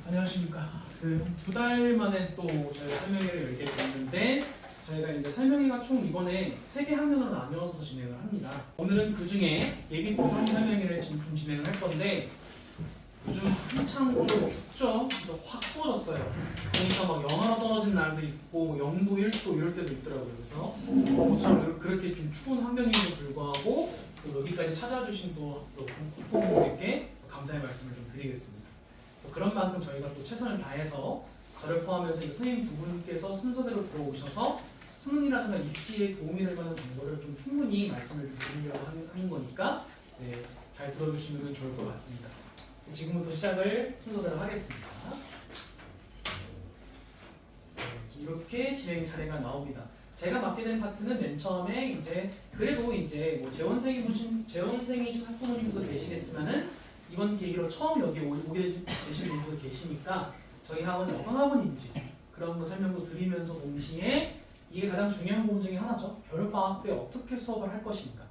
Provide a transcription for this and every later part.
안녕하십니까. 두 달 만에 또 저희 설명회를 열게 됐는데 저희가 이제 설명회가 총 이번에 3개 학년으로 나누어서 진행을 합니다. 오늘은 그 중에 예비 고상 설명회를 진행을 할 건데 요즘 한창 좀 춥죠? 확 추워졌어요. 그러니까 막 영하로 떨어진 날도 있고 0도, 1도 이럴 때도 있더라고요. 그래서 저처럼 그렇게 좀 추운 환경임에도 불구하고 또 여기까지 찾아주신 또 학부모님께 감사의 말씀을 좀 드리겠습니다. 그런 만큼 저희가 또 최선을 다해서 저를 포함해서 선생님 두 분께서 순서대로 들어오셔서 수능이라든가 입시에 도움이 될 만한 정보를 좀 충분히 말씀을 좀 드리려고 하는 거니까 네, 잘 들어주시면 좋을 것 같습니다. 지금부터 시작을 순서대로 하겠습니다. 이렇게 진행 차례가 나옵니다. 제가 맡게 된 파트는 맨 처음에 이제 그래도 이제 뭐 재원생이신 학부모님도 계시겠지만은 이번 계기로 처음 여기 오게 되신 분도 계시니까 저희 학원이 어떤 학원인지 그런 거 설명도 드리면서 동시에 이게 가장 중요한 부분 중에 하나죠. 겨울방학 때 어떻게 수업을 할 것인가,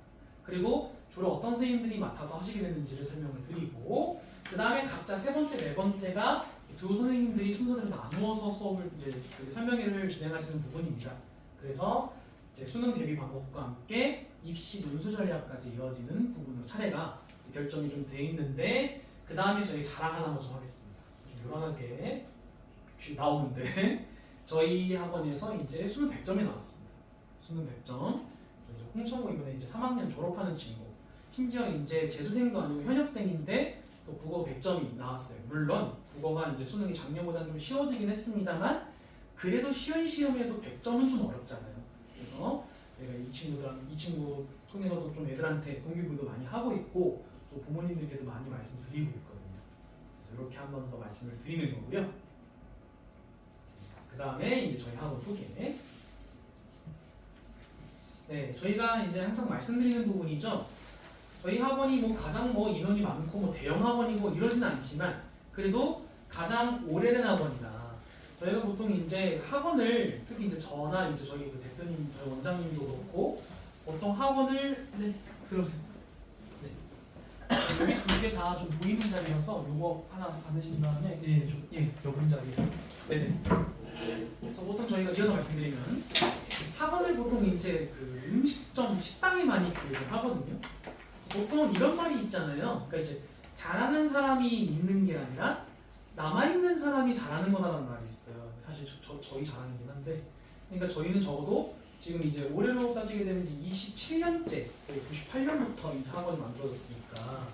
그리고 주로 어떤 선생님들이 맡아서 하시게 됐는지를 설명을 드리고, 그 다음에 각자 세 번째, 네 번째가 두 선생님들이 순서대로 나누어서 수업을 이제 설명회를 진행하시는 부분입니다. 그래서 이제 수능 대비 방법과 함께 입시 논술 전략까지 이어지는 부분으로 차례가 결정이 좀 돼 있는데, 그 다음에 저희 자랑 하나 좀 하겠습니다. 좀 요란하게 나오는데 저희 학원에서 이제 수능 100점이 나왔습니다. 수능 100점. 홍천고 이번에 이제 3학년 졸업하는 친구, 심지어 이제 재수생도 아니고 현역생인데 또 국어 100점이 나왔어요. 물론 국어가 이제 수능이 작년보다는 좀 쉬워지긴 했습니다만 그래도 쉬운 시험에도 100점은 좀 어렵잖아요. 그래서 내가 이 친구 통해서도 좀 애들한테 동기부여도 많이 하고 있고 또 부모님들께도 많이 말씀드리고 있거든요. 그래서 이렇게 한 번 더 말씀을 드리는 거고요. 그 다음에 이제 저희 학원 소개. 네, 저희가 이제 항상 말씀드리는 부분이죠. 저희 학원이 뭐 가장 뭐 인원이 많고 뭐 대형 학원이고 이러진 않지만 그래도 가장 오래된 학원이다. 저희가 보통 이제 학원을 특히 이제 저나 이제 저희 그 대표님, 저희 원장님도 그렇고 보통 학원을 들어오세요. 네. 여기 두 개 다 좀 보이는 자리여서 요거 하나 받으신 다음에 여분 자리. 네네. 그래서 보통 저희가 이어서 말씀드리면 학원을 보통 이제 그 음식점, 식당에 많이 하거든요. 보통 이런 말이 있잖아요. 그러니까 이제 잘하는 사람이 있는 게 아니라 남아있는 사람이 잘하는 거다라는 말이 있어요. 사실 저희 잘하는긴 한데, 그러니까 저희는 적어도 지금 이제 올해로 따지게 되면 이제 27년째, 98년부터 이제 학원이 만들어졌으니까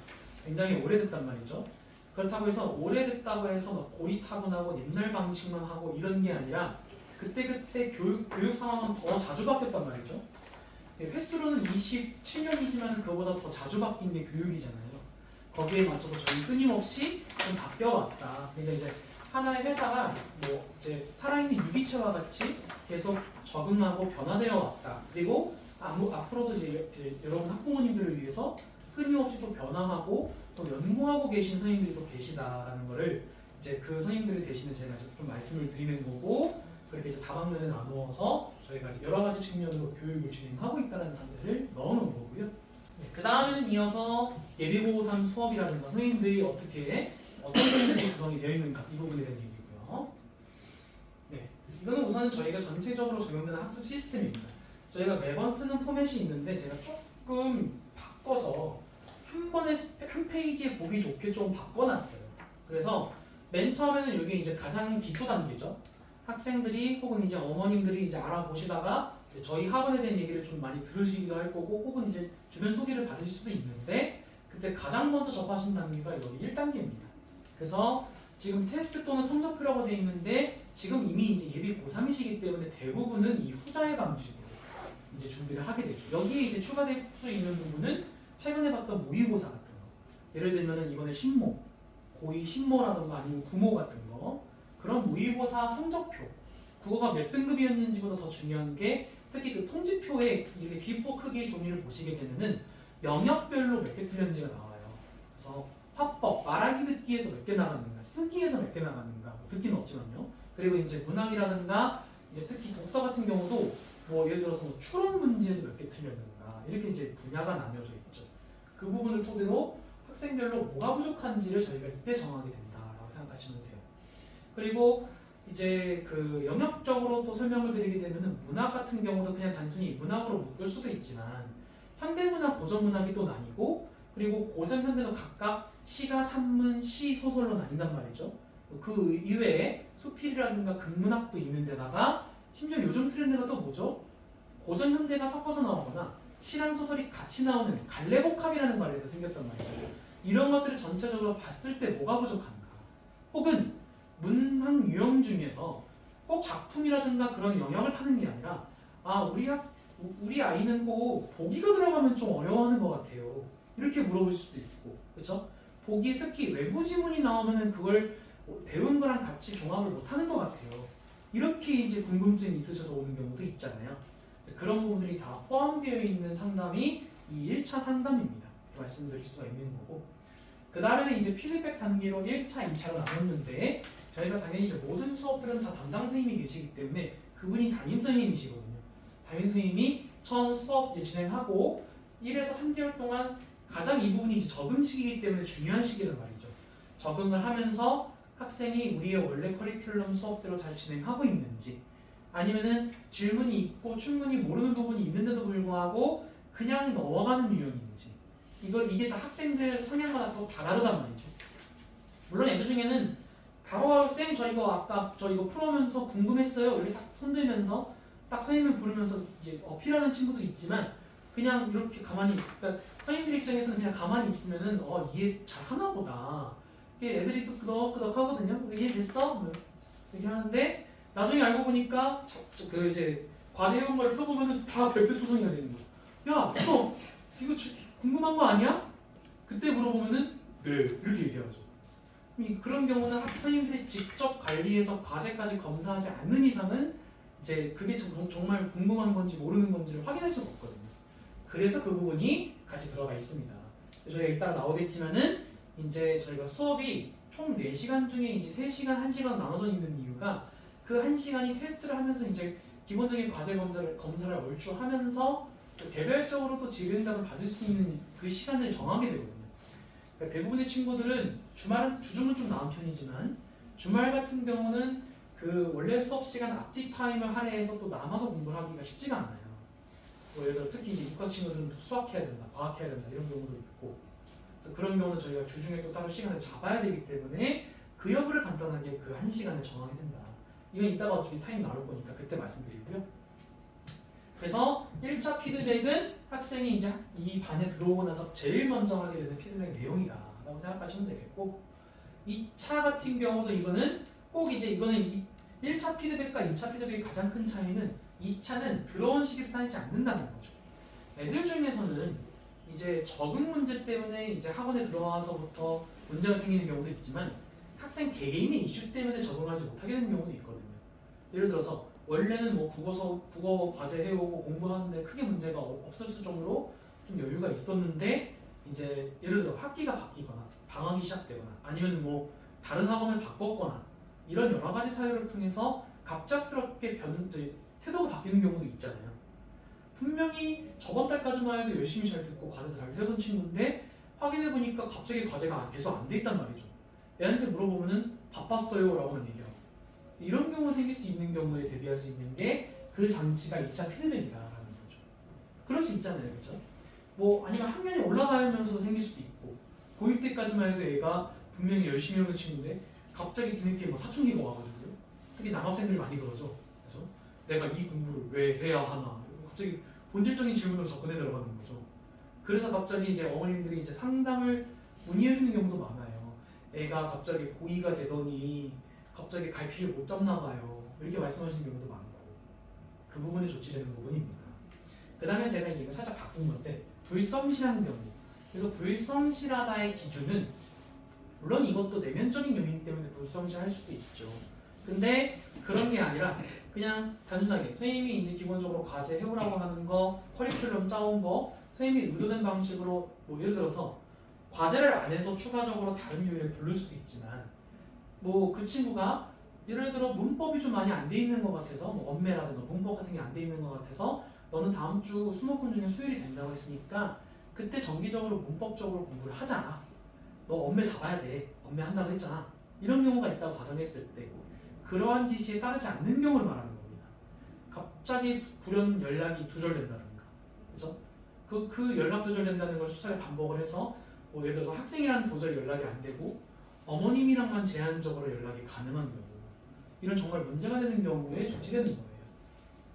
굉장히 오래됐단 말이죠. 그렇다고 해서 오래됐다고 해서 막 고리타분하고 옛날 방식만 하고 이런 게 아니라 그때그때 교육 상황은 더 자주 바뀌었단 말이죠. 횟수로는 27년이지만 그보다 더 자주 바뀐 게 교육이잖아요. 거기에 맞춰서 저희 끊임없이 좀 바뀌어왔다. 그러니까 이제 하나의 회사가 뭐 이제 살아있는 유기체와 같이 계속 적응하고 변화되어 왔다. 그리고 앞으로도 이제 여러분 학부모님들을 위해서 끊임없이 또 변화하고 또 연구하고 계신 선생님들이 또 계시다라는 거를 이제 그 선생님들 대신에 제가 좀 말씀을 드리는 거고, 그렇게 이제 다방면에 나누어서 저희가 이제 여러 가지 측면으로 교육을 진행하고 있다는 단계를 넣어놓은 거고요. 네, 그 다음에는 이어서 예비고3 수업이라든가 선생님들이 어떤 선생님들이 구성이 되어 있는가 이 부분에 대한 얘기고요. 네, 이거는 우선 저희가 전체적으로 적용되는 학습 시스템입니다. 저희가 매번 쓰는 포맷이 있는데 제가 조금 바꿔서 한 페이지에 보기 좋게 좀 바꿔놨어요. 그래서 맨 처음에는 이게 이제 가장 기초 단계죠. 학생들이 혹은 이제 어머님들이 이제 알아보시다가 이제 저희 학원에 대한 얘기를 좀 많이 들으시기도 할 거고, 혹은 이제 주변 소개를 받으실 수도 있는데, 그때 가장 먼저 접하신 단계가 여기 1단계입니다. 그래서 지금 테스트 또는 성적표라고 되어 있는데 지금 이미 이제 예비 고3이시기 때문에 대부분은 이 후자의 방식으로 이제 준비를 하게 되죠. 여기에 이제 추가될 수 있는 부분은 최근에 봤던 모의고사 같은 거, 예를 들면은 이번에 신모, 고2 신모라든가 아니면 구모 같은 거, 그런 모의고사 성적표, 국어가 몇 등급이었는지보다 더 중요한 게 특히 그 통지표에 이렇게 비포 크기의 종이를 보시게 되면은 영역별로 몇 개 틀렸는지가 나와요. 그래서 화법, 말하기 듣기에서 몇 개 나갔는가, 쓰기에서 몇 개 나갔는가, 뭐 듣기는 없지만요. 그리고 이제 문학이라든가 이제 특히 독서 같은 경우도 뭐 예를 들어서 뭐 추론 문제에서 몇 개 틀렸는가, 이렇게 이제 분야가 나뉘어져 있죠. 그 부분을 토대로 학생별로 뭐가 부족한지를 저희가 이때 정하게 된다라고 생각하시면 돼요. 그리고 이제 그 영역적으로 또 설명을 드리게 되면은 문학 같은 경우도 그냥 단순히 문학으로 묶을 수도 있지만 현대문학, 고전문학이 또 나뉘고 그리고 고전, 현대도 각각 시가, 산문, 시, 소설로 나뉜단 말이죠. 그 이외에 수필이라든가 극문학도 있는 데다가 심지어 요즘 트렌드가 또 뭐죠? 고전, 현대가 섞어서 나오거나 시랑 소설이 같이 나오는 갈래복합이라는 말이 생겼단 말이에요. 이런 것들을 전체적으로 봤을 때 뭐가 부족한가? 혹은 문학 유형 중에서 꼭 작품이라든가 그런 영역을 타는 게 아니라 우리 아이는 꼭 보기가 들어가면 좀 어려워하는 것 같아요. 이렇게 물어볼 수도 있고, 그렇죠? 보기에 특히 외부 지문이 나오면은 그걸 배운 거랑 같이 종합을 못하는 것 같아요. 이렇게 이제 궁금증이 있으셔서 오는 경우도 있잖아요. 그런 부분들이 다 포함되어 있는 상담이 이 1차 상담입니다. 이렇게 말씀드릴 수가 있는 거고. 그 다음에는 이제 피드백 단계로 1차, 2차로 나눴는데 저희가 당연히 이제 모든 수업들은 다 담당 선생님이 계시기 때문에 그분이 담임 선생님이시거든요. 담임 선생님이 처음 수업 이제 진행하고 1에서 3개월 동안 가장 이 부분이 이제 적응 시기이기 때문에 중요한 시기란 말이죠. 적응을 하면서 학생이 우리의 원래 커리큘럼 수업대로 잘 진행하고 있는지 아니면은 질문이 있고 충분히 모르는 부분이 있는데도 불구하고 그냥 넘어가는 유형인지 이게 다 학생들 성향마다 또 다 다르단 말이죠. 물론 애들 중에는 바로 쌤 저 이거 아까 저 이거 풀어오면서 궁금했어요 이렇게 딱 손들면서 딱 선생님을 부르면서 이제 어필하는 친구도 있지만 그냥 이렇게 가만히 그러니까 선생님들 입장에서는 그냥 가만히 있으면은 이해 잘 하나 보다 애들이 또 끄덕끄덕 하거든요. 이해됐어? 뭐 이렇게 하는데 나중에 알고 보니까 그 이제 과제 해온 걸 펴보면은 다 별표 투성이가 되는 거야. 야, 너 이거 궁금한 거 아니야? 그때 물어보면은 네 이렇게 얘기하죠. 그런 경우는 학생님들이 직접 관리해서 과제까지 검사하지 않는 이상은 이제 그게 정말 궁금한 건지 모르는 건지를 확인할 수가 없거든요. 그래서 그 부분이 같이 들어가 있습니다. 저희가 이따가 나오겠지만은 이제 저희가 수업이 총 4시간 중에 이제 3시간, 1시간 나눠져 있는 이유가 그 1시간이 테스트를 하면서 이제 기본적인 과제 검사를 얼추 하면서 개별적으로 또 질의응답을 받을 수 있는 그 시간을 정하게 되거든요. 그러니까 대부분의 친구들은 주중은 좀 나은 편이지만 주말 같은 경우는 그 원래 수업 시간 앞뒤 타임을 할애해서 또 남아서 공부를 하기가 쉽지가 않아요. 뭐 예를 들어 특히 이제 이과 친구들은 수학해야 된다, 과학해야 된다 이런 경우도 있고 그래서 그런 경우는 저희가 주중에 또 따로 시간을 잡아야 되기 때문에 그 여부를 간단하게 그 1시간에 정하게 된다. 이건 이따가 어차피 타임 나올 거니까 그때 말씀드리고요. 그래서 1차 피드백은 학생이 이제 이 반에 들어오고 나서 제일 먼저 하게 되는 피드백 내용이다 라고 생각하시면 되겠고 2차 같은 경우도 이거는 꼭 이제 이거는 1차 피드백과 2차 피드백의 가장 큰 차이는 2차는 들어온 시기를 따지지 않는다는 거죠. 애들 중에서는 이제 적응 문제 때문에 이제 학원에 들어와서부터 문제가 생기는 경우도 있지만 학생 개개인의 이슈 때문에 적응하지 못하게 되는 경우도 있거든요. 예를 들어서 원래는 뭐 국어 과제 해오고 공부하는데 크게 문제가 없었을 정도로 좀 여유가 있었는데 이제 예를 들어 학기가 바뀌거나 방학이 시작되거나 아니면 뭐 다른 학원을 바꿨거나 이런 여러 가지 사유를 통해서 갑작스럽게 태도가 바뀌는 경우도 있잖아요. 분명히 저번 달까지만 해도 열심히 잘 듣고 과제 잘 해오던 친구인데 확인해 보니까 갑자기 과제가 계속 안 돼 있단 말이죠. 애한테 물어보면은 바빴어요 라고만 얘기하고 이런 경우가 생길 수 있는 경우에 대비할 수 있는 게 그 장치가 2차 피드백이다라는 거죠. 그럴 수 있잖아요, 그렇죠? 뭐 아니면 학년이 올라가면서도 생길 수도 있고 고1 때까지만 해도 애가 분명히 열심히 하는 친구인데 갑자기 뒤늦게 뭐 사춘기가 와가지고요. 특히 남학생들이 많이 그러죠. 그래서 내가 이 공부를 왜 해야 하나 갑자기 본질적인 질문으로 접근해 들어가는 거죠. 그래서 갑자기 이제 어머님들이 이제 상담을 문의해 주는 경우도 많아요. 애가 갑자기 고2가 되더니 갑자기 갈피를 못 잡나 봐요. 이렇게 말씀하시는 경우도 많고 그 부분이 조치되는 부분입니다. 그 다음에 제가 이거 살짝 바꾼 건데 불성실한 경우 그래서 불성실하다의 기준은 물론 이것도 내면적인 요인 때문에 불성실할 수도 있죠. 근데 그런 게 아니라 그냥 단순하게 선생님이 이제 기본적으로 과제 해오라고 하는 거 커리큘럼 짜온 거 선생님이 의도된 방식으로 뭐 예를 들어서 과제를 안 해서 추가적으로 다른 요일에 부를 수도 있지만 뭐 그 친구가 예를 들어 문법이 좀 많이 안 돼 있는 것 같아서 뭐 언매라든가 문법 같은 게 안 돼 있는 것 같아서 너는 다음 주 수목금 중에 수요일이 된다고 했으니까 그때 정기적으로 문법적으로 공부를 하자. 너 언매 잡아야 돼. 언매 한다고 했잖아. 이런 경우가 있다고 가정했을 때 그러한 지시에 따르지 않는 경우를 말하는 겁니다. 갑자기 불현 연락이 두절된다든가, 그죠? 그 연락 두절된다는 걸 수차례 반복을 해서 뭐 예를 들어서 학생이랑 도저히 연락이 안 되고 어머님이랑만 제한적으로 연락이 가능한 경우, 이런 정말 문제가 되는 경우에 조치되는 거예요.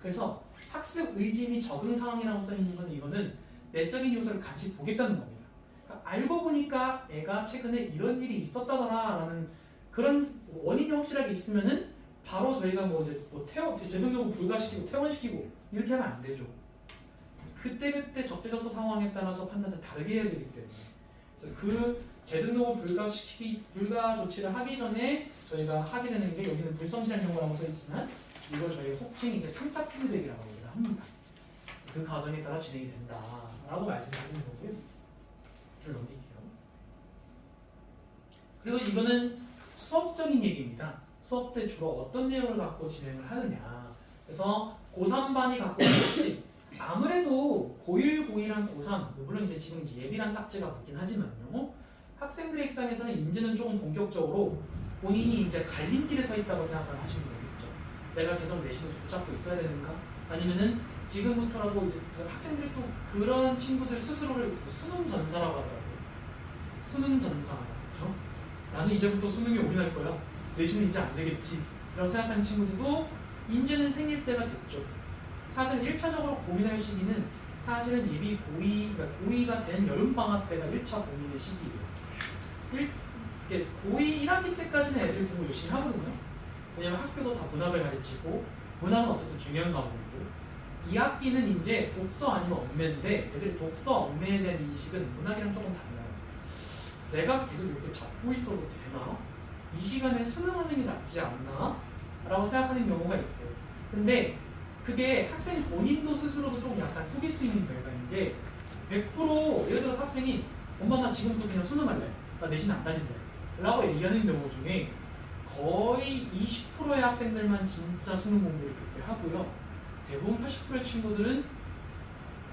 그래서 학습 의지 및 적응 상황이라고 써있는 건 이거는 내적인 요소를 같이 보겠다는 겁니다. 그러니까 알고 보니까 애가 최근에 이런 일이 있었다더라라는 그런 원인이 확실하게 있으면은 바로 저희가 뭐 이제 뭐 재등록을 불가시키고 퇴원시키고 이렇게 하면 안 되죠. 그때 적재적소 상황에 따라서 판단을 다르게 해야 되기 때문에, 그래서 그 재등록을 불가 조치를 하기 전에 저희가 하게 되는 게, 여기는 불성실한 경우라고 써있지만 이걸 저희가 속칭 이제 3차 피드백이라고 합니다. 그 과정에 따라 진행이 된다라고 말씀드리는 거고요. 줄 넘길게요. 그리고 이거는 수업적인 얘기입니다. 수업 때 주로 어떤 내용을 갖고 진행을 하느냐. 그래서 고3반이 갖고 있는 특징. 아무래도 고1, 고2랑 고3, 물론 이제 지금 이제 예비란 딱지가 붙긴 하지만요. 학생들의 입장에서는 이제는 조금 본격적으로 본인이 이제 갈림길에 서 있다고 생각을 하시면 되겠죠. 내가 계속 내신을 붙잡고 있어야 되는가? 아니면은 지금부터라도 이제 학생들이 또 그런 친구들 스스로를 수능 전사라고 하더라고요. 수능 전사. 그렇죠? 나는 이제부터 수능에 올인할 거야. 내신은 이제 안 되겠지. 라고 생각하는 친구들도 이제는 생길 때가 됐죠. 사실 1차적으로 고민할 시기는 사실은 예비 고2, 그러니까 고2가 된 여름방학 때가 1차 고민의 시기예요. 이제 고2 1학기 때까지는 애들이 공부 열심히 하거든요. 왜냐면 학교도 다 문학을 가르치고, 문학은 어쨌든 중요한 과목이고, 2학기는 이제 독서 아니면 언매인데, 애들이 독서, 언매에 대한 인식은 문학이랑 조금 달라요. 내가 계속 이렇게 잡고 있어도 되나? 이 시간에 수능하는 게 낫지 않나? 라고 생각하는 경우가 있어요. 근데 그게 학생 본인도 스스로도 좀 약간 속일 수 있는 경우가 있는 게, 100% 예를 들어서 학생이 엄마 나 지금부터 그냥 수능할래, 나 내신 안 다닐래 라고 얘기하는 경우 중에 거의 20%의 학생들만 진짜 수능 공부를 그때 하고요. 대부분 80%의 친구들은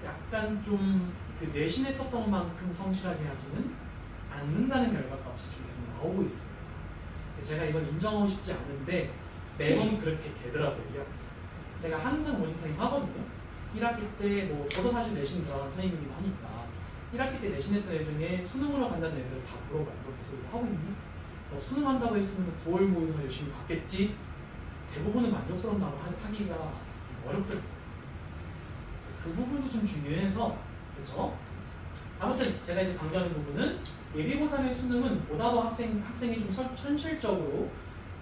약간 좀 그 내신에 썼던 만큼 성실하게 하지는 않는다는 결과값이 좀 계속 나오고 있어요. 제가 이건 인정하고 싶지 않은데 매번 그렇게 되더라고요. 제가 항상 모니터링 하거든요. 1학기 때 뭐 저도 사실 내신 들어간 선생님이기도 하니까 1학기 때 내신했던 애 중에 수능으로 간다는 애들을 다 물어봐요. 너 계속 이거 하고 있니? 너 수능한다고 했으면 9월 모의고사 열심히 봤겠지? 대부분은 만족스러운 답을 하기가 어렵더라고요. 그 부분도 좀 중요해서, 그렇죠? 아무튼 제가 이제 강조하는 부분은 예비고3의 수능은 보다 더 학생이 좀 현실적으로,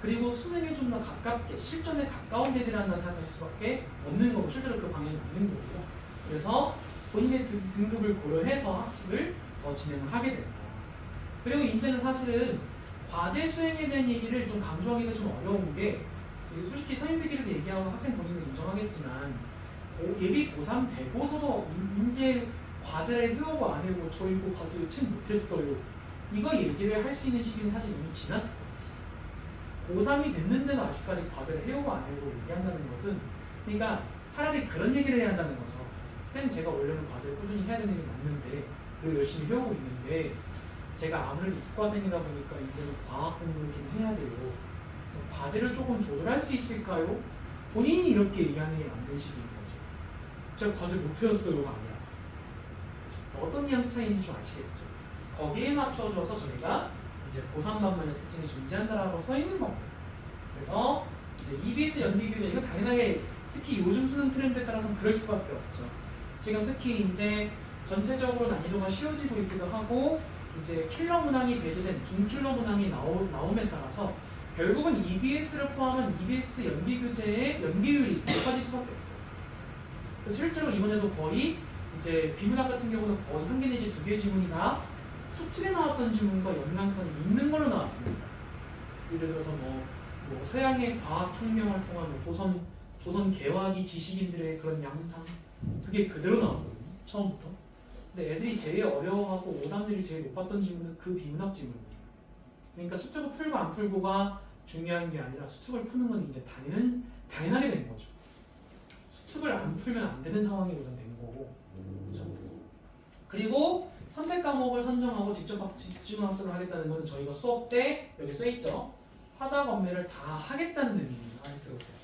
그리고 수능에 좀 더 가깝게 실전에 가까운 대비를 한다 생각하실 수밖에 없는 거고, 실제로 그 방향이 맞는 거고요. 그래서 본인의 등급을 고려해서 학습을 더 진행을 하게 된다. 그리고 이제는 사실은 과제 수행에 대한 얘기를 좀 강조하기가 좀 어려운 게, 솔직히 선생님들끼리도 얘기하고 학생 본인도 인정하겠지만 예비 고3 되고서도 이제 과제를 해오고 안 해오고 저 이거 과제 책 못했어요, 이거 얘기를 할 수 있는 시기는 사실 이미 지났어요. 고3이 됐는데도 아직까지 과제를 해오고 안 해오고 얘기한다는 것은, 그러니까 차라리 그런 얘기를 해야 한다는 거죠. 쌤, 제가 원래는 과제를 꾸준히 해야 되는 게 맞는데 그리고 열심히 해오고 있는데 제가 아무래도 이과생이다 보니까 이제는 과학 공부를 좀 해야 돼요. 그래서 과제를 조금 조절할 수 있을까요? 본인이 이렇게 얘기하는 게 맞는 식인 거죠. 제가 과제 못 해왔어요가 아니라, 어떤 뉘앙스 차이인지 좀 아시겠죠? 거기에 맞춰줘서 저희가 이제 고3반만의 특징이 존재한다라고 써 있는 겁니다. 그래서 이제 EBS 연비교재, 이거 당연하게 특히 요즘 수능 트렌드에 따라서는 그럴 수밖에 없죠. 지금 특히 이제 전체적으로 난이도가 쉬워지고 있기도 하고, 이제 킬러 문항이 배제된 준킬러 문항이 나옴에 따라서 결국은 EBS를 포함한 EBS 연비교재의 연비율이 높아질 수밖에 없어요. 그래서 실제로 이번에도 거의 이제 비문학 같은 경우는 거의 한 개 내지 두 개 지문이 다 수특에 나왔던 지문과 연관성이 있는 걸로 나왔습니다. 예를 들어서 뭐 서양의 과학혁명을 통한 조선 개화기 지식인들의 그런 양상, 그게 그대로 나왔거든요, 처음부터. 근데 애들이 제일 어려워하고 오답률이 제일 높았던 지문은 그 비문학 지문이에요. 그러니까 수특을 풀고 안 풀고가 중요한 게 아니라 수특을 푸는 건 이제 당연하게 된 거죠. 수특을 안 풀면 안 되는 상황이 우선 된 거고, 그렇죠? 그리고 선택 과목을 선정하고 직접 집중학습을 하겠다는 건 저희가 수업 때 여기 써 있죠. 화작 업매를 다 하겠다는 의미입니다. 많이 들어보세요.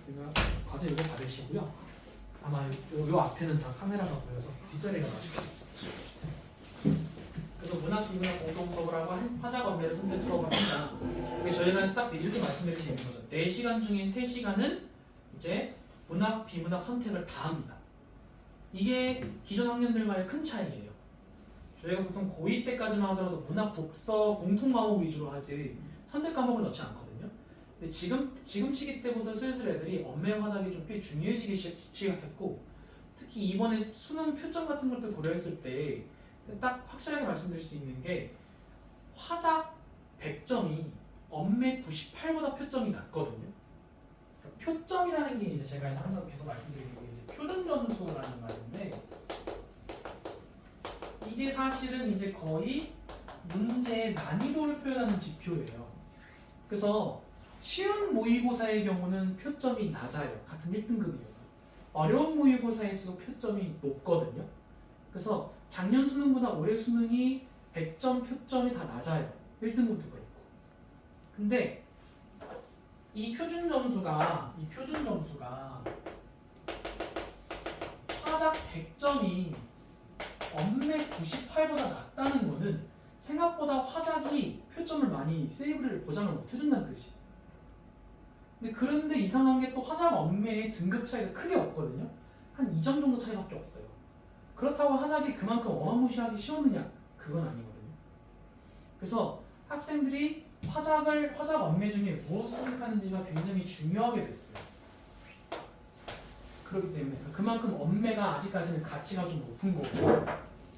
그러니까 과제 이거 받으시고요. 아마 요 앞에는 다 카메라가 보여서 뒷자리가 나시겠어요. 그래서 문학 비문학 공동 수업을 하고 화작 업매를 선택 수업을 한다. 그래서 저희가 딱 이렇게 말씀드릴 수 있는 거죠. 4시간 중에 3시간은 이제 문학 비문학 선택을 다 합니다. 이게 기존 학년들과의 큰 차이예요. 저희가 보통 고2 때까지만 하더라도 문학 독서 공통 과목 위주로 하지 선택 과목을 넣지 않거든요. 근데 지금 시기 때부터 슬슬 애들이 엄매 화작이 좀 꽤 중요해지기 시작했고, 특히 이번에 수능 표점 같은 것들 고려했을 때 딱 확실하게 말씀드릴 수 있는 게 화작 100점이 엄매 98보다 표점이 낮거든요. 그러니까 표점이라는 게 이제 제가 항상 계속 말씀드리는 게 이제 표준 점수라는 말인데, 이게 사실은 이제 거의 문제의 난이도를 표현하는 지표예요. 그래서 쉬운 모의고사의 경우는 표점이 낮아요. 같은 1등급이어도. 어려운 모의고사일수록 표점이 높거든요. 그래서 작년 수능보다 올해 수능이 100점 표점이 다 낮아요. 1등급도 그렇고. 근데 이 표준 점수가 화작 100점이 엄매 98보다 낮다는 거는 생각보다 화작이 표점을 많이 세이브를 보장을 못 해준다는 뜻이에요. 근데 그런데 이상한 게 또 화작 엄매의 등급 차이가 크게 없거든요. 한 2점 정도 차이밖에 없어요. 그렇다고 화작이 그만큼 어마무시하게 쉬웠느냐? 그건 아니거든요. 그래서 학생들이 화작 엄매 중에 무엇을 선택하는지가 굉장히 중요하게 됐어요. 그렇기 때문에 그만큼 엄매가 아직까지는 가치가 좀 높은 거고,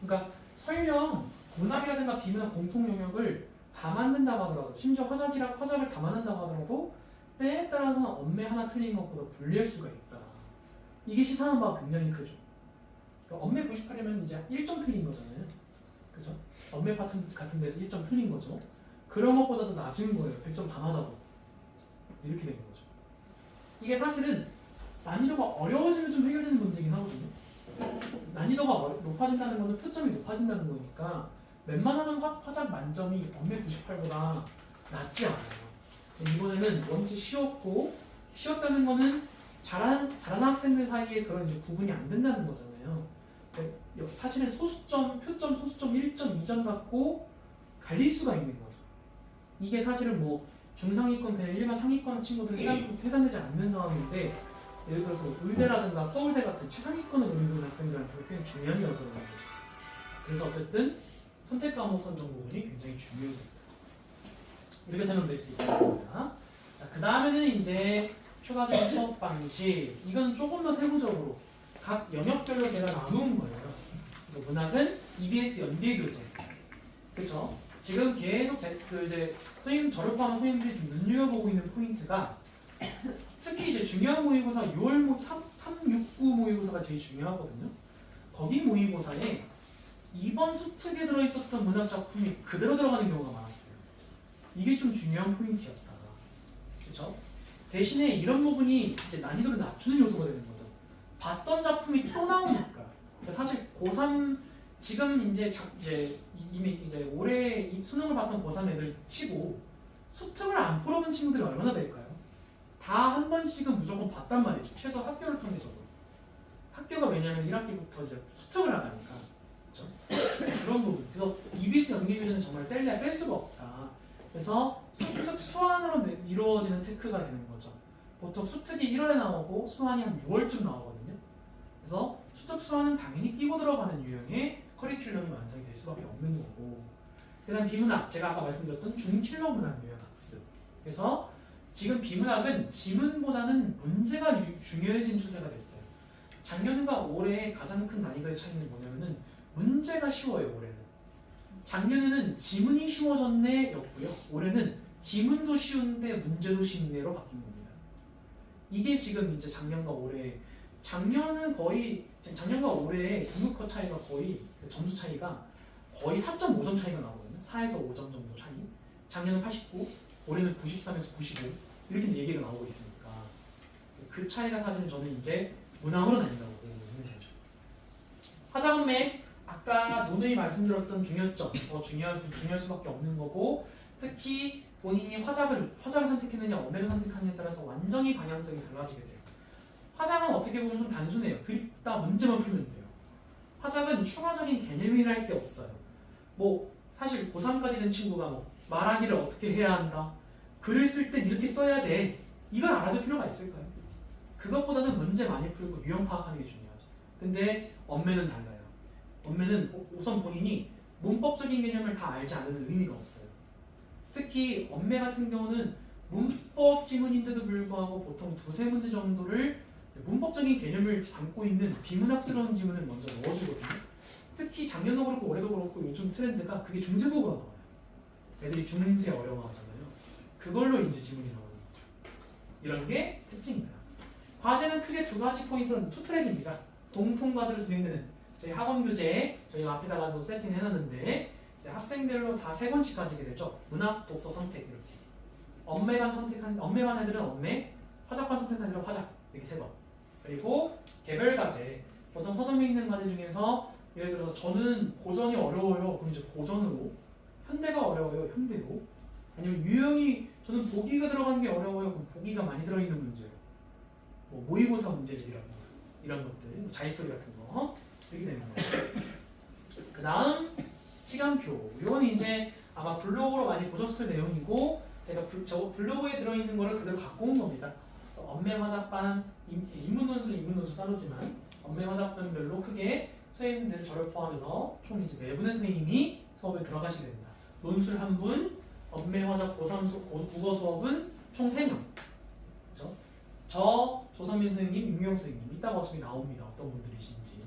그러니까 설령 문학이라든가 비문학 공통 영역을 다 만든다고 하더라도, 심지어 화작을 다 만든다고 하더라도 때에 따라서는 엄매 하나 틀린 것보다 불리할 수가 있다. 이게 시사하는 바가 굉장히 크죠. 그러니까 엄매 98이면 이제 1점 틀린 거잖아요. 그죠? 엄매 같은 데서 1점 틀린 거죠. 그런 것보다도 낮은 거예요. 100점 다 맞아도. 이렇게 되는 거죠. 이게 사실은 난이도가 어려워지면 좀 해결되는 문제긴 하거든요. 난이도가 높아진다는 것은 표점이 높아진다는 거니까 웬만하면 화작 만점이 엄매 98보다 낮지 않아요. 이번에는 원체 쉬웠다는 거는 잘하는 학생들 사이에 그런 이제 구분이 안 된다는 거잖아요. 사실은 표점 소수점 1점, 2점 갖고 갈릴 수가 있는 거죠. 이게 사실은 뭐 중상위권, 그냥 일반 상위권 친구들은 해당되지 않는 상황인데, 예를 들어서 의대라든가 서울대 같은 최상위권을 노리는 학생들한테 굉장히 중요한 요소라는 거죠. 그래서 어쨌든 선택 과목 선정 부분이 굉장히 중요해집니다. 이렇게 설명될 수 있겠습니다. 그 다음에는 이제 추가적인 수업 방식. 이건 조금 더 세부적으로 각 영역별로 제가 나눈 거예요. 그래서 문학은 EBS 연계 교재. 그렇죠? 지금 계속 이제 저를 포함한 선생님들이 좀 눈여겨보고 있는 포인트가, 특히 이제 중요한 모의고사 6월 369 모의고사가 제일 중요하거든요. 거기 모의고사에 이번 수특에 들어있었던 문학 작품이 그대로 들어가는 경우가 많았어요. 이게 좀 중요한 포인트였다. 그렇죠? 대신에 이런 부분이 이제 난이도를 낮추는 요소가 되는 거죠. 봤던 작품이 또 나오니까. 사실 고3 지금 이제 이미 이제 올해 수능을 봤던 고3 애들 치고 수특을 안 풀어본 친구들이 얼마나 될까요? 다 한 번씩은 무조건 봤단 말이죠. 최소 학교를 통해서도. 학교가 왜냐면 1학기부터 이제 수특을 하니까. 그렇죠? 그런 부분. 그래서 EBS 연계 교재는 정말 뗄 수가 없다. 그래서 수특 수완으로 이루어지는 테크가 되는 거죠. 보통 수특이 1월에 나오고 수완이 한 6월쯤 나오거든요. 그래서 수특 수완은 당연히 끼고 들어가는 유형의 커리큘럼이 완성이 될 수밖에 없는 거고, 그 다음 비문학, 제가 아까 말씀드렸던 준킬러 문학 유형 학습. 그래서 지금 비문학은 지문보다는 문제가 중요해진 추세가 됐어요. 작년과 올해 가장 큰 난이도의 차이는 뭐냐면은 문제가 쉬워요. 올해는. 작년에는 지문이 쉬워졌네 였고요. 올해는 지문도 쉬운데 문제도 쉽네로 바뀐 겁니다. 이게 지금 이제 작년과 올해, 작년과 올해의 등급컷 차이가 거의, 점수 차이가 거의 4.5점 차이가 나오거든요. 4에서 5점 정도 차이. 작년은 89, 올해는 93에서 95 이렇게 얘기가 나오고 있으니까 그 차이가 사실은 저는 이제 문학으로 나뉜다고 보고 있는 거죠. 화작음맥, 아까 노누이 말씀드렸던 중요점, 더 중요할 수밖에 없는 거고, 특히 본인이 화작을 선택했느냐 엄매를 선택하느냐에 따라서 완전히 방향성이 달라지게 돼요. 화작은 어떻게 보면 좀 단순해요. 드립다 문제만 풀면 돼요. 화작은 추가적인 개념이라 할 게 없어요. 뭐 사실 고3까지 된 친구가 뭐 말하기를 어떻게 해야 한다. 글을 쓸 땐 이렇게 써야 돼. 이걸 알아둘 필요가 있을까요? 그것보다는 문제 많이 풀고 유형 파악하는 게 중요하죠. 근데 엄매는 달라요. 엄매는 우선 본인이 문법적인 개념을 다 알지 않으면 의미가 없어요. 특히 엄매 같은 경우는 문법 지문인데도 불구하고 보통 두세 문제 정도를 문법적인 개념을 담고 있는 비문학스러운 지문을 먼저 넣어주거든요. 특히 작년도 그렇고 올해도 그렇고 요즘 트렌드가 그게 중세국어가 나와요. 애들이 중세 어려워하잖아요. 그걸로 이제 지문이 나오는 거죠. 이런 게 특징입니다. 과제는 크게 두 가지 포인트는 투 트랙입니다. 공통 과제로 진행되는 저희 학원 교재 저희가 앞에다가도 세팅해놨는데 학생별로 다 3권씩 가지게 되죠. 문학, 독서, 선택 이렇게. 엄매반 애들은 엄매, 화작반 선택한 애들은 화작 이렇게 3번. 그리고 개별 과제 보통 서점에 있는 과제 중에서 예를 들어서 저는 고전이 어려워요. 그럼 이제 고전으로 현대가 어려워요. 현대로 아니면 유형이 저는 보기가 들어간 게 어려워요. 그럼 보기가 많이 들어있는 문제로 뭐 모의고사 문제집이라는 거 이런 것들 자기소리 같은 거 이렇게 되는 거예요. 그 다음 시간표 이건 이제 아마 블로그로 많이 보셨을 내용이고 제가 저 블로그에 들어있는 거를 그대로 갖고 온 겁니다. 그래서 엄매 화작반 인문논술은 인문논술 따로지만 엄매 화작반별로 크게 선생님들 저를 포함해서 총 이제 4분의 선생님이 수업에 들어가시게 됩니다. 논술 1분, 엄매 화작 고3 국어 수업은 총 3명. 그렇죠? 저 조선민 선생님, 윤경 선생님 이따가 어차피 나옵니다. 어떤 분들이신지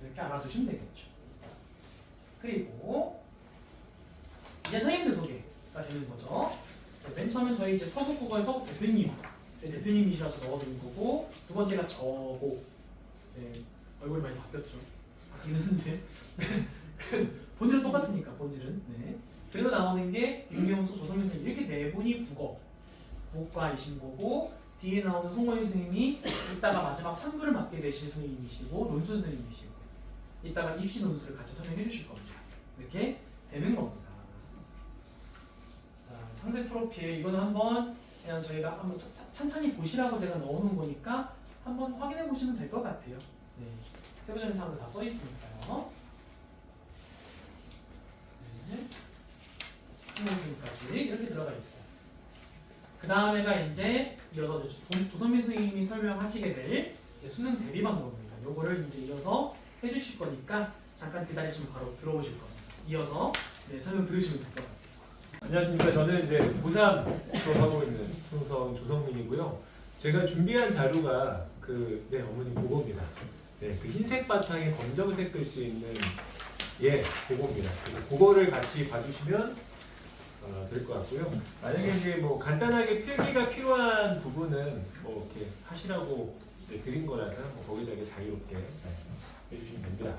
이렇게 알아두시면 되겠죠. 그리고 이제 선생님들 소개가 되는 거죠. 맨 처음엔 저희 이제 서북국어의 서북 대표님, 저희 대표님이시라서 넣어드린 거고 두 번째가 저고 네, 얼굴이 많이 바뀌었죠. 바뀌긴 했는데 본질은 똑같으니까 본질은. 네. 그리고 나오는 게 윤경수, 조선민 선생님 이렇게 4분이 국어과이신 거고 뒤에 나오는 송건희 선생님이 이따가 마지막 3부를 맡게 되실 선생님이시고 논술 선생님이시고 이따가 입시 논술을 같이 설명해 주실 겁니다. 이렇게 되는 겁니다. 자, 상세 프로필 이거는 한번 그냥 저희가 한번 찬찬히 보시라고 제가 넣어놓은 거니까 한번 확인해 보시면 될 것 같아요. 네. 세부적인 사항도 다 써 있으니까요. 네. 선생님까지 이렇게 들어가 있고 그 다음에가 이제 이어서 조선민 선생님이 설명하시게 될 수능 대비 방법입니다. 요거를 이제 이어서 해주실 거니까 잠깐 기다리시면 바로 들어오실 겁니다. 이어서 네, 설명 들으시면 될 것 같아요. 안녕하십니까. 저는 이제 고3 수업하고 있는 충성 조성민이고요. 제가 준비한 자료가 어머님 그거입니다. 네, 그 흰색 바탕에 검정색 글씨 있는 그거입니다. 그거를 같이 봐주시면 될 것 같고요. 만약에 이제 뭐 간단하게 필기가 필요한 부분은 뭐 이렇게 하시라고 드린 거라서 뭐 거기다 자유롭게 해주시면 됩니다.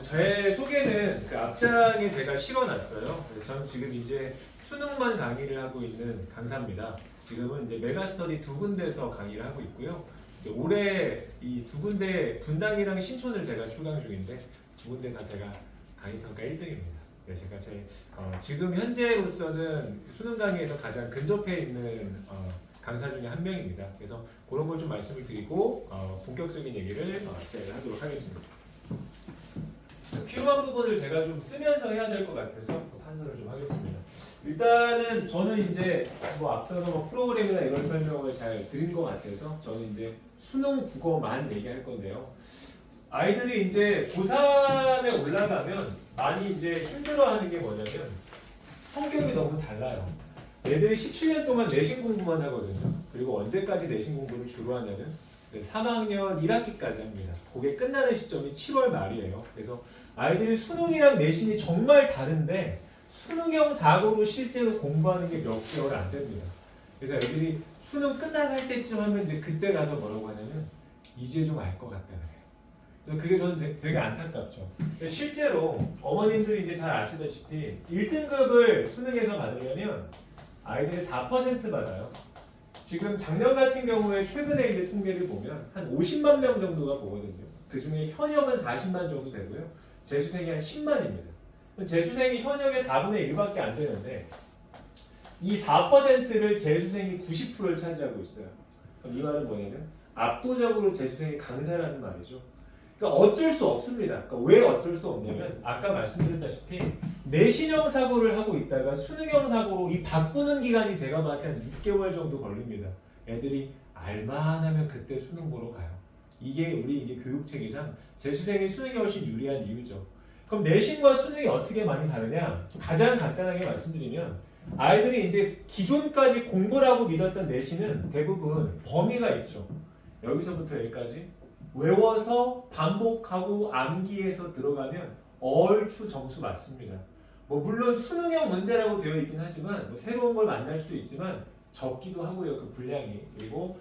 제 소개는 그 앞장에 제가 실어놨어요. 그래서 저는 지금 이제 수능만 강의를 하고 있는 강사입니다. 지금은 이제 메가스터디 2군데에서 강의를 하고 있고요. 이제 올해 이 2군데 분당이랑 신촌을 제가 출강 중인데 2군데 다 제가 강의 평가 1등입니다. 네, 제가 지금 현재로서는 수능 강의에서 가장 근접해 있는 강사 중에 한 명입니다. 그래서 그런 걸 좀 말씀을 드리고 본격적인 얘기를 하도록 하겠습니다. 필요한 부분을 제가 좀 쓰면서 해야 될 것 같아서 판단을 좀 하겠습니다. 일단은 저는 이제 뭐 앞서서 뭐 프로그램이나 이런 설명을 잘 드린 것 같아서 저는 이제 수능 국어만 얘기할 건데요. 아이들이 이제 고3에 올라가면 많이 이제 힘들어하는 게 뭐냐면 성격이 너무 달라요. 애들이 17년 동안 내신 공부만 하거든요. 그리고 언제까지 내신 공부를 주로 하냐면 3학년 1학기까지 합니다. 그게 끝나는 시점이 7월 말이에요. 그래서 아이들이 수능이랑 내신이 정말 다른데 수능형 사고로 실제로 공부하는 게 몇 개월 안 됩니다. 그래서 애들이 수능 끝나갈 때쯤 하면 이제 그때 가서 뭐라고 하냐면 이제 좀 알 것 같다 그래요. 그게 저는 되게 안타깝죠. 실제로 어머님들이 이제 잘 아시다시피 1등급을 수능에서 받으려면 아이들이 4% 받아요. 지금 작년 같은 경우에 최근에 이제 통계를 보면 한 50만 명 정도가 보거든요. 그 중에 현역은 40만 정도 되고요. 재수생이 한 10만입니다. 재수생이 현역의 4분의 1밖에 안 되는데 이 4%를 재수생이 90%를 차지하고 있어요. 그럼 이 말은 뭐냐면 압도적으로 재수생이 강세라는 말이죠. 그러니까 어쩔 수 없습니다. 그러니까 왜 어쩔 수 없냐면 아까 말씀드렸다시피 내신형 사고를 하고 있다가 수능형 사고로 이 바꾸는 기간이 제가 봤을 때 한 6개월 정도 걸립니다. 애들이 알만하면 그때 수능 보러 가요. 이게 우리 이제 교육 체계상 재수생이 수능이 훨씬 유리한 이유죠. 그럼 내신과 수능이 어떻게 많이 다르냐? 가장 간단하게 말씀드리면 아이들이 이제 기존까지 공부라고 믿었던 내신은 대부분 범위가 있죠. 여기서부터 여기까지 외워서 반복하고 암기해서 들어가면 얼추 점수 맞습니다. 뭐 물론 수능형 문제라고 되어 있긴 하지만 뭐 새로운 걸 만날 수도 있지만 적기도 하고요. 그 분량이. 그리고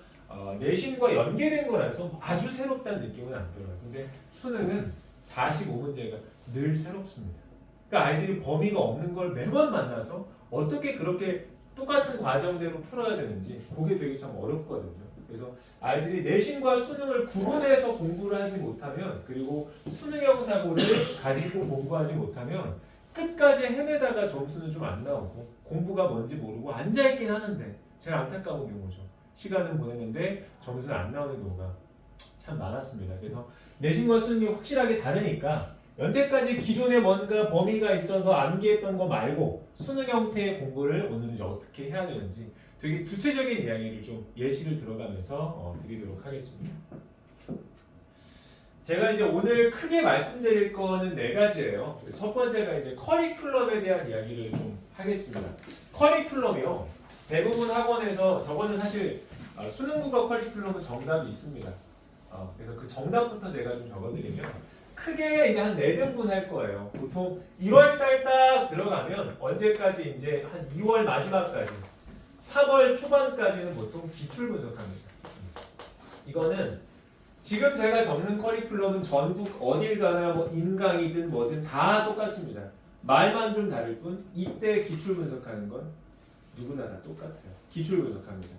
내신과 연계된 거라서 아주 새롭다는 느낌은 안 들어요. 근데 수능은 45문제가 늘 새롭습니다. 그러니까 아이들이 범위가 없는 걸 매번 만나서 어떻게 그렇게 똑같은 과정대로 풀어야 되는지 그게 되게 참 어렵거든요. 그래서 아이들이 내신과 수능을 구분해서 공부를 하지 못하면 그리고 수능형 사고를 가지고 공부하지 못하면 끝까지 헤매다가 점수는 좀 안 나오고 공부가 뭔지 모르고 앉아있긴 하는데 제일 안타까운 경우죠. 시간은 보내는데 점수는 안 나오는 경우가 참 많았습니다. 그래서 내신과 수능이 확실하게 다르니까 연대까지 기존에 뭔가 범위가 있어서 암기했던 거 말고 수능 형태의 공부를 오늘은 이제 어떻게 해야 되는지 되게 구체적인 이야기를 좀 예시를 들어가면서 드리도록 하겠습니다. 제가 이제 오늘 크게 말씀드릴 거는 4가지예요. 첫 번째가 이제 커리큘럼에 대한 이야기를 좀 하겠습니다. 커리큘럼이요. 대부분 학원에서 저거는 사실 수능국어 커리큘럼은 정답이 있습니다. 그래서 그 정답부터 제가 좀 적어드리면 크게 이제 한 4등분 할 거예요. 보통 1월달 딱 들어가면 언제까지 이제 한 2월 마지막까지 3월 초반까지는 보통 기출 분석합니다. 이거는 지금 제가 적는 커리큘럼은 전국 어딜 가나 뭐 인강이든 뭐든 다 똑같습니다. 말만 좀 다를 뿐 이때 기출 분석하는 건 누구나 다 똑같아요. 기출 분석합니다.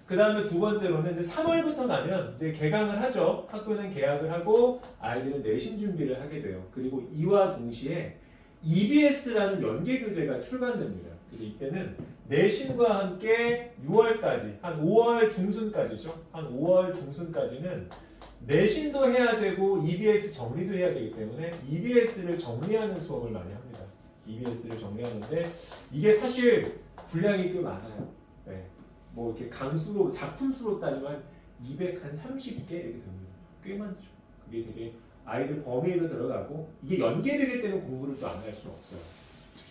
그 다음에 두 번째로는 이제 3월부터 나면 이제 개강을 하죠. 학교는 개학을 하고 아이들은 내신 준비를 하게 돼요. 그리고 이와 동시에 EBS라는 연계 교재가 출간됩니다. 그래서 이때는 내신과 함께 6월까지 한 5월 중순까지죠. 한 5월 중순까지는 내신도 해야 되고 EBS 정리도 해야 되기 때문에 EBS를 정리하는 수업을 많이 합니다. EBS를 정리하는데 이게 사실 분량이 꽤 많아요. 네. 뭐 이렇게 강수로 작품수로 따지면 230개 이렇게 됩니다. 꽤 많죠. 그게 되게 아이들 범위에도 들어가고 이게 연계되기 때문에 공부를 또 안 할 수는 없어요.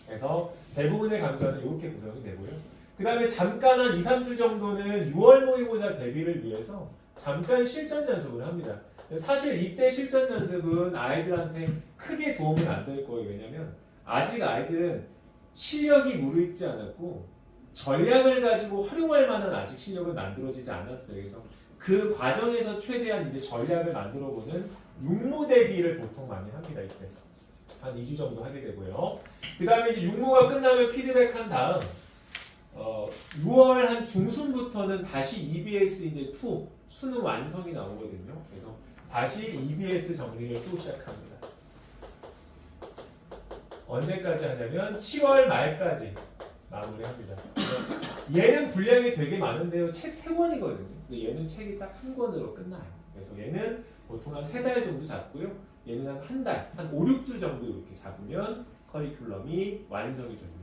그래서 대부분의 강좌는 이렇게 구성이 되고요. 그 다음에 잠깐 한 2, 3주 정도는 6월 모의고사 대비를 위해서 잠깐 실전 연습을 합니다. 사실 이때 실전 연습은 아이들한테 크게 도움은 안 될 거예요. 왜냐면 아직 아이들은 실력이 무르익지 않았고 전략을 가지고 활용할 만한 아직 실력은 만들어지지 않았어요. 그래서 그 과정에서 최대한 이제 전략을 만들어보는 육모 대비를 보통 많이 합니다. 이때 한 2주 정도 하게 되고요. 그 다음에 이제 육모가 끝나면 피드백한 다음 6월 한 중순부터는 다시 EBS 이제 2 수능 완성이 나오거든요. 그래서 다시 EBS 정리를 또 시작합니다. 언제까지 하냐면 7월 말까지 마무리합니다. 얘는 분량이 되게 많은데요. 책 3권이거든요. 근데 얘는 책이 딱 한 권으로 끝나요. 그래서 얘는 보통 한 3달 정도 잡고요. 얘는 한 달, 한 5, 6주 정도 이렇게 잡으면 커리큘럼이 완성이 됩니다.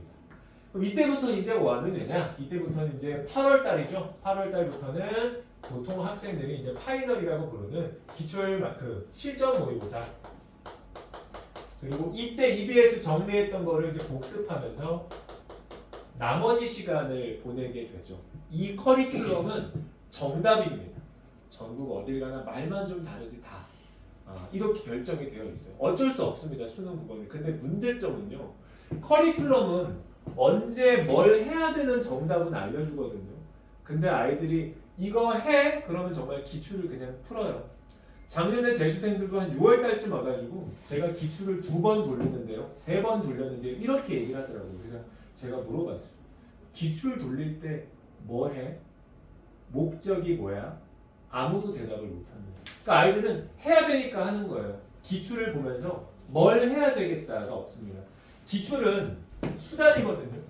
그럼 이때부터 이제 뭐 하면 되냐? 이때부터는 이제 8월 달이죠. 8월 달부터는 보통 학생들이 이제 파이널이라고 부르는 기출 실전 모의고사. 그리고 이때 EBS 정리했던 거를 이제 복습하면서 나머지 시간을 보내게 되죠. 이 커리큘럼은 정답입니다. 전국 어딜 가나 말만 좀 다르지 다 이렇게 결정이 되어 있어요. 어쩔 수 없습니다. 수능 국어는. 근데 문제점은요. 커리큘럼은 언제 뭘 해야 되는 정답은 알려주거든요. 근데 아이들이 이거 해? 그러면 정말 기출을 그냥 풀어요. 작년에 재수생들도 한 6월 달쯤 와가지고 제가 기출을 2번 돌리는데요. 3번 돌렸는데요. 이렇게 얘기를 하더라고요. 그래서 제가 물어봤어요. 기출 돌릴 때 뭐 해? 목적이 뭐야? 아무도 대답을 못합니다. 그러니까 아이들은 해야 되니까 하는 거예요. 기출을 보면서 뭘 해야 되겠다가 없습니다. 기출은 수단이거든요.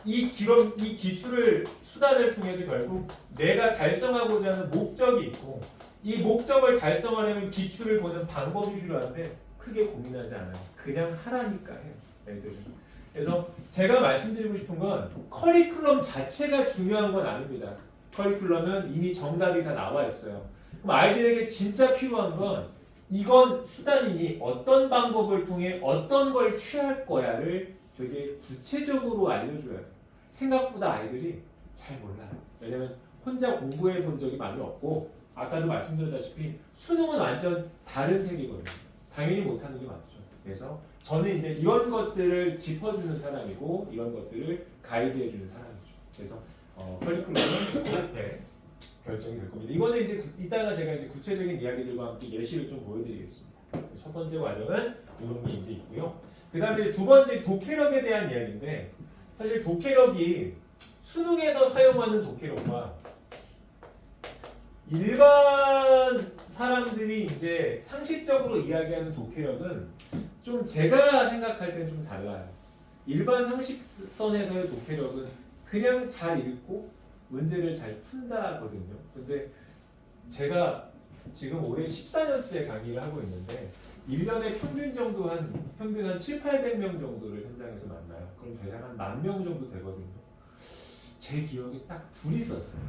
이 기출을 수단을 통해서 결국 내가 달성하고자 하는 목적이 있고 이 목적을 달성하려면 기출을 보는 방법이 필요한데 크게 고민하지 않아요. 그냥 하라니까 해요. 애들은. 그래서 제가 말씀드리고 싶은 건 커리큘럼 자체가 중요한 건 아닙니다. 커리큘럼은 이미 정답이 다 나와 있어요. 그럼 아이들에게 진짜 필요한 건 이건 수단이니 어떤 방법을 통해 어떤 걸 취할 거야를 되게 구체적으로 알려줘야 돼요. 생각보다 아이들이 잘 몰라요. 왜냐면 혼자 공부해 본 적이 많이 없고 아까도 말씀드렸다시피 수능은 완전 다른 세계거든요. 당연히 못하는 게 맞죠. 그래서 저는 이제 이런 것들을 짚어주는 사람이고 이런 것들을 가이드해주는 사람이죠. 그래서 커리큘럼은 그렇게 결정이 될 겁니다. 이거는 이제 이따가 제가 이제 구체적인 이야기들과 함께 예시를 좀 보여드리겠습니다. 첫 번째 과정은 이런 게 이제 있고요. 그 다음에 두 번째 독해력에 대한 이야기인데 사실 독해력이 수능에서 사용하는 독해력과 일반 사람들이 이제 상식적으로 이야기하는 독해력은 좀 제가 생각할 때는 좀 달라요. 일반 상식선에서의 독해력은 그냥 잘 읽고 문제를 잘 푼다거든요. 근데 제가 지금 올해 14년째 강의를 하고 있는데 1년에 평균 한 7, 800명 정도를 현장에서 만나요. 그럼 대략 한 10,000명 정도 되거든요. 제 기억에 딱 둘이 있었어요.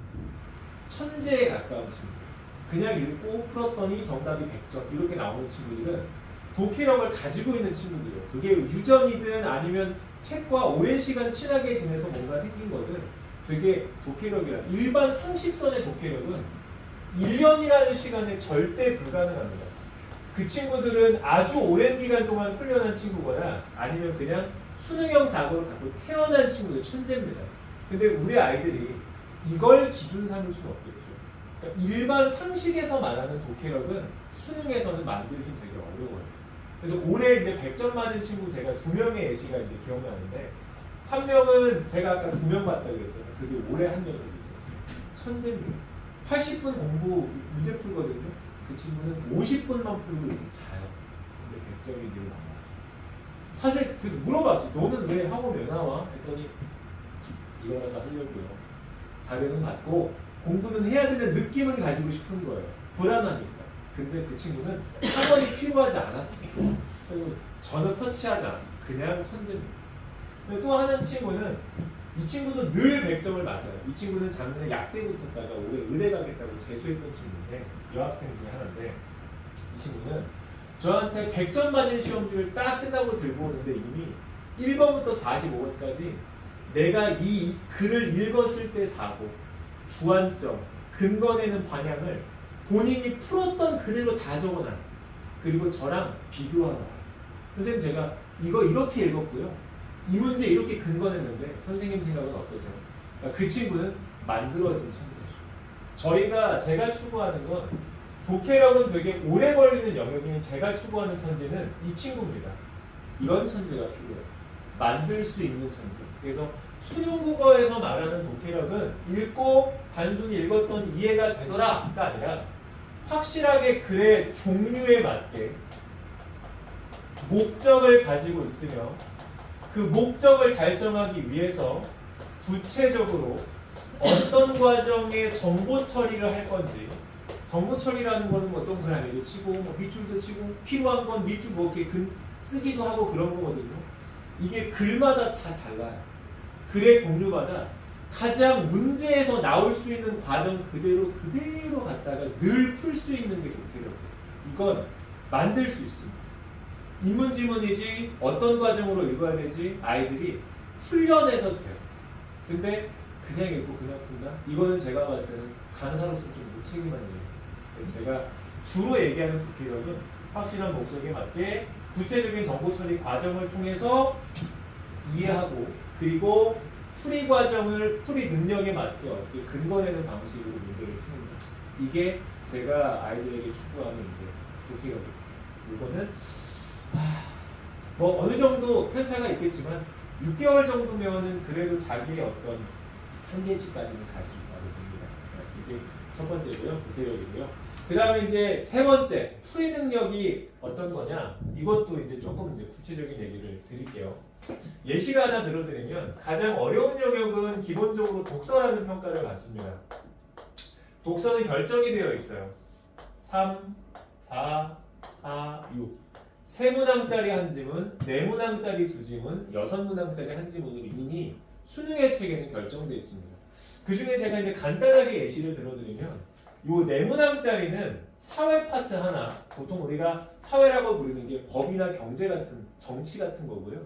천재에 가까운 친구. 그냥 읽고 풀었더니 정답이 100점 이렇게 나오는 친구들은 독해력을 가지고 있는 친구들이에요. 그게 유전이든 아니면 책과 오랜 시간 친하게 지내서 뭔가 생긴 거든 되게 독해력이라 일반 상식선의 독해력은 1년이라는 시간에 절대 불가능합니다. 그 친구들은 아주 오랜 기간 동안 훈련한 친구거나 아니면 그냥 수능형 사고를 갖고 태어난 친구들 천재입니다. 근데 우리 아이들이 이걸 기준 삼을 수는 없겠죠. 그러니까 일반 상식에서 말하는 독해력은 수능에서는 만들기 되게 어려워요. 그래서 올해 이제 100점 맞은 친구 제가 2명의 예시가 이제 기억나는데 한 명은 제가 아까 2명 봤다고 그랬잖아요. 그게 올해 한 녀석이 있었어요. 천재입니다. 80분 공부 문제 풀거든요. 그 친구는 50분만 풀고 이렇게 자요. 근데 100점이 늘 나와요. 사실 그 물어봤어요. 너는 왜 학원 왜 나와? 했더니 이거라도 하려고요. 자료는 받고 공부는 해야 되는 느낌은 가지고 싶은 거예요. 불안하니까. 근데 그 친구는 학원이 필요하지 않았어요. 그리고 전혀 터치하지 않았어요. 그냥 천재입니다. 또 하나는 친구는 이 친구도 늘 100점을 맞아요. 이 친구는 작년에 약대 붙었다가 올해 의대 가겠다고 재수했던 친구인데 여학생 중에 하나인데 이 친구는 저한테 100점 맞은 시험지를 딱 끝나고 들고 오는데 이미 1번부터 45번까지 내가 이 글을 읽었을 때 사고, 주안점, 근거내는 방향을 본인이 풀었던 그대로 다 적어놔요. 그리고 저랑 비교하러 와요. 선생님 제가 이거 이렇게 읽었고요. 이 문제 이렇게 근거냈는데 선생님 생각은 어떠세요? 그러니까 그 친구는 만들어진 천재죠. 제가 추구하는 건 독해력은 되게 오래 걸리는 영역인 제가 추구하는 천재는 이 친구입니다. 이런 천재가 필요해요. 만들 수 있는 천재. 그래서 수능국어에서 말하는 독해력은 읽고 단순히 읽었던 이해가 되더라가 아니라 확실하게 글의 종류에 맞게 목적을 가지고 있으며 그 목적을 달성하기 위해서 구체적으로 어떤 과정의 정보 처리를 할 건지 정보 처리라는 거는 뭐 동그라미도 치고 뭐 밑줄도 치고 필요한 건 밑줄 뭐 이렇게 쓰기도 하고 그런 거거든요. 이게 글마다 다 달라요. 글의 종류마다 가장 문제에서 나올 수 있는 과정 그대로 갖다가 늘 풀 수 있는 게 독해력이에요. 이건 만들 수 있습니다. 인문지문이지 어떤 과정으로 읽어야 되지 아이들이 훈련해서 돼요. 근데 그냥 읽고 그냥 푼다? 이거는 제가 봤을 때는 강사로서 좀 무책임한 얘기예요. 제가 주로 얘기하는 독해력은 확실한 목적에 맞게 구체적인 정보 처리 과정을 통해서 이해하고 그리고 풀이 능력에 맞게 어떻게 근거내는 방식으로 문제를 푸는 거. 이게 제가 아이들에게 추구하는 이제 독해력입니다. 이거는 뭐 어느 정도 편차가 있겠지만 6개월 정도면은 그래도 자기의 어떤 한계치까지는 갈 수 있다고 봅니다. 이게 첫 번째고요. 독해력이고요. 그 다음에 이제 세 번째, 풀이 능력이 어떤 거냐? 이것도 이제 조금 이제 구체적인 얘기를 드릴게요. 예시가 하나 들어드리면 가장 어려운 영역은 기본적으로 독서라는 평가를 받습니다. 독서는 결정이 되어 있어요. 3, 4, 4, 6. 3문항짜리 한 지문, 4문항짜리 2지문, 6문항짜리 한 지문으로 이미 수능의 체계는 결정되어 있습니다. 그 중에 제가 이제 간단하게 예시를 들어드리면 요 4문항짜리는 사회 파트 하나, 보통 우리가 사회라고 부르는 게 법이나 경제 같은, 정치 같은 거고요.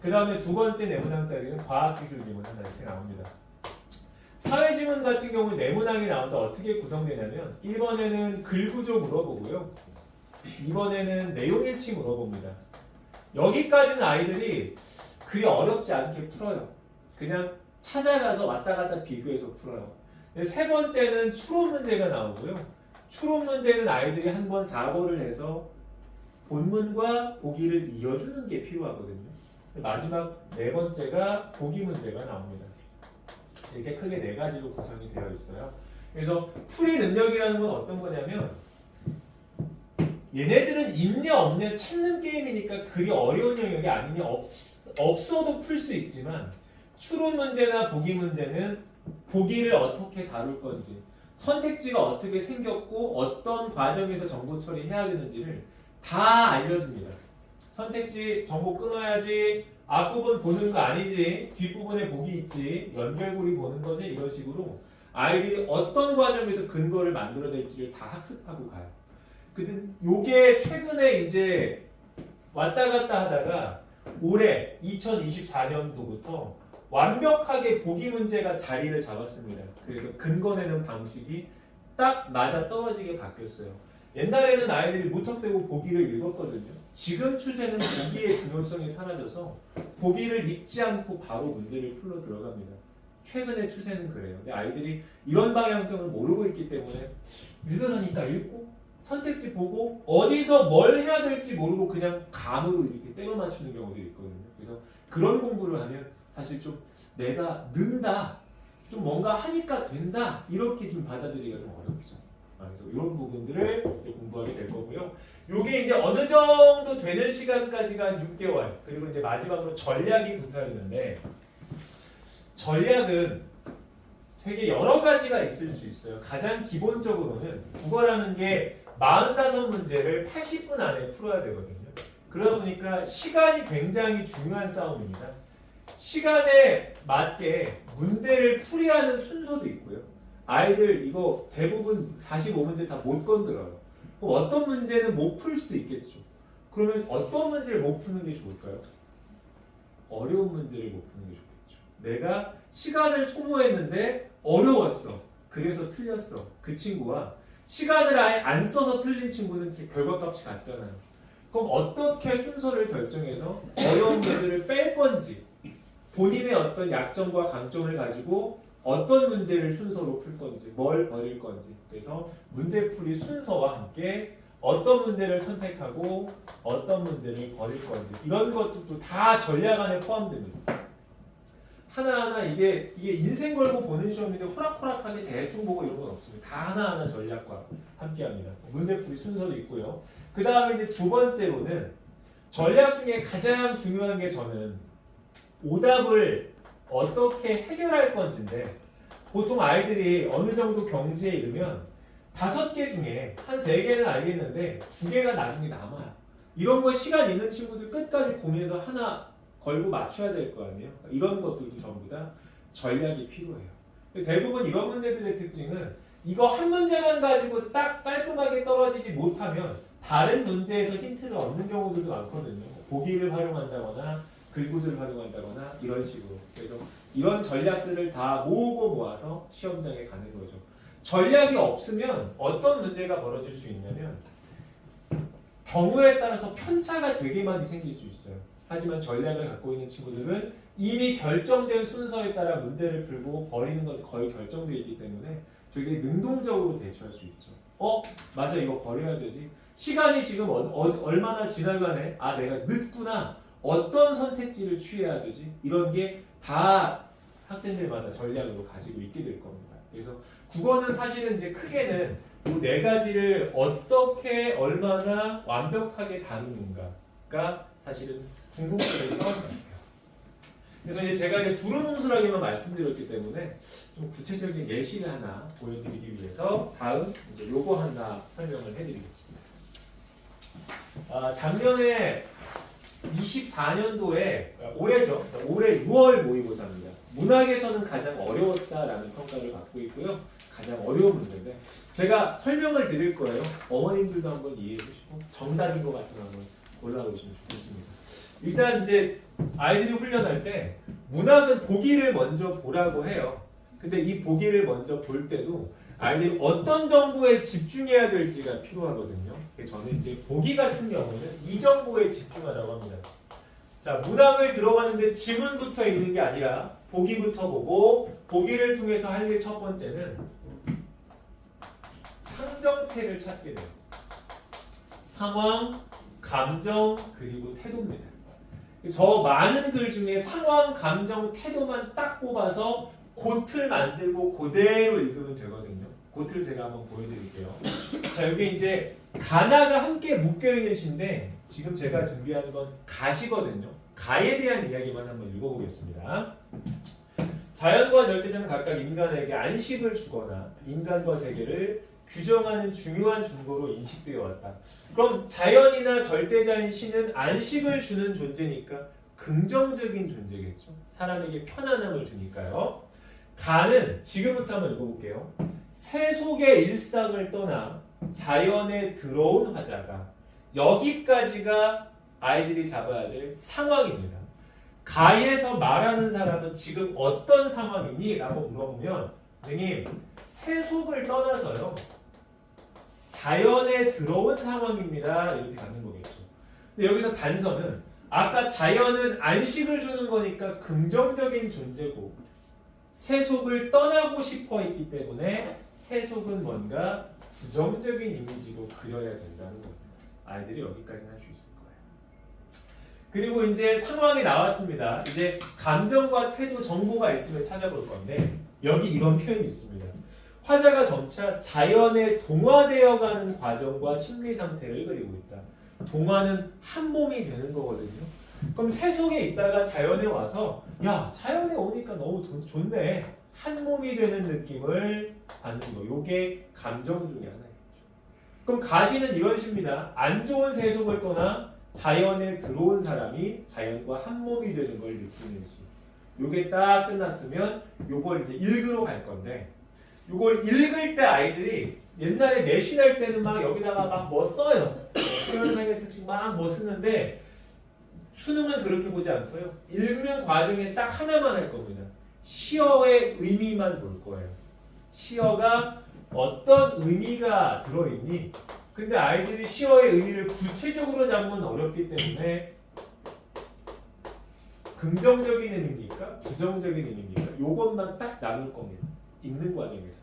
그 다음에 두 번째 4문항짜리는 과학기술 지문 하나 이렇게 나옵니다. 사회 지문 같은 경우는 4문항이 나온다. 어떻게 구성되냐면 1번에는 글구조 물어보고요. 2번에는 내용일치 물어봅니다. 여기까지는 아이들이 그리 어렵지 않게 풀어요. 그냥 찾아가서 왔다 갔다 비교해서 풀어요. 근데 세 번째는 추론 문제가 나오고요. 추론 문제는 아이들이 한 번 사고를 해서 본문과 보기를 이어주는 게 필요하거든요. 마지막 네 번째가 보기 문제가 나옵니다. 이렇게 크게 네 가지로 구성이 되어 있어요. 그래서 풀이 능력이라는 건 어떤 거냐면 얘네들은 있냐 없냐 찾는 게임이니까 그리 어려운 영역이 아니냐 없어도 풀 수 있지만 추론 문제나 보기 문제는 보기를 어떻게 다룰 건지 선택지가 어떻게 생겼고 어떤 과정에서 정보 처리해야 되는지를 다 알려줍니다. 선택지 정보 끊어야지 앞부분 보는 거 아니지 뒷부분에 보기 있지 연결고리 보는 거지 이런 식으로 아이들이 어떤 과정에서 근거를 만들어낼지를 다 학습하고 가요. 근데 요게 최근에 이제 왔다 갔다 하다가 올해 2024년도부터 완벽하게 보기 문제가 자리를 잡았습니다. 그래서 근거 내는 방식이 딱 맞아 떨어지게 바뀌었어요. 옛날에는 아이들이 무턱대고 보기를 읽었거든요. 지금 추세는 보기의 중요성이 사라져서 보기를 읽지 않고 바로 문제를 풀러 들어갑니다. 최근의 추세는 그래요. 근데 아이들이 이런 방향성을 모르고 있기 때문에 읽으라니까 읽고 선택지 보고 어디서 뭘 해야 될지 모르고 그냥 감으로 이렇게 때려 맞추는 경우도 있거든요. 그래서 그런 공부를 하면 사실 좀 내가 는다, 좀 뭔가 하니까 된다 이렇게 좀 받아들이기가 좀 어렵죠. 그래서 이런 부분들을 이제 공부하게 될 거고요. 이게 이제 어느 정도 되는 시간까지가 한 6개월 그리고 이제 마지막으로 전략이 붙어 있는데 전략은 되게 여러 가지가 있을 수 있어요. 가장 기본적으로는 국어라는 게 45문제를 80분 안에 풀어야 되거든요. 그러다 보니까 시간이 굉장히 중요한 싸움입니다. 시간에 맞게 문제를 풀이하는 순서도 있고요. 아이들 이거 대부분 45문제 다 못 건드려요. 그럼 어떤 문제는 못 풀 수도 있겠죠. 그러면 어떤 문제를 못 푸는 게 좋을까요? 어려운 문제를 못 푸는 게 좋겠죠. 내가 시간을 소모했는데 어려웠어. 그래서 틀렸어. 그 친구와 시간을 아예 안 써서 틀린 친구는 결과값이 같잖아요. 그럼 어떻게 순서를 결정해서 어려운 문제를 뺄 건지 본인의 어떤 약점과 강점을 가지고 어떤 문제를 순서로 풀 건지 뭘 버릴 건지 그래서 문제풀이 순서와 함께 어떤 문제를 선택하고 어떤 문제를 버릴 건지 이런 것도 다 전략 안에 포함됩니다. 하나하나 이게 인생 걸고 보는 시험인데 호락호락하게 대충 보고 이런 건 없습니다. 다 하나하나 전략과 함께합니다. 문제풀이 순서도 있고요. 그 다음에 이제 두 번째로는 전략 중에 가장 중요한 게 저는 오답을 어떻게 해결할 건지인데 보통 아이들이 어느 정도 경지에 이르면 5개 중에 한 3개는 알겠는데 2개가 나중에 남아요. 이런 거 시간 있는 친구들 끝까지 고민해서 하나 걸고 맞춰야 될 거 아니에요. 이런 것들도 전부 다 전략이 필요해요. 대부분 이런 문제들의 특징은 이거 한 문제만 가지고 딱 깔끔하게 떨어지지 못하면 다른 문제에서 힌트를 얻는 경우들도 많거든요. 보기를 활용한다거나 글구를 활용한다거나 이런 식으로. 그래서 이런 전략들을 다 모으고 모아서 시험장에 가는 거죠. 전략이 없으면 어떤 문제가 벌어질 수 있냐면 경우에 따라서 편차가 되게 많이 생길 수 있어요. 하지만 전략을 갖고 있는 친구들은 이미 결정된 순서에 따라 문제를 풀고 버리는 것이 거의 결정되어 있기 때문에 되게 능동적으로 대처할 수 있죠. 맞아 이거 버려야 되지. 시간이 지금 얼마나 지나가네. 아 내가 늦구나. 어떤 선택지를 취해야 되지? 이런 게 다 학생들마다 전략으로 가지고 있게 될 겁니다. 그래서 국어는 사실은 이제 크게는 이 네 가지를 어떻게 얼마나 완벽하게 다루는가가 사실은 궁극적인 싸움 같아요. 그래서 이제 제가 이제 두루뭉술하게만 말씀드렸기 때문에 좀 구체적인 예시를 하나 보여드리기 위해서 다음 이제 요거 하나 설명을 해드리겠습니다. 작년에 24년도에 올해죠. 올해 6월 모의고사입니다. 문학에서는 가장 어려웠다라는 평가를 받고 있고요. 가장 어려운 문제인데 제가 설명을 드릴 거예요. 어머님들도 한번 이해해 주시고 정답인 것 같으면 한번 골라보시면 좋겠습니다. 일단 이제 아이들이 훈련할 때 문학은 보기를 먼저 보라고 해요. 근데 이 보기를 먼저 볼 때도 아이들이 어떤 정보에 집중해야 될지가 필요하거든요. 그래서 저는 이제 보기 같은 경우는 이 정보에 집중하라고 합니다. 자, 문학을 들어가는데 지문부터 읽는 게 아니라 보기부터 보고 보기를 통해서 할 일 첫 번째는 상정태를 찾게 돼요. 상황, 감정, 그리고 태도입니다. 저 많은 글 중에 상황, 감정, 태도만 딱 뽑아서 그 틀 만들고 그대로 읽으면 되거든요. 그 틀 제가 한번 보여드릴게요. 자, 여기 이제 가나가 함께 묶여있는 시인데 지금 제가 준비하는 건 가시거든요. 가에 대한 이야기만 한번 읽어보겠습니다. 자연과 절대자는 각각 인간에게 안식을 주거나 인간과 세계를 규정하는 중요한 증거로 인식되어 왔다. 그럼 자연이나 절대자인 신은 안식을 주는 존재니까 긍정적인 존재겠죠. 사람에게 편안함을 주니까요. 가는 지금부터 한번 읽어볼게요. 세속의 일상을 떠나 자연에 들어온 화자가 여기까지가 아이들이 잡아야 될 상황입니다. 가에서 말하는 사람은 지금 어떤 상황이니? 라고 물어보면 선생님 세속을 떠나서요 자연에 들어온 상황입니다 이렇게 갖는 거겠죠. 근데 여기서 단서는 아까 자연은 안식을 주는 거니까 긍정적인 존재고 세속을 떠나고 싶어 했기 때문에 세속은 뭔가 부정적인 이미지로 그려야 된다는 겁니다. 아이들이 여기까지는 할 수 있을 거예요. 그리고 이제 상황이 나왔습니다. 이제 감정과 태도 정보가 있으면 찾아볼 건데 여기 이런 표현이 있습니다. 화자가 점차 자연에 동화되어 가는 과정과 심리 상태를 그리고 있다. 동화는 한 몸이 되는 거거든요. 그럼 세속에 있다가 자연에 와서 야 자연에 오니까 너무 좋네. 한 몸이 되는 느낌을 받는 거. 요게 감정 중에 하나겠죠. 그럼 가시는 이런 식입니다. 안 좋은 세속을 떠나 자연에 들어온 사람이 자연과 한 몸이 되는 걸 느끼는 시. 요게 딱 끝났으면 요걸 이제 읽으러 갈 건데 요걸 읽을 때 아이들이 옛날에 내신할 때는 막 여기다가 막 뭐 써요. 표현상의 특징 막 뭐 쓰는데 수능은 그렇게 보지 않고요. 읽는 과정에 딱 하나만 할 겁니다. 시어의 의미만 볼 거예요. 시어가 어떤 의미가 들어있니? 근데 아이들이 시어의 의미를 구체적으로 잡으면 어렵기 때문에 긍정적인 의미입니까? 부정적인 의미입니까? 요것만 딱 나눌 겁니다. 읽는 과정에서.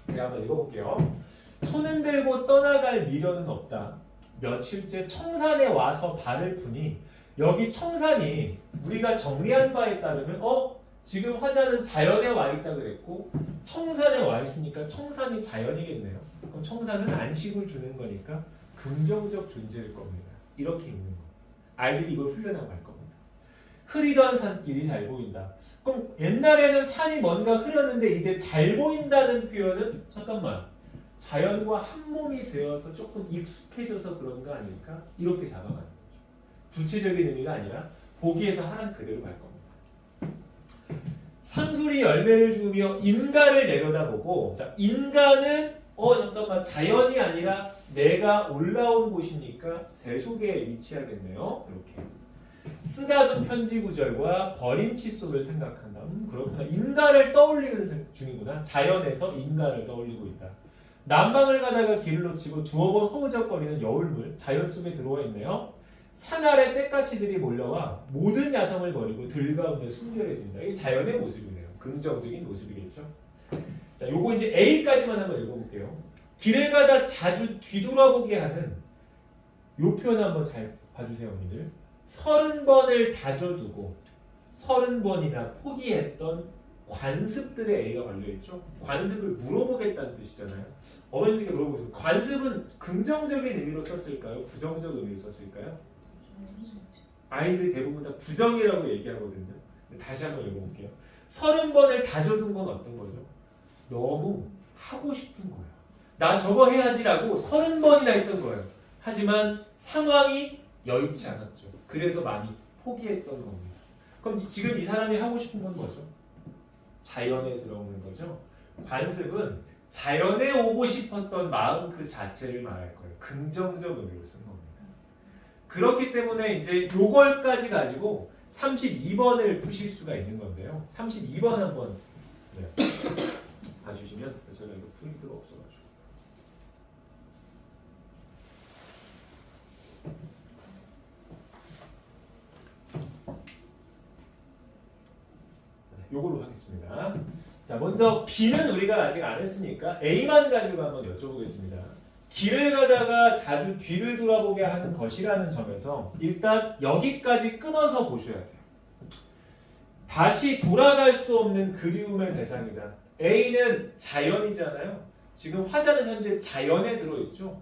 제가 한번 읽어볼게요. 손은 들고 떠나갈 미련은 없다. 며칠째 청산에 와서 발을 푸니 여기 청산이 우리가 정리한 바에 따르면 지금 화자는 자연에 와 있다 그랬고 청산에 와 있으니까 청산이 자연이겠네요. 그럼 청산은 안식을 주는 거니까 긍정적 존재일 겁니다. 이렇게 읽는 거. 아이들이 이걸 훈련하고 갈 겁니다. 흐리던 산길이 잘 보인다. 그럼 옛날에는 산이 뭔가 흐렸는데 이제 잘 보인다는 표현은 잠깐만 자연과 한 몸이 되어서 조금 익숙해져서 그런 거 아닐까? 이렇게 잡아가는 거죠. 구체적인 의미가 아니라 보기에서 하나는 그대로 갈 겁니다. 상술이 열매를 주며 인가를 내려다보고 자 인가는 잠깐만 자연이 아니라 내가 올라온 곳이니까 세속에 위치하겠네요. 이렇게 쓰다듬 편지 구절과 버린 칫솔을 생각한다. 그렇구나. 인가를 떠올리는 중이구나. 자연에서 인가를 떠올리고 있다. 난방을 가다가 길을 놓치고 두어 번 허우적거리는 여울물 자연 속에 들어와 있네요. 산 아래 떼까치들이 몰려와 모든 야성을 버리고 들 가운데 숨겨내준다. 이게 자연의 모습이네요. 긍정적인 모습이겠죠. 자, 요거 이제 A까지만 한번 읽어볼게요. 길을 가다 자주 뒤돌아보게 하는 요 표현 한번 잘 봐주세요, 언니들. 30번을 다져두고 30번이나 포기했던 관습들의 A가 걸려있죠. 관습을 물어보겠다는 뜻이잖아요. 어머님께 물어보세요. 관습은 긍정적인 의미로 썼을까요? 부정적 의미로 썼을까요? 아이들이 대부분 다 부정이라고 얘기하거든요. 다시 한번 읽어볼게요. 30번을 다져둔 건 어떤 거죠? 너무 하고 싶은 거예요. 나 저거 해야지라고 30번이나 했던 거예요. 하지만 상황이 여의치 않았죠. 그래서 많이 포기했던 겁니다. 그럼 지금 이 사람이 하고 싶은 건 뭐죠? 자연에 들어오는 거죠. 관습은 자연에 오고 싶었던 마음 그 자체를 말할 거예요. 긍정적 의미로 쓴 겁니다. 그렇기 때문에 이제 요걸까지 가지고 32번을 푸실 수가 있는 건데요. 32번 한번 봐주시면 제가 이거 프린트가 없어가지고 요걸로 하겠습니다. 자, 먼저 B는 우리가 아직 안 했으니까 A만 가지고 한번 여쭤보겠습니다. 길을 가다가 자주 뒤를 돌아보게 하는 것이라는 점에서 일단 여기까지 끊어서 보셔야 돼요. 다시 돌아갈 수 없는 그리움의 대상이다. A는 자연이잖아요. 지금 화자는 현재 자연에 들어있죠.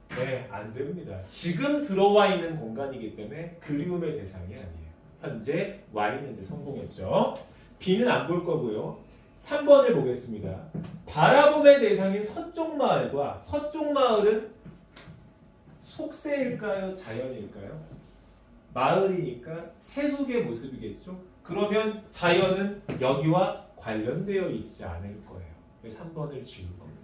네, 안 됩니다. 지금 들어와 있는 공간이기 때문에 그리움의 대상이 아니에요. 현재 와 있는데 성공했죠. B는 안 볼 거고요. 3번을 보겠습니다. 바라봄의 대상인 서쪽 마을과 서쪽 마을은 속세일까요? 자연일까요? 마을이니까 세속의 모습이겠죠. 그러면 자연은 여기와 관련되어 있지 않을 거예요. 그래서 3번을 지울 겁니다.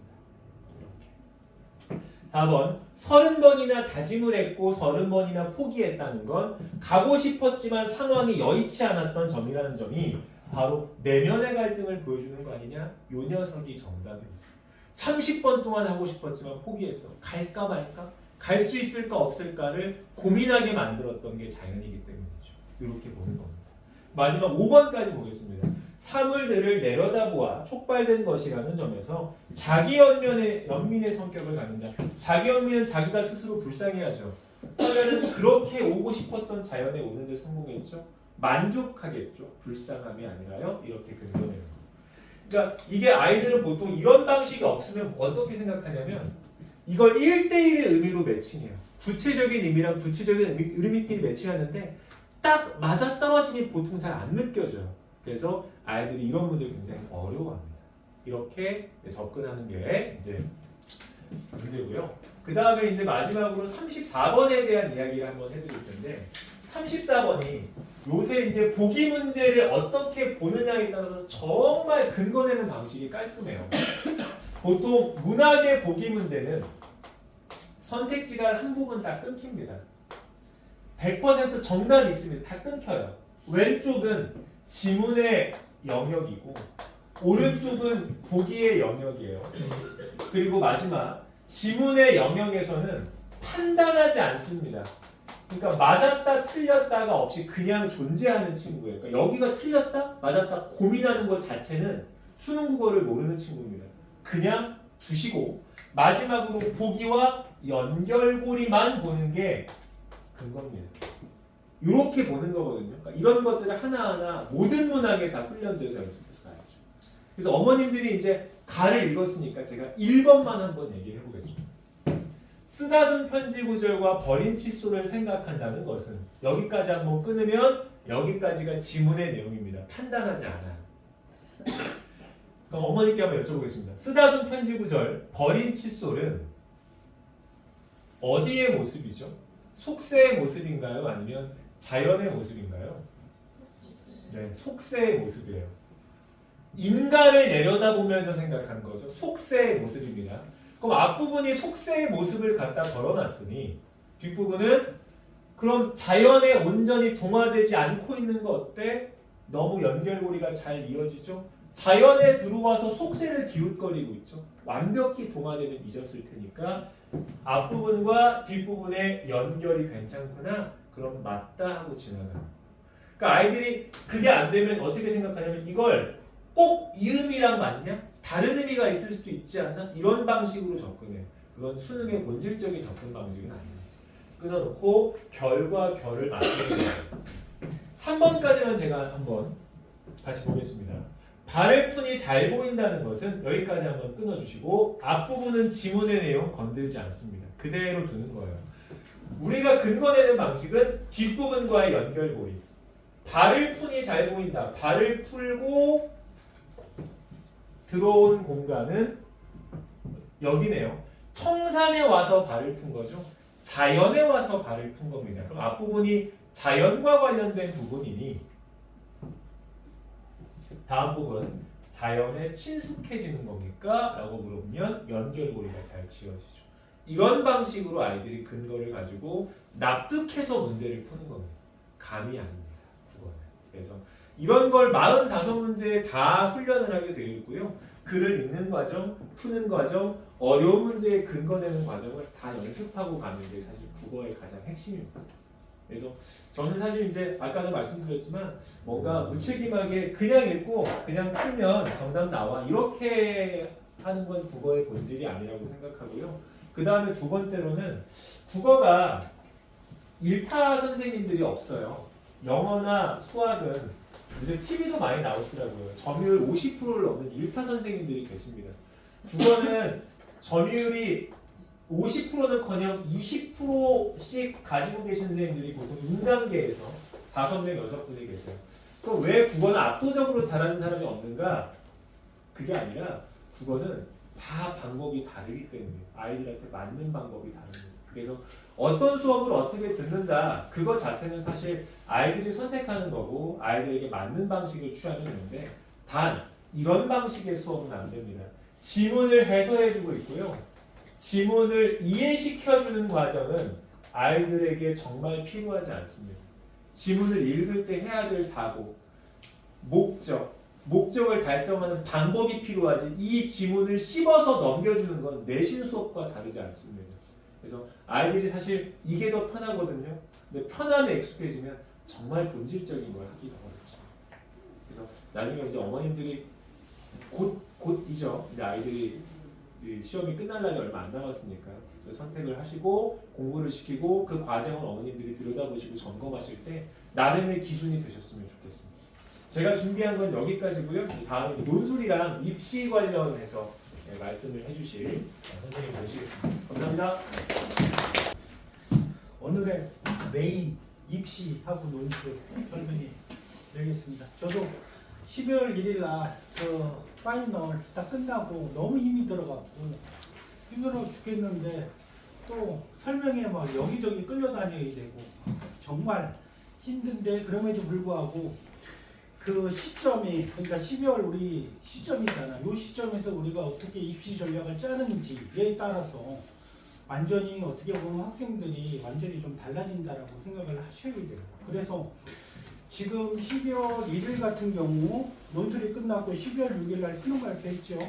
이렇게. 4번 30번이나 다짐을 했고 30번이나 포기했다는 건 가고 싶었지만 상황이 여의치 않았던 점이라는 점이 바로 내면의 갈등을 보여주는 거 아니냐? 요 녀석이 정답이었어. 30번 동안 하고 싶었지만 포기했어. 갈까 말까? 갈 수 있을까 없을까를 고민하게 만들었던 게 자연이기 때문이죠. 이렇게 보는 겁니다. 마지막 5번까지 보겠습니다. 사물들을 내려다보아 촉발된 것이라는 점에서 자기 연민의 성격을 갖는다. 자기 연민은 자기가 스스로 불쌍해하죠. 그러면 그렇게 오고 싶었던 자연에 오는데 성공했죠. 만족하겠죠. 불쌍함이 아니라요. 이렇게 근거내는 거. 그러니까 이게 아이들은 보통 이런 방식이 없으면 어떻게 생각하냐면 이걸 1대1의 의미로 매칭해요. 구체적인 의미랑 구체적인 의미끼리 매칭하는데 딱 맞아떨어짐이 보통 잘 안 느껴져요. 그래서 아이들이 이런 문제를 굉장히 어려워합니다. 이렇게 접근하는 게 이제 문제고요. 그 다음에 이제 마지막으로 34번에 대한 이야기를 한번 해드릴 텐데 34번이 요새 이제 보기 문제를 어떻게 보느냐에 따라서 정말 근거내는 방식이 깔끔해요. 보통 문학의 보기 문제는 선택지가 한 부분 다 끊깁니다. 100% 정답이 있습니다. 다 끊겨요. 왼쪽은 지문의 영역이고 오른쪽은 보기의 영역이에요. 그리고 마지막 지문의 영역에서는 판단하지 않습니다. 그러니까 맞았다 틀렸다가 없이 그냥 존재하는 친구예요. 그러니까 여기가 틀렸다 맞았다 고민하는 것 자체는 수능 국어를 모르는 친구입니다. 그냥 두시고 마지막으로 보기와 연결고리만 보는 게 근거입니다. 이렇게 보는 거거든요. 그러니까 이런 것들을 하나하나 모든 문학에 다 훈련돼서 연습해서 가야죠. 그래서 어머님들이 이제 가를 읽었으니까 제가 1번만 한번 얘기를 해보겠습니다. 쓰다둔 편지 구절과 버린 칫솔을 생각한다는 것은 여기까지 한번 끊으면 여기까지가 지문의 내용입니다. 판단하지 않아요. 그럼 어머니께 한번 여쭤보겠습니다. 쓰다둔 편지 구절, 버린 칫솔은 어디의 모습이죠? 속세의 모습인가요? 아니면 자연의 모습인가요? 네, 속세의 모습이에요. 인가를 내려다보면서 생각한 거죠. 속세의 모습입니다. 그럼 앞부분이 속세의 모습을 갖다 걸어놨으니 뒷부분은 그럼 자연에 온전히 동화되지 않고 있는 거 어때? 너무 연결고리가 잘 이어지죠? 자연에 들어와서 속세를 기웃거리고 있죠. 완벽히 동화되면 잊었을 테니까 앞부분과 뒷부분의 연결이 괜찮구나. 그럼 맞다 하고 지나가요. 그러니까 아이들이 그게 안 되면 어떻게 생각하냐면 이걸 꼭 이음이랑 맞냐? 다른 의미가 있을 수도 있지 않나? 이런 방식으로 접근해요. 그건 수능의 본질적인 접근 방식은 아니에요. 끊어놓고 결과 결을 맞추는 거예요. 3번까지만 제가 한번 같이 보겠습니다. 발을 푼이 잘 보인다는 것은 여기까지 한번 끊어주시고 앞부분은 지문의 내용 건들지 않습니다. 그대로 두는 거예요. 우리가 근거내는 방식은 뒷부분과의 연결고리. 발을 푼이 잘 보인다. 발을 풀고 들어온 공간은 여기네요. 청산에 와서 발을 푼 거죠. 자연에 와서 발을 푼 겁니다. 그럼 앞부분이 자연과 관련된 부분이니 다음 부분 자연에 친숙해지는 겁니까? 라고 물어보면 연결고리가 잘 지어지죠. 이런 방식으로 아이들이 근거를 가지고 납득해서 문제를 푸는 겁니다. 감이 아닙니다. 국어는. 그래서 이런 걸 45문제에 다 훈련을 하게 되어 있고요. 글을 읽는 과정, 푸는 과정, 어려운 문제에 근거내는 과정을 다 연습하고 가는 게 사실 국어의 가장 핵심입니다. 그래서 저는 사실 이제 아까도 말씀드렸지만 뭔가 무책임하게 그냥 읽고 그냥 풀면 정답 나와 이렇게 하는 건 국어의 본질이 아니라고 생각하고요. 그 다음에 두 번째로는 국어가 일타 선생님들이 없어요. 영어나 수학은 요새 TV도 많이 나오더라고요. 점유율 50%를 넘는 일타 선생님들이 계십니다. 국어는 점유율이 50%는커녕 20%씩 가지고 계신 선생님들이 보통 인간계에서 5명, 6분이 계세요. 그럼 왜 국어는 압도적으로 잘하는 사람이 없는가? 그게 아니라 국어는 다 방법이 다르기 때문에 아이들한테 맞는 방법이 다릅니다. 그래서 어떤 수업을 어떻게 듣는다 그거 자체는 사실 아이들이 선택하는 거고 아이들에게 맞는 방식을 취하면 되는데 단 이런 방식의 수업은 안 됩니다. 지문을 해설해주고 있고요. 지문을 이해시켜주는 과정은 아이들에게 정말 필요하지 않습니다. 지문을 읽을 때 해야 될 사고, 목적을 달성하는 방법이 필요하지 이 지문을 씹어서 넘겨주는 건 내신 수업과 다르지 않습니다. 그래서 아이들이 사실 이게 더 편하거든요. 근데 편함에 익숙해지면 정말 본질적인 걸 하기가 어렵죠. 그래서 나중에 이제 어머님들이 곧이죠. 이제 아이들이 시험이 끝날 날이 얼마 안 남았으니까 선택을 하시고 공부를 시키고 그 과정을 어머님들이 들여다보시고 점검하실 때 나름의 기준이 되셨으면 좋겠습니다. 제가 준비한 건 여기까지고요. 다음에 논술이랑 입시 관련해서 말씀을 해주실 선생님 모시겠습니다. 감사합니다. 오늘의 메인 입시하고 논술 설명해 드리겠습니다. 저도 12월 1일 날 파이널 딱 끝나고 너무 힘이 들어갖고 힘들어 죽겠는데 또 설명에 막 여기저기 끌려다녀야 되고 정말 힘든데 그럼에도 불구하고 그 시점이 그러니까 12월 우리 시점이잖아. 이 시점에서 우리가 어떻게 입시 전략을 짜는지에 따라서 완전히 어떻게 보면 학생들이 완전히 좀 달라진다라고 생각을 하셔야 돼요. 그래서 지금 12월 1일 같은 경우 논술이 끝났고 12월 6일 날 수능 발표했죠.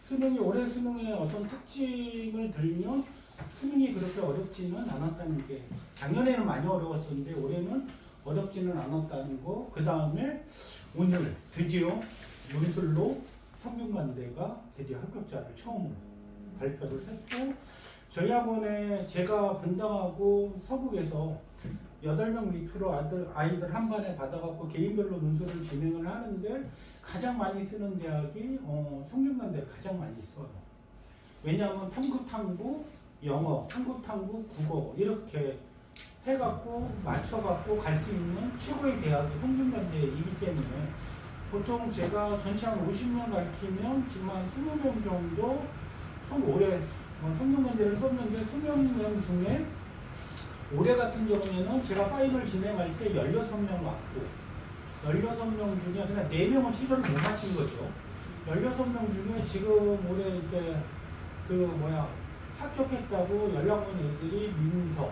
수능이 올해 수능의 어떤 특징을 들면 수능이 그렇게 어렵지는 않았다는 게 작년에는 많이 어려웠었는데 올해는 어렵지는 않았다는 거. 그 다음에 오늘 드디어 논술로 성균관대가 드디어 합격자를 처음 발표를 했고 저희 학원에 제가 분당하고 서북에서 8명 밑으로 아이들 한 반에 받아갖고 개인별로 논술을 진행을 하는데 가장 많이 쓰는 대학이 성균관대를 가장 많이 써요. 왜냐하면 탐구, 영어, 탐구, 국어 이렇게 해갖고 맞춰갖고 갈 수 있는 최고의 대학이 성균관대이기 때문에 보통 제가 전체 한 50명 가르치면 지금 한 20명 정도 올해 성균관대를 썼는데 20명 중에 올해 같은 경우에는 제가 파이널 진행할 때 16명 왔고 16명 중에 그냥 4명은 최저를 못 맞춘 거죠. 16명 중에 지금 올해 이제 합격했다고 연락 온 애들이 민석,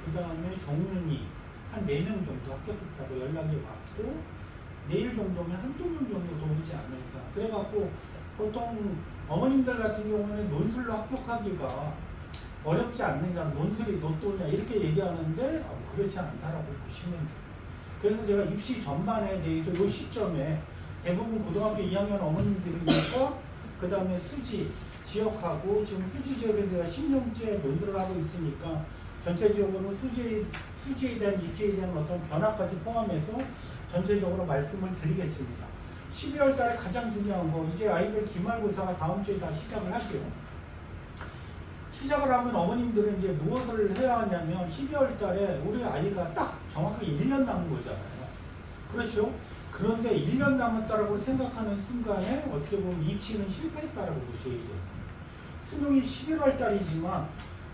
그 다음에 정윤이 한 4명 정도 합격했다고 연락이 왔고 내일 정도면 한두 명 정도 더 오지 않을까. 그래갖고 보통 어머님들 같은 경우는 논술로 합격하기가 어렵지 않느냐, 논술이 높도냐 이렇게 얘기하는데 그렇지 않다라고 보시면 돼요. 그래서 제가 입시 전반에 대해서 이 시점에 대부분 고등학교 2학년 어머님들이니까 그 다음에 수지 지역하고 지금 수지 지역에서 제가 10년째 논술을 하고 있으니까 전체적으로 수지 수지에 대한 입지에 대한 어떤 변화까지 포함해서 전체적으로 말씀을 드리겠습니다. 12월 달에 가장 중요한 거 이제 아이들 기말고사가 다음 주에 다 시작을 하죠. 시작을 하면 어머님들은 이제 무엇을 해야 하냐면 12월 달에 우리 아이가 딱 정확하게 1년 남은 거잖아요. 그렇죠? 그런데 1년 남았다고 생각하는 순간에 어떻게 보면 입시는 실패했다라고 보셔야 돼요. 수능이 11월 달이지만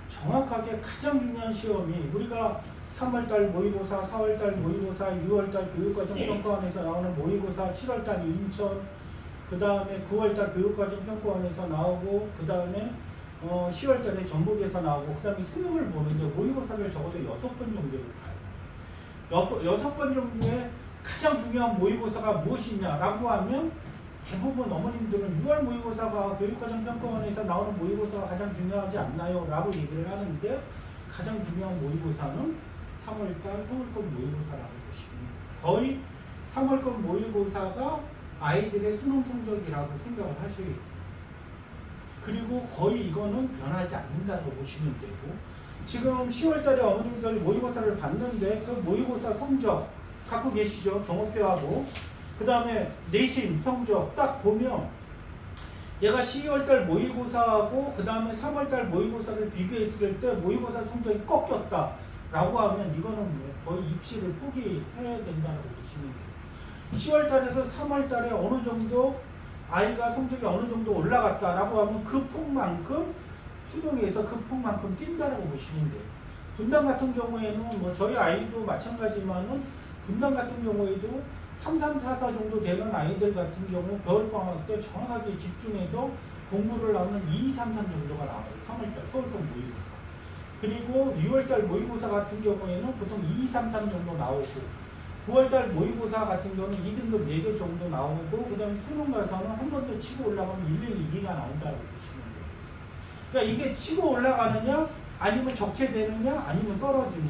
정확하게 가장 중요한 시험이 우리가 3월달 모의고사, 4월달 모의고사, 6월달 교육과정평가원에서 나오는 모의고사, 7월달 인천, 그 다음에 9월달 교육과정평가원에서 나오고, 그 다음에 10월달에 전북에서 나오고, 그 다음에 수능을 보는데 모의고사를 적어도 6번 정도를 봐요. 6번 정도에 가장 중요한 모의고사가 무엇이냐라고 하면 대부분 어머님들은 6월 모의고사가 교육과정평가원에서 나오는 모의고사가 가장 중요하지 않나요? 라고 얘기를 하는데 가장 중요한 모의고사는 3월달 서울권 모의고사라고 보시면 돼요. 거의 3월권 모의고사가 아이들의 수능 성적이라고 생각을 하셔야 돼요. 그리고 거의 이거는 변하지 않는다고 보시면 되고 지금 10월달에 어머님들 모의고사를 봤는데 그 모의고사 성적 갖고 계시죠? 정원표하고 그 다음에 내신 성적 딱 보면 얘가 12월달 모의고사하고 그 다음에 3월달 모의고사를 비교했을 때 모의고사 성적이 꺾였다 라고 하면 이거는 뭐 거의 입시를 포기해야 된다고 보시면 돼요. 10월달에서 3월달에 어느 정도 아이가 성적이 어느 정도 올라갔다라고 하면 그 폭만큼 수능에서 그 폭만큼 뛴다라고 보시면 돼요. 분당 같은 경우에는 뭐 저희 아이도 마찬가지만은 분당 같은 경우에도 3344 정도 되는 아이들 같은 경우 겨울방학 때 정확하게 집중해서 공부를 하면 2233 정도가 나와요. 3월달 서울권 모의고사. 그리고 6월달 모의고사 같은 경우에는 보통 2233 정도 나오고 9월달 모의고사 같은 경우는 2등급 4개 정도 나오고 그 다음에 수능 가서는 한 번 더 치고 올라가면 112가 나온다고 보시면 돼요. 그러니까 이게 치고 올라가느냐 아니면 적체되느냐 아니면 떨어지느냐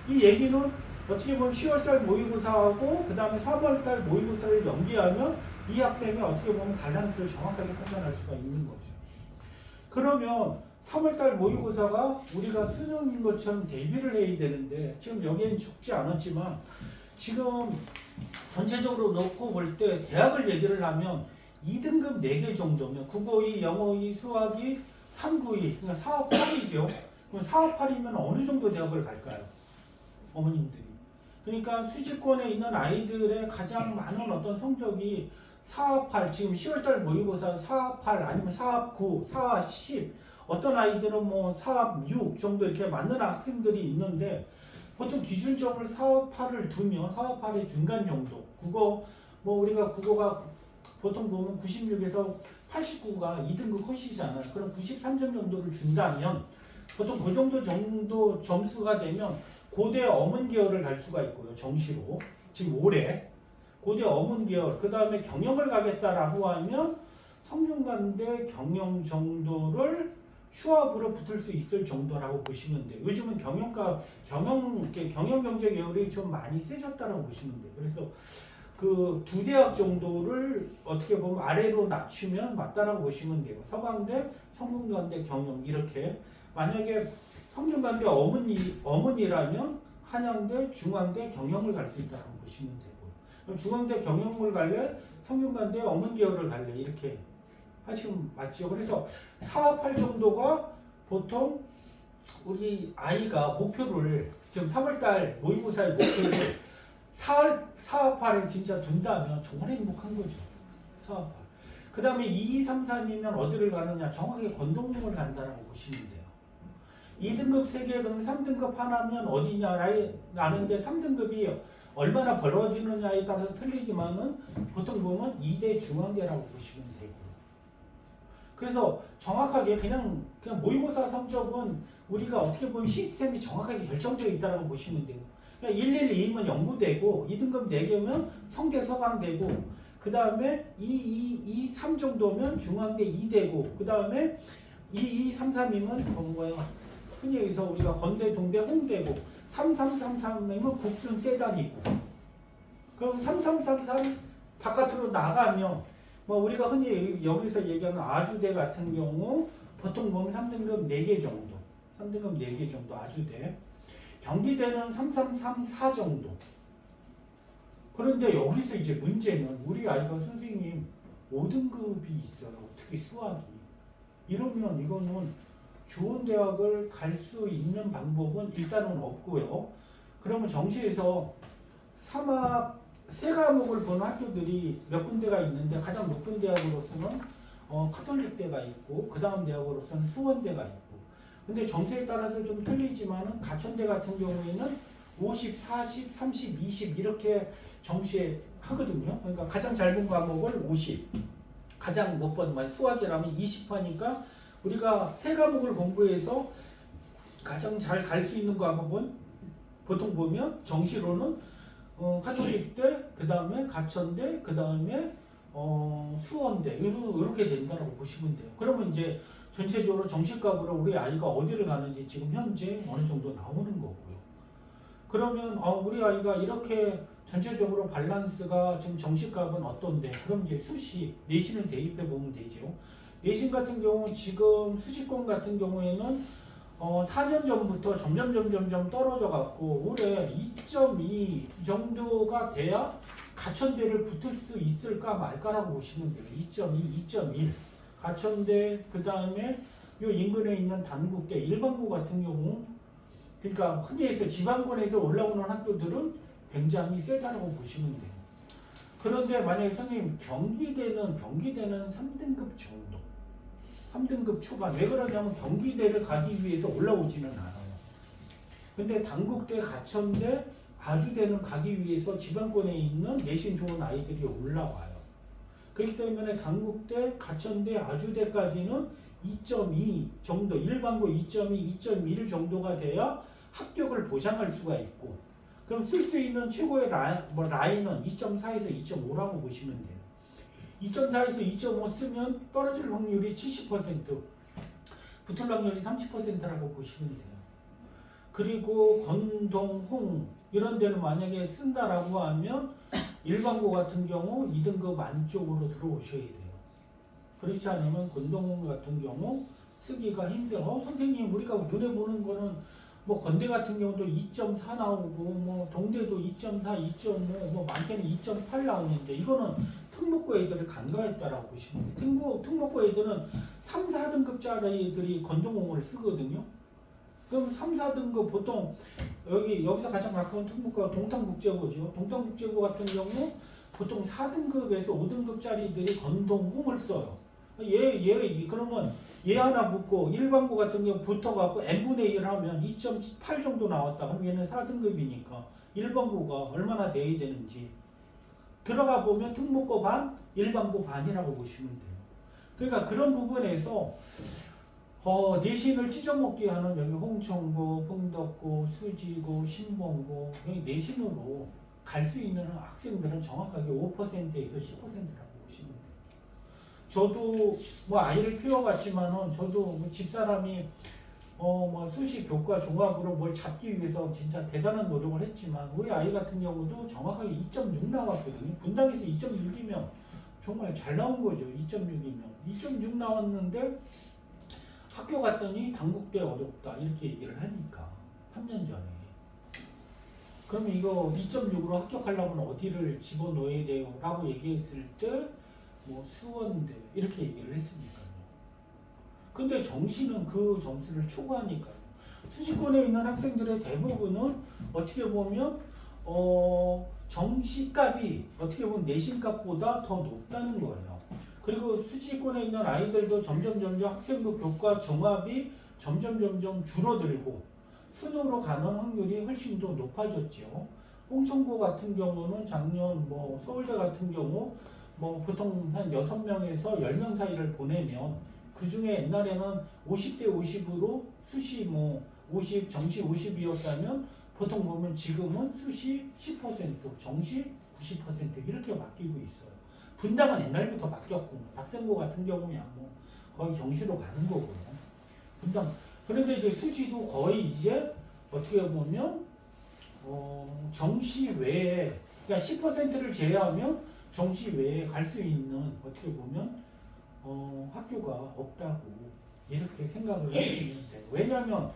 이 얘기는 어떻게 보면 10월달 모의고사하고 그 다음에 3월달 모의고사를 연기하면 이 학생이 어떻게 보면 밸런스를 정확하게 판단할 수가 있는 거죠. 그러면 3월달 모의고사가 우리가 수능인 것처럼 대비를 해야 되는데 지금 여기엔 적지 않았지만 지금 전체적으로 놓고 볼 때 대학을 얘기를 하면 2등급 4개 정도면 국어이, 영어이, 수학이, 탐구이 그러니까 4업 8이죠. 그럼 4업 8이면 어느 정도 대학을 갈까요? 어머님들이. 그러니까 수지권에 있는 아이들의 가장 많은 어떤 성적이 4업 8 지금 10월달 모의고사 4업 8 아니면 4업 9, 4업 10 어떤 아이들은 뭐 4업 6 정도 이렇게 맞는 학생들이 있는데 보통 기준점을 4업 8을 두면 4업 8의 중간 정도 국어 뭐 우리가 국어가 보통 보면 96에서 89가 2등급 컷이잖아요. 그럼 93점 정도를 준다면 보통 그 정도 점수가 되면 고대 어문 계열을 갈 수가 있고요. 정시로 지금 올해 고대 어문 계열 그 다음에 경영을 가겠다라고 하면 성균관대 경영 정도를 휴업으로 붙을 수 있을 정도라고 보시면 돼요. 요즘은 경영 경제 계열이 좀 많이 세졌다고 보시면 돼요. 그래서 그 두 대학 정도를 어떻게 보면 아래로 낮추면 맞다라고 보시면 돼요. 서강대, 성균관대 경영 이렇게 만약에 성균관대 어문이라면 한양대, 중앙대 경영을 갈 수 있다고 보시면 되고 중앙대 경영을 갈래, 성균관대 어문 계열을 갈래 이렇게 하시면 맞죠. 그래서 4업 8 정도가 보통 우리 아이가 목표를 지금 3월달 모의고사의 목표를 4업 8에 진짜 둔다면 정말 행복한 거죠. 4업 8. 그 다음에 2, 2, 3, 3이면 어디를 가느냐 정확하게 건동문을 간다라고 보시면 돼요. 2등급 3개 그럼 3등급 하나면 어디냐라는 게 3등급이 얼마나 벌어지느냐에 따라서 틀리지만은 보통 보면 2대 중앙대라고 보시면 되고 그래서 정확하게 그냥 모의고사 성적은 우리가 어떻게 보면 시스템이 정확하게 결정되어 있다고 보시면 돼요. 그러니까 112면 연구되고 2등급 4개면 성대 서강되고 그 다음에 2, 3 정도면 중앙대 2되고 그 다음에 2, 3, 3이면 뭐예요? 흔히 여기서 우리가 건대, 동대, 홍대고 3, 3, 3, 3이면 국순 세단이고 그럼 3, 3, 3, 3 바깥으로 나가면 뭐 우리가 흔히 여기서 얘기하는 아주대 같은 경우 보통 보면 3등급 4개 정도 3등급 4개 정도 아주대 경기대는 3334 정도. 그런데 여기서 이제 문제는 우리 아이가 선생님 5등급이 있어요. 특히 수학이. 이러면 이거는 좋은 대학을 갈 수 있는 방법은 일단은 없고요. 그러면 정시에서 3학 세 과목을 보는 학교들이 몇 군데가 있는데 가장 높은 대학으로서는 카톨릭대가 있고 그 다음 대학으로서는 수원대가 있고 근데 정시에 따라서 좀 틀리지만은 가천대 같은 경우에는 50, 40, 30, 20 이렇게 정시에 하거든요. 그러니까 가장 짧은 과목을 50, 가장 못 본 수학이라면 20 하니까 우리가 세 과목을 공부해서 가장 잘 갈 수 있는 과목은 보통 보면 정시로는 카톨릭대, 그 다음에 가천대, 그 다음에 수원대 이렇게 된다고 보시면 돼요. 그러면 이제 전체적으로 정시값으로 우리 아이가 어디를 가는지 지금 현재 어느 정도 나오는 거고요. 그러면 우리 아이가 이렇게 전체적으로 밸런스가 지금 정시값은 어떤데? 그럼 이제 수시, 내신을 대입해 보면 되죠. 내신 같은 경우 지금 수시권 같은 경우에는 4년 전부터 점점 떨어져 갖고 올해 2.2 정도가 돼야 가천대를 붙을 수 있을까 말까라고 보시면 돼요. 2.2, 2.1 가천대 그 다음에 요 인근에 있는 단국대 일반고 같은 경우 그러니까 흔히 해서 지방권에서 올라오는 학교들은 굉장히 세다라고 보시면 돼요. 그런데 만약에 선생님 경기대는 3등급 정도 3등급 초반 왜 그러냐면 경기대를 가기 위해서 올라오지는 않아요. 근데 단국대, 가천대, 아주대는 가기 위해서 지방권에 있는 내신 좋은 아이들이 올라와요. 그렇기 때문에 단국대, 가천대, 아주대까지는 2.2 정도 일반고 2.2, 2.1 정도가 돼야 합격을 보장할 수가 있고 그럼 쓸 수 있는 최고의 라인은 2.4에서 2.5라고 보시면 돼요. 2.4에서 2.5 쓰면 떨어질 확률이 70%, 붙을 확률이 30%라고 보시면 돼요. 그리고 건동, 홍 이런 데는 만약에 쓴다라고 하면 일반고 같은 경우 2등급 안쪽으로 들어오셔야 돼요. 그렇지 않으면 건동, 홍 같은 경우 쓰기가 힘들어. 선생님 우리가 눈에 보는 거는 뭐 건대 같은 경우도 2.4 나오고 뭐 동대도 2.4, 2.5 뭐 많게는 2.8 나오는데 이거는 특목고 애들을 간과했다라고 보시면 돼요. 특목고 애들은 3, 4등급짜리 애들이 건동공을 쓰거든요. 그럼 3, 4등급 보통 여기서 가장 가까운 특목고가 동탄국제고죠. 동탄국제고 같은 경우 보통 4등급에서 5등급짜리들이 건동홍을 써요. 그러면 얘 하나 붙고 일반고 같은 경우 붙어갖고 n분의 1 하면 2.8 정도 나왔다. 그럼 얘는 4등급이니까 일반고가 얼마나 돼야 되는지 들어가 보면 특목고 반, 일반고 반이라고 보시면 돼요. 그러니까 그런 부분에서 내신을 찢어먹게 하는 여기 홍천고, 풍덕고, 수지고, 신봉고 여기 내신으로 갈 수 있는 학생들은 정확하게 5%에서 10%라고 보시면 돼요. 저도 뭐 아이를 키워봤지만은 저도 뭐 집사람이 뭐 수시 교과 종합으로 뭘 잡기 위해서 진짜 대단한 노력을 했지만 우리 아이 같은 경우도 정확하게 2.6 나왔거든요. 분당에서 2.6이면 정말 잘 나온 거죠. 2.6이면 2.6 나왔는데 학교 갔더니 단국대 어렵다 이렇게 얘기를 하니까 3년 전에 그러면 이거 2.6으로 합격하려면 어디를 집어넣어야 돼요? 라고 얘기했을 때 뭐 수원대 이렇게 얘기를 했으니까요. 근데 정시는 그 점수를 초과하니까요. 수시권에 있는 학생들의 대부분은 어떻게 보면 정시값이 어떻게 보면 내신값보다 더 높다는 거예요. 그리고 수시권에 있는 아이들도 점점 학생부 교과 종합이 점점 줄어들고 순으로 가는 확률이 훨씬 더 높아졌죠. 홍천고 같은 경우는 작년 뭐 서울대 같은 경우 뭐 보통 한 6명에서 10명 사이를 보내면 그 중에 옛날에는 50대 50으로 수시 뭐 50, 정시 50이었다면 보통 보면 지금은 수시 10%, 정시 90% 이렇게 바뀌고 있어요. 분당은 옛날부터 바뀌었고 박생고 같은 경우야 뭐 거의 정시로 가는 거고요. 분당 그런데 이제 수지도 거의 이제 어떻게 보면 정시 외에 그러니까 10%를 제외하면 정시 외에 갈 수 있는 어떻게 보면 학교가 없다고 이렇게 생각을 하시면 돼요. 왜냐하면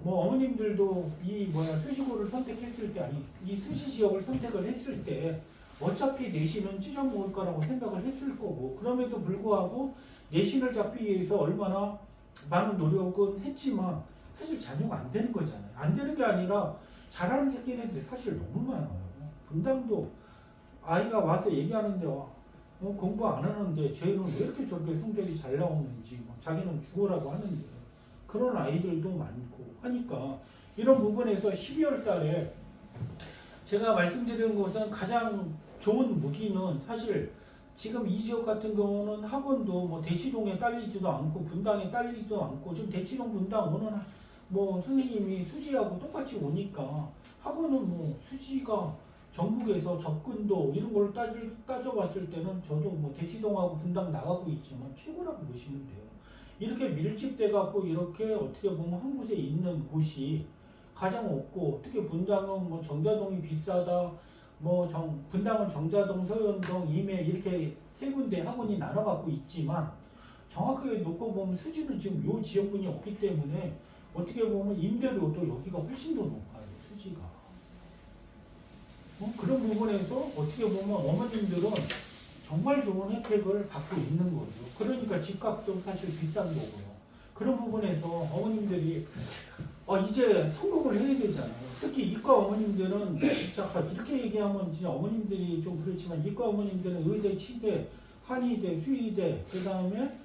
뭐 어머님들도 이 수시고를 선택했을 때 아니 이 수시 지역을 선택을 했을 때 어차피 내신은 찢어 먹을 거라고 생각을 했을 거고 그럼에도 불구하고 내신을 잡기 위해서 얼마나 많은 노력은 했지만 사실 자녀가 안 되는 거잖아요. 안 되는 게 아니라 잘하는 새끼네들이 사실 너무 많아요. 분당도 아이가 와서 얘기하는데 공부 안 하는데 쟤는 왜 이렇게 저렇게 성적이 잘 나오는지 자기는 죽어라고 하는데 그런 아이들도 많고 하니까 이런 부분에서 12월 달에 제가 말씀드리는 것은 가장 좋은 무기는 사실 지금 이 지역 같은 경우는 학원도 뭐 대치동에 딸리지도 않고 분당에 딸리지도 않고 지금 대치동 분당 오는 뭐 선생님이 수지하고 똑같이 오니까 학원은 뭐 수지가 전국에서 접근도 이런 걸 따져봤을 때는 저도 뭐 대치동하고 분당 나가고 있지만 최고라고 보시면 돼요. 이렇게 밀집돼 갖고 이렇게 어떻게 보면 한 곳에 있는 곳이 가장 없고 특히 분당은 뭐 정자동이 비싸다 뭐 분당은 정자동, 서현동, 임해 이렇게 세 군데 학원이 나눠 갖고 있지만 정확하게 놓고 보면 수지는 지금 요 지역군이 없기 때문에 어떻게 보면 임대료도 여기가 훨씬 더 높아요. 수지가. 그런 부분에서 어떻게 보면 어머님들은 정말 좋은 혜택을 받고 있는 거죠. 그러니까 집값도 사실 비싼 거고요. 그런 부분에서 어머님들이 이제 성공을 해야 되잖아요. 특히 이과 어머님들은 진짜 이렇게 얘기하면 진짜 어머님들이 좀 그렇지만 이과 어머님들은 의대, 치대, 한의대, 수의대 그 다음에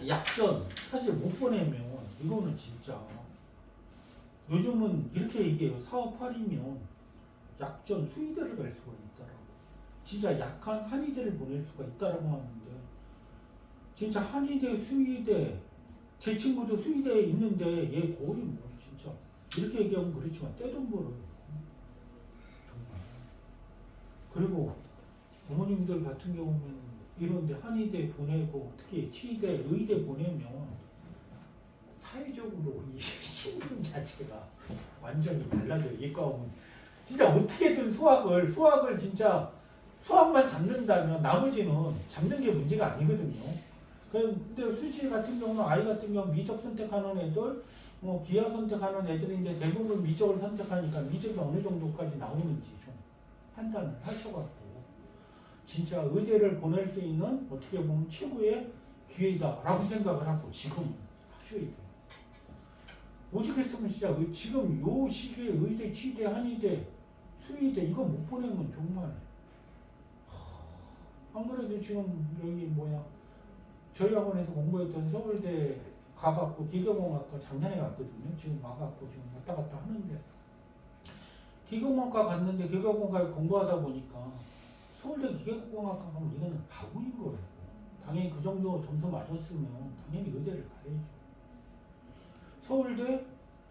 약전 사실 못 보내면 이거는 진짜 요즘은 이렇게 얘기해요. 사업 8이면 약전, 수의대를 갈 수가 있다라고. 진짜 약한 한의대를 보낼 수가 있다라고 하는데 진짜 한의대, 수의대 제 친구도 수의대에 있는데 얘 거의 뭐 진짜 이렇게 얘기하면 그렇지만 떼돈 벌어요. 정말. 그리고 부모님들 같은 경우는 이런데 한의대 보내고 특히 치의대, 의대 보내면 사회적으로 이 신분 자체가 완전히 달라져요. 이과 오면 진짜 어떻게든 수학을 진짜 수학만 잡는다면 나머지는 잡는 게 문제가 아니거든요. 근데 수지 같은 경우는 아이 같은 경우 미적 선택하는 애들, 뭐 기하 선택하는 애들인데 대부분 미적을 선택하니까 미적이 어느 정도까지 나오는지 좀 판단을 하셔갖고 진짜 의대를 보낼 수 있는 어떻게 보면 최고의 기회다라고 생각을 하고 지금 하셔야 돼요. 오죽했으면 진짜 지금 요 시기에 의대, 치대, 한의대, 수의대 이거 못 보내면 정말 안 그래도 지금 여기 저희 학원에서 공부했던 서울대 가갖고 기계공학과 작년에 갔거든요. 지금 와갖고 지금 왔다 갔다 하는데 기계공학과 갔는데 기계공학을 공부하다 보니까 서울대 기계공학과 가면 이거는 바보인 거예요. 당연히 그 정도 점수 맞았으면 당연히 의대를 가야죠.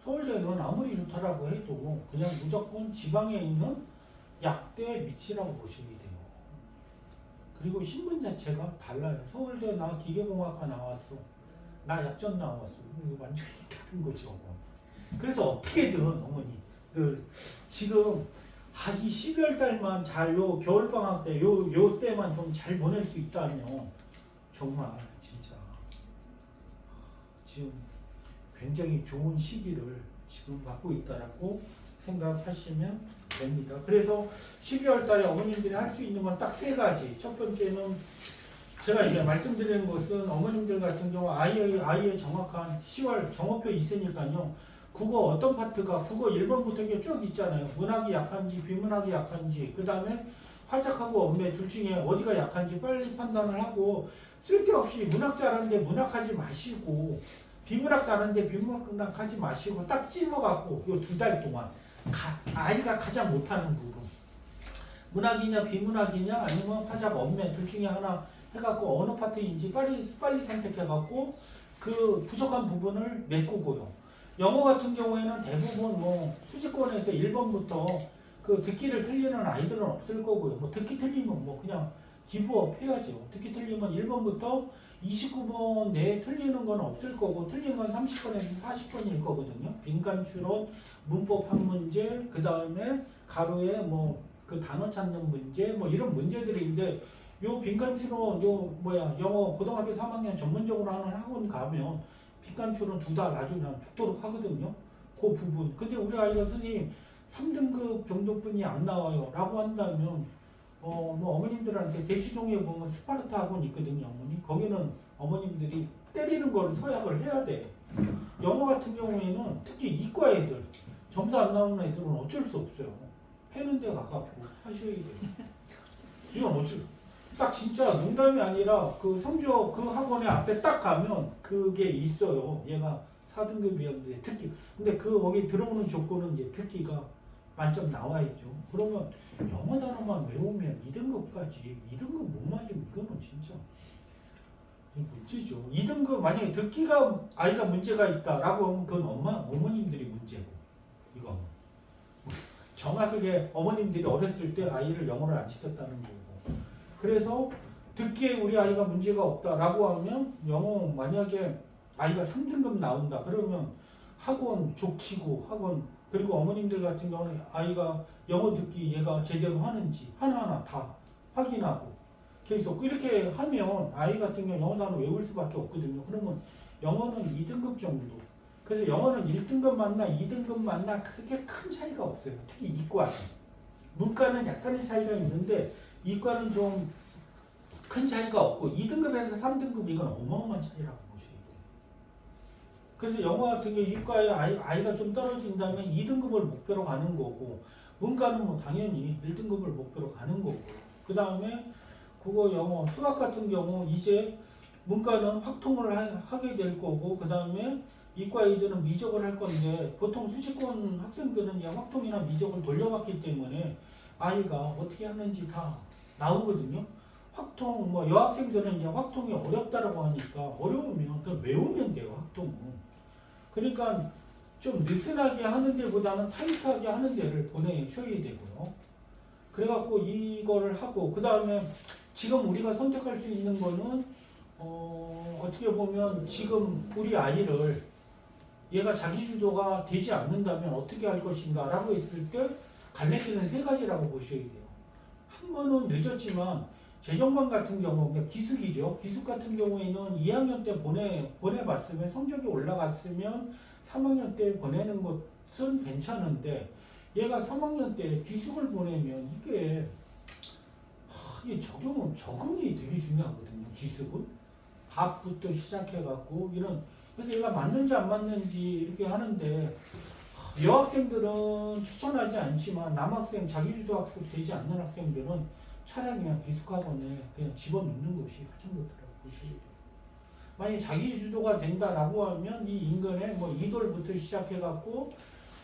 서울대는 아무리 좋다라고 해도 그냥 무조건 지방에 있는 약대 밑이라고 보시면 돼요. 그리고 신분 자체가 달라요. 서울대 나 기계공학과 나왔어. 나 약전 나왔어. 이거 완전히 다른 거죠. 그래서 어떻게든 어머니들 지금 이 12월 달만 잘 요 겨울방학 때 요 때만 좀 잘 보낼 수 있다면 정말 진짜 지금 굉장히 좋은 시기를 지금 맞고 있다라고 생각하시면 됩니다. 그래서 12월 달에 어머님들이 할 수 있는 건 딱 세 가지. 첫 번째는 제가 이제 말씀드리는 것은 어머님들 같은 경우 아이의 정확한 10월 정오표 있으니까요. 국어 어떤 파트가 국어 1번부터 이게 쭉 있잖아요. 문학이 약한지 비문학이 약한지 그 다음에 화작하고 언매 둘 중에 어디가 약한지 빨리 판단을 하고 쓸데없이 문학 잘하는데 문학하지 마시고 비문학 잘하는데 비문학 하지 마시고 딱 찝어갖고 요 2달 동안 아이가 가장 못하는 부분 문학이냐 비문학이냐 아니면 화작 언매 둘 중에 하나 해갖고 어느 파트인지 빨리 선택해갖고 그 부족한 부분을 메꾸고요. 영어 같은 경우에는 대부분 수지권에서 1번부터 그 듣기를 틀리는 아이들은 없을 거고요. 듣기 틀리면 그냥 기부업 해야죠. 듣기 틀리면 1번부터 29번 내에 틀리는 건 없을 거고 틀린 건 30번에서 40번일 거거든요. 빈칸 추론, 문법 한 문제, 그 다음에 가로에 그 단어 찾는 문제 이런 문제들인데 요 빈칸 추론 영어 고등학교 3학년 전문적으로 하는 학원 가면 빈칸 추론 2달 아주 그냥 죽도록 하거든요. 그 부분. 근데 우리 아이가 선생님 3등급 정도뿐이 안 나와요 라고 한다면 뭐 어머님들한테 대시동에 보면 스파르타 학원 있거든요. 어머니 거기는 어머님들이 때리는 거를 서약을 해야 돼. 영어 같은 경우에는 특히 이과 애들 점수 안 나오는 애들은 어쩔 수 없어요. 패는 데 가깝고 하셔야 돼요. 이건 딱 진짜 농담이 아니라 그 성적 그 학원에 앞에 딱 가면 그게 있어요. 얘가 4등급이었는데 특기. 근데 그 거기 들어오는 조건은 이제 특기가 만점 나와있죠. 그러면 영어 단어만 외우면 2등급까지 2등급 못 맞으면 이거는 진짜 문제죠. 2등급 만약에 듣기가 아이가 문제가 있다라고 하면 그건 어머님들이 문제고 이거 정확하게 어머님들이 어렸을 때 아이를 영어를 안 시켰다는 거고 그래서 듣기에 우리 아이가 문제가 없다라고 하면 영어 만약에 아이가 3등급 나온다 그러면 학원 족치고 학원 그리고 어머님들 같은 경우는 아이가 영어 듣기 얘가 제대로 하는지 하나하나 다 확인하고 계속 이렇게 하면 아이 같은 경우 영어 단어 외울 수밖에 없거든요. 그러면 영어는 2등급 정도. 그래서 영어는 1등급 맞나 2등급 맞나 그렇게 큰 차이가 없어요. 특히 이과는. 문과는 약간의 차이가 있는데 이과는 좀 큰 차이가 없고 2등급에서 3등급 이건 어마어마한 차이라고 보셔야 돼요. 그래서 영어 같은 경우 이과에 아이가 좀 떨어진다면 2등급을 목표로 가는 거고 문과는 뭐 당연히 1등급을 목표로 가는 거고 그 다음에 국어, 영어, 수학 같은 경우 이제 문과는 확통을 하게 될 거고 그 다음에 이과 애들은 미적을 할 건데 보통 수시권 학생들은 이제 확통이나 미적을 돌려봤기 때문에 아이가 어떻게 하는지 다 나오거든요. 확통 뭐 여학생들은 이제 확통이 어렵다라고 하니까 어려우면 그냥 외우면 돼요. 확통은. 그러니까 좀 느슨하게 하는 데보다는 타이트하게 하는 데를 보내셔야 되고요. 그래갖고 이거를 하고 그 다음에 지금 우리가 선택할 수 있는 거는 어떻게 보면 지금 우리 아이를 얘가 자기주도가 되지 않는다면 어떻게 할 것인가 라고 했을 때 갈래길은 세 가지라고 보셔야 돼요. 한 번은 늦었지만 재정관 같은 경우 그냥 기숙이죠. 기숙 같은 경우에는 2학년 때 보내봤으면 성적이 올라갔으면 3학년 때 보내는 것은 괜찮은데 얘가 3학년 때 기숙을 보내면 이게 적응이 되게 중요하거든요. 기숙은 밥부터 시작해갖고 이런 그래서 얘가 맞는지 안 맞는지 이렇게 하는데 여학생들은 추천하지 않지만 남학생 자기주도 학습 되지 않는 학생들은 차라리 그냥 기숙학원에 그냥 집어넣는 것이 가장 좋다고 보시면 돼요. 만약에 자기주도가 된다라고 하면 이 인근에 뭐 이돌부터 시작해갖고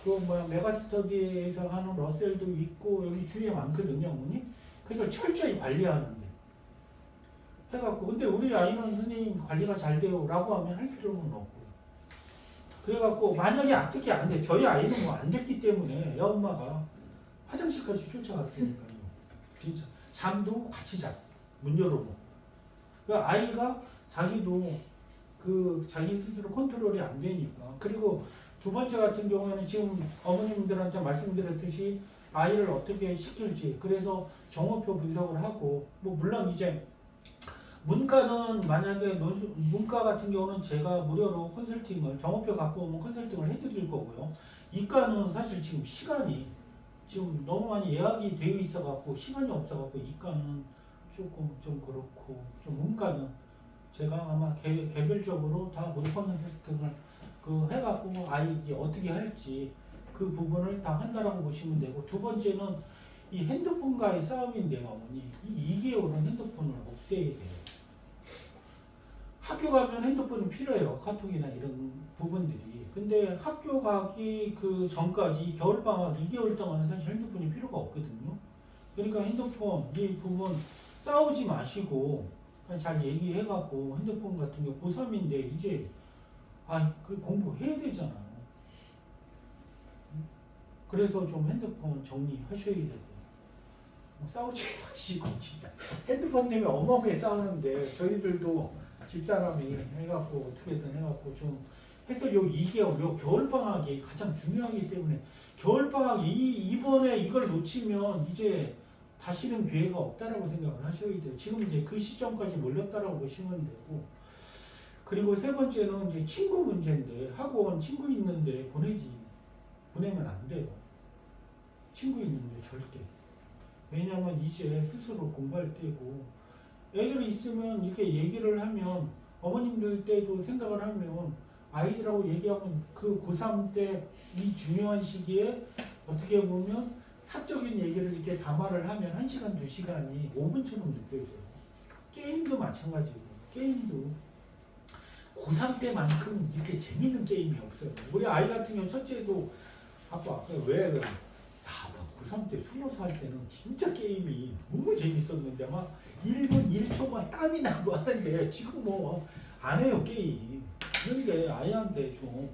그 메가스터디에서 하는 러셀도 있고 여기 주위에 많거든요, 어머니. 그래서 철저히 관리하는데 해갖고 근데 우리 아이는 선생님 관리가 잘 돼요라고 하면 할 필요는 없고 그래갖고 만약에 특히 안 돼. 저희 아이는 뭐 안 됐기 때문에 애 엄마가 화장실까지 쫓아갔으니까요. 진짜 잠도 같이 자. 문 열어놓고. 그러니까 아이가 자기도 그 자기 스스로 컨트롤이 안 되니까. 그리고 두 번째 같은 경우에는 지금 어머님들한테 말씀드렸듯이 아이를 어떻게 시킬지. 그래서 정오표 분석을 하고 뭐 물론 이제 문과는 만약에 문과 같은 경우는 제가 무료로 컨설팅을 정오표 갖고 오면 컨설팅을 해드릴 거고요. 이과는 사실 지금 시간이 지금 너무 많이 예약이 되어 있어 갖고 시간이 없어 갖고 이과는 조금 좀 그렇고 좀 문과는 제가 아마 개별적으로 다 무료 컨설팅을 해갖고 아이 이제 어떻게 할지 그 부분을 다 한다라고 보시면 되고 두 번째는 이 핸드폰과의 싸움인데요, 어머니. 이 2개월은 핸드폰을 없애야 돼요. 학교 가면 핸드폰이 필요해요. 카톡이나 이런 부분들이. 근데 학교 가기 그 전까지 겨울방학 2개월 동안은 사실 핸드폰이 필요가 없거든요. 그러니까 핸드폰 이 부분 싸우지 마시고 그냥 잘 얘기해갖고 핸드폰 같은 게 고3인데 이제 그 공부해야 되잖아요. 그래서 좀 핸드폰 정리하셔야 되고 싸우지 마시고 진짜 핸드폰 때문에 어마어마하게 싸우는데 저희들도 집사람이 해갖고 어떻게든 해갖고 좀 해서 요 2개월 요 겨울방학이 가장 중요하기 때문에 겨울방학 이번에 이걸 놓치면 이제 다시는 기회가 없다라고 생각을 하셔야 돼요. 지금 이제 그 시점까지 몰렸다라고 보시면 되고 그리고 세 번째는 이제 친구 문제인데 학원 친구 있는데 보내지 보내면 안 돼요. 친구 있는데 절대. 왜냐면 이제 스스로 공부할 때고 애들이 있으면 이렇게 얘기를 하면 어머님들 때도 생각을 하면 아이들하고 얘기하면 그 고3 때 이 중요한 시기에 어떻게 보면 사적인 얘기를 이렇게 담화를 하면 1시간, 2시간이 5분처럼 느껴져요. 게임도 마찬가지고 게임도 고3 때만큼 이렇게 재밌는 게임이 없어요. 우리 아이 같은 경우 첫째도 아빠 왜 그래? 고3 때 숨어서 할 때는 진짜 게임이 너무 재밌었는데 막 1분 1초만 땀이 나고 하는데 지금 뭐 안 해요 게임. 그러니까 아이한테 좀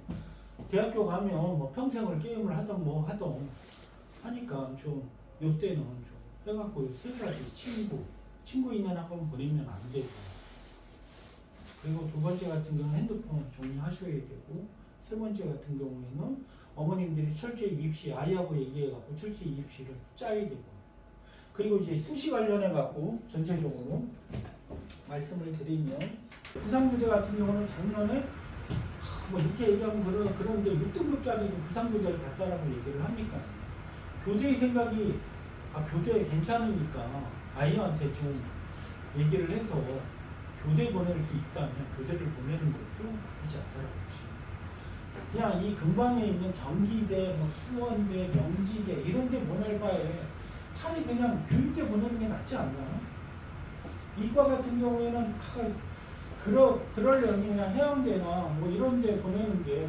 대학교 가면 뭐 평생을 게임을 하던 뭐 하던 하니까 좀 요때는 좀 해갖고 세 가지 친구 있는 학원 보내면 안 되고 그리고 두 번째 같은 경우는 핸드폰 정리하셔야 되고 세 번째 같은 경우에는 어머님들이 철저히 입시 아이하고 얘기해갖고 철저히 입시를 짜야 되고 그리고 이제 수시 관련해갖고 전체적으로 말씀을 드리면 부상부대 같은 경우는 작년에 뭐 이렇게 얘기하면 그런데 6등급짜리도 부상부대를 갔다라고 얘기를 하니까 교대의 생각이 교대 괜찮으니까 아이한테 좀 얘기를 해서 교대 보낼 수 있다면 교대를 보내는 것도 나쁘지 않다라고 보시면 그냥 이 근방에 있는 경기대, 뭐 수원대, 명지대 이런 데 보낼 바에 차라리 그냥 교육대 보내는 게 낫지 않나? 이과 같은 경우에는 그러려면 그냥 해양대나 뭐 이런 데 보내는 게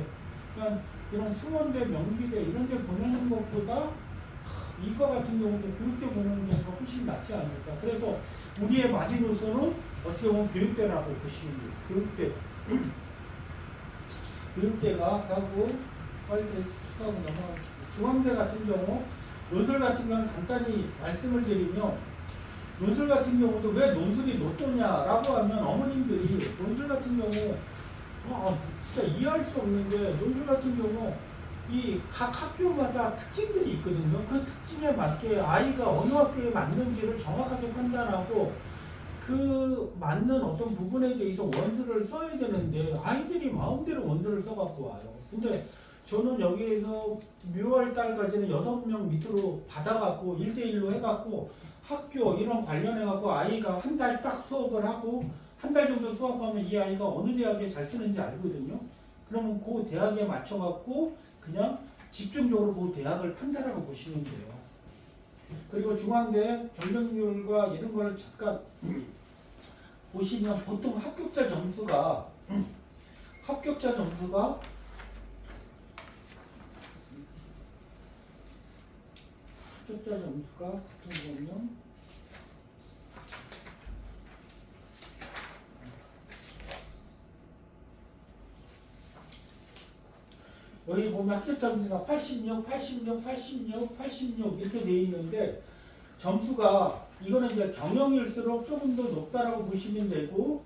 그냥 이런 수원대, 명지대 이런 데 보내는 것보다 이과 같은 경우도 교육대 보내는 게 훨씬 낫지 않을까. 그래서 우리의 마지노선은 어떻게 보면 교육대라고 보시면 돼요. 교육대. 교육대가 가고 빨리 스킵하고 넘어가겠습니다. 중앙대 같은 경우 논술 같은 경우는 간단히 말씀을 드리면 논술 같은 경우도 왜 논술이 높더냐라고 하면 어머님들이 논술 같은 경우 진짜 이해할 수 없는 게 논술 같은 경우 이 각 학교마다 특징들이 있거든요. 그 특징에 맞게 아이가 어느 학교에 맞는지를 정확하게 판단하고 그 맞는 어떤 부분에 대해서 원서를 써야 되는데 아이들이 마음대로 원서를 써갖고 와요. 근데 저는 여기에서 6월 달까지는 6명 밑으로 받아갖고 1대1로 해갖고 학교 이런 관련해갖고 아이가 한 달 딱 수업을 하고 한 달 정도 수업하면 이 아이가 어느 대학에 잘 쓰는지 알거든요. 그러면 그 대학에 맞춰갖고 그냥 집중적으로 그 대학을 판단하고 보시면 돼요. 그리고 중앙대 경쟁률과 이런 거를 잠깐 보시면 보통 합격자 점수가 보통 보면 여기 보면 합격자 점수가 86, 86, 86, 86 이렇게 돼 있는데 점수가 이거는 이제 경영일수록 조금 더 높다라고 보시면 되고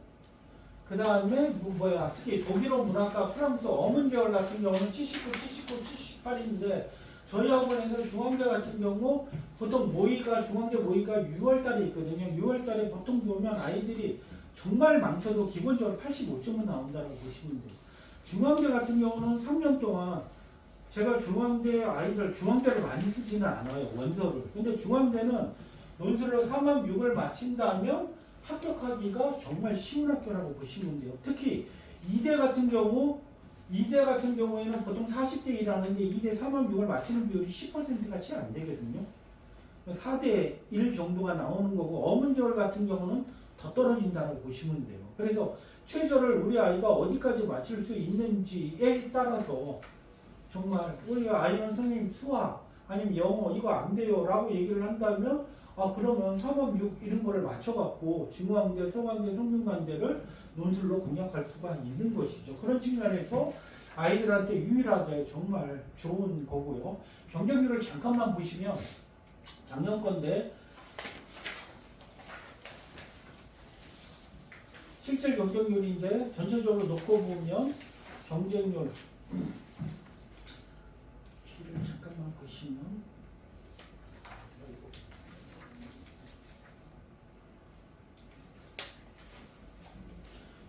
그 다음에 특히 독일어 문학과 프랑스 어문 계열 같은 경우는 79, 79, 78인데 저희 학원에서 중앙대 같은 경우 보통 중앙대 모의가 6월달에 있거든요. 6월달에 보통 보면 아이들이 정말 망쳐도 기본적으로 85점은 나온다고 보시면 돼요. 중앙대 같은 경우는 3년 동안 제가 중앙대를 많이 쓰지는 않아요. 원서를. 근데 중앙대는 논술로 3학 6을 마친다면 합격하기가 정말 쉬운 학교라고 보시면 돼요. 특히 이대 같은 경우에는 보통 40대 1하는데 2대 3학 6을 맞추는 비율이 10%가 채 안 되거든요. 4대 1 정도가 나오는 거고 어문계열 같은 경우는 더 떨어진다고 보시면 돼요. 그래서 최저를 우리 아이가 어디까지 맞출 수 있는지에 따라서 정말 우리 아이는 선생님 수학 아니면 영어 이거 안 돼요 라고 얘기를 한다면 그러면 3학 6 이런 거를 맞춰갖고 중앙대, 서강대, 성균관대를 논술로 공략할 수가 있는 것이죠. 그런 측면에서 아이들한테 유일하게 정말 좋은 거고요. 경쟁률을 잠깐만 보시면 작년 건데 실질 경쟁률인데 전체적으로 놓고 보면 경쟁률 키를 잠깐만 보시면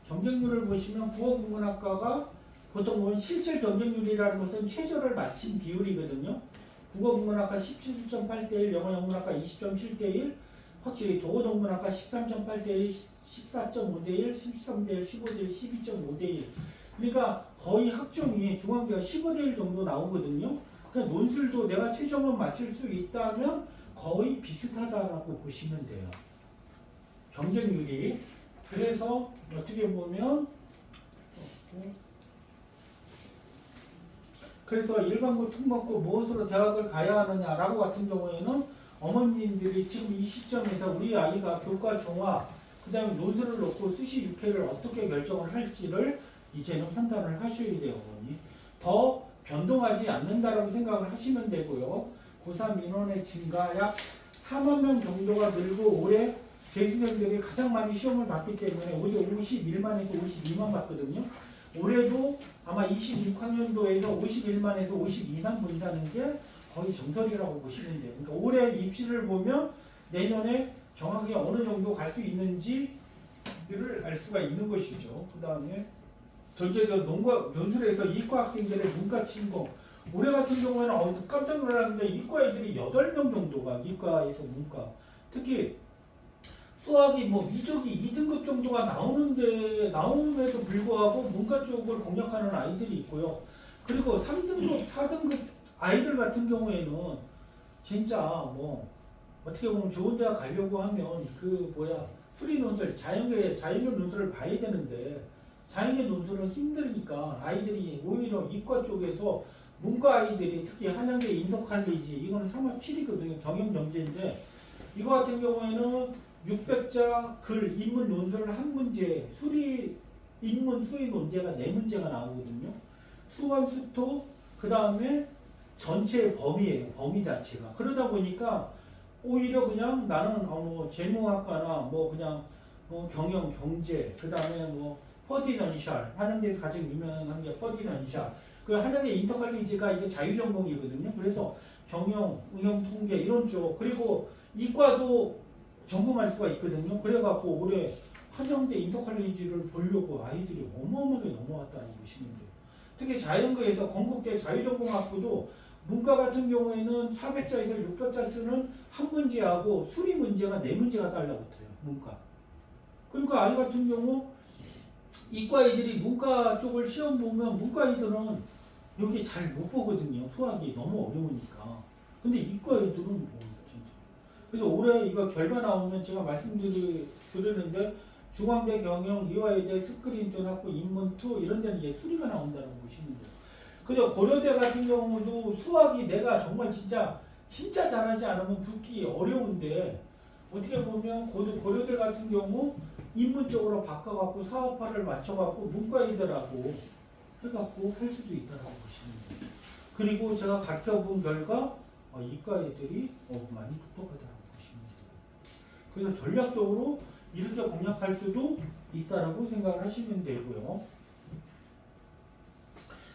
경쟁률을 보시면 국어국문학과가 보통 보면 실질 경쟁률이라는 것은 최저를 마친 비율이거든요. 국어 국문학과 17.8대 1, 영어 영문학과 20.7대 1, 확실히 도어 동문학과 13.8대 1, 14.5대 1, 13대 1, 15대 1, 12.5대 1. 그러니까 거의 학종이 중앙대가 15대 1 정도 나오거든요. 그러니까 논술도 내가 최저만 맞출 수 있다면 거의 비슷하다라고 보시면 돼요. 경쟁률이. 그래서 어떻게 보면 그래서 일반고, 특목고 무엇으로 대학을 가야 하느냐라고 같은 경우에는 어머님들이 지금 이 시점에서 우리 아이가 교과 종합 그 다음에 논술을 놓고 수시 육회를 어떻게 결정을 할지를 이제는 판단을 하셔야 돼요. 어머니. 더 변동하지 않는다라고 생각을 하시면 되고요. 고3 인원의 증가 약 4만 명 정도가 늘고 올해 재수생들이 가장 많이 시험을 봤기 때문에 어제 51만에서 52만 봤거든요. 올해도 아마 26학년도에서 51만에서 52만 본다는 게 거의 정설이라고 보시면 돼요. 그러니까 올해 입시를 보면 내년에 정확히 어느 정도 갈 수 있는지를 알 수가 있는 것이죠. 그 다음에 전체적으로 논술에서 이과 학생들의 문과 침공. 올해 같은 경우에는 깜짝 놀랐는데 이과 애들이 8명 정도가 이과에서 문과. 특히 수학이 뭐 미적이 2등급 정도가 나오는데도 불구하고 문과 쪽을 공략하는 아이들이 있고요. 그리고 3등급, 4등급 아이들 같은 경우에는 진짜 뭐 어떻게 보면 좋은 대학 가려고 하면 수리 논술, 자연계 논술을 봐야 되는데 자연계 논술은 힘드니까 아이들이 오히려 이과 쪽에서 문과 아이들이 특히 한양대 인서칼리지 이거는 3합 7이거든요. 경영경제인데 이거 같은 경우에는 600자 글 인문 논술 한 문제 인문 수리 논제가 4문제가 나오거든요. 수원 수토 그 다음에 전체 범위예요. 범위 자체가. 그러다 보니까 오히려 그냥 나는 재무학과나 그냥 경영 경제 그 다음에 퍼디넌셜 한양대에서 가장 유명한 게 퍼디넌셜 그 한양대 인터칼리지가 이게 자유전공이거든요. 그래서 경영, 응용 통계 이런 쪽 그리고 이과도 전공할 수가 있거든요. 그래갖고 올해 한양대 인터칼리지를 보려고 아이들이 어마어마하게 넘어왔다는 보시면 돼요. 특히 자연계에서 건국대 자유전공학부도 문과 같은 경우에는 400자에서 600자 쓰는 한 문제하고 수리 문제가 4문제가 달라붙어요. 문과. 그러니까 아이 같은 경우 이과 애들이 문과 쪽을 시험 보면 문과 애들은 여기 잘 못 보거든요. 수학이 너무 어려우니까. 근데 이과 애들은 진짜. 그래서 올해 이거 결과 나오면 제가 말씀드리는데 중앙대 경영, 이화여대, 스크린턴 학부, 인문2 이런 데는 이제 수리가 나온다고 보시면 돼요. 그리고 고려대 같은 경우도 수학이 내가 정말 진짜 잘하지 않으면 붙기 어려운데 어떻게 보면 고려대 같은 경우 인문 쪽으로 바꿔갖고 사업화를 맞춰갖고 문과이들하고 해갖고 할 수도 있다고 보시면 돼요. 그리고 제가 가르쳐본 결과 이과 애들이 많이 똑똑하다고 보시면 돼요. 그래서 전략적으로 이렇게 공략할 수도 있다라고 생각을 하시면 되고요.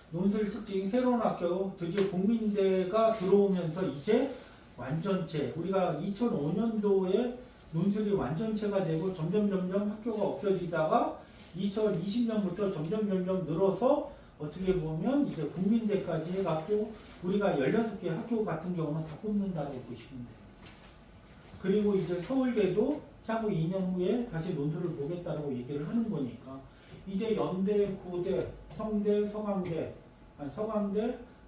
논술 특징 새로운 학교 드디어 국민대가 들어오면서 이제 완전체 우리가 2005년도에 논술이 완전체가 되고 점점 학교가 없어지다가 2020년부터 점점 늘어서 어떻게 보면 이제 국민대까지 해갖고 우리가 16개 학교 같은 경우는 다 뽑는다고 보시면 돼요. 그리고 이제 서울대도 향후 2년 후에 다시 논술을 보겠다라고 얘기를 하는 거니까 이제 연대, 고대, 성대, 서강대,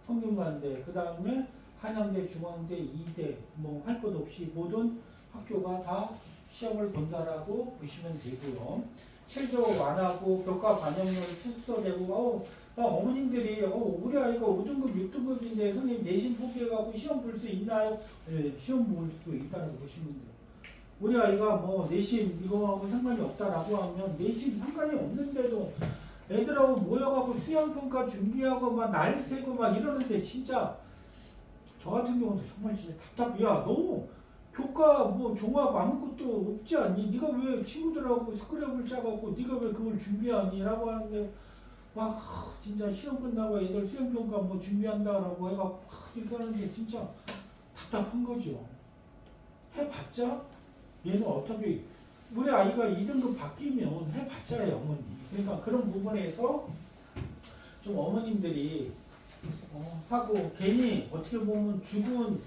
성균관대, 그 다음에 한양대, 중앙대, 이대 할 것 없이 모든 학교가 다 시험을 본다라고 보시면 되고요. 최저 완하고 교과 반영률 축소되고 어머님들이 우리 아이가 5등급, 6등급인데 선생님 내신 포기해갖고 시험 볼 수 있나요? 네, 시험 볼 수 있다고 보시면 돼요. 우리 아이가 내신 이거하고 상관이 없다라고 하면 내신 상관이 없는데도 애들하고 모여갖고 수양평가 준비하고 날 새고 이러는데 진짜 저 같은 경우는 정말 진짜 답답해. 야, 너 교과 종합 아무것도 없지 않니? 네가 왜 친구들하고 스크랩을 짜갖고 네가 왜 그걸 준비하니? 라고 하는데 진짜 시험 끝나고 애들 수행평가 준비한다라고 해갖고 이렇게 하는데 진짜 답답한 거죠. 해봤자 얘는 어차피 우리 아이가 2등급 바뀌면 해봤자예요, 어머니. 그러니까 그런 부분에서 좀 어머님들이 하고 괜히 어떻게 보면 죽은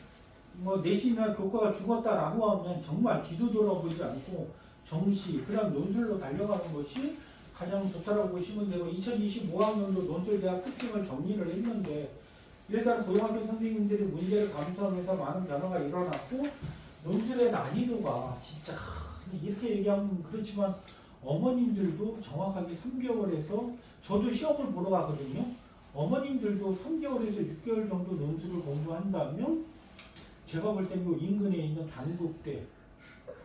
뭐 내신이나 교과가 죽었다라고 하면 정말 뒤도 돌아보지 않고 정시 그냥 논술로 달려가는 것이 가장 좋다라고 보시면 되고 2025학년도 논술대학 특징을 정리를 했는데 일단 고등학교 선생님들이 문제를 감수하면서 많은 변화가 일어났고 논술의 난이도가 진짜 이렇게 얘기하면 그렇지만 어머님들도 정확하게 3개월에서 저도 시험을 보러 가거든요. 어머님들도 3개월에서 6개월 정도 논술을 공부한다면 제가 볼 때는 인근에 있는 단국대,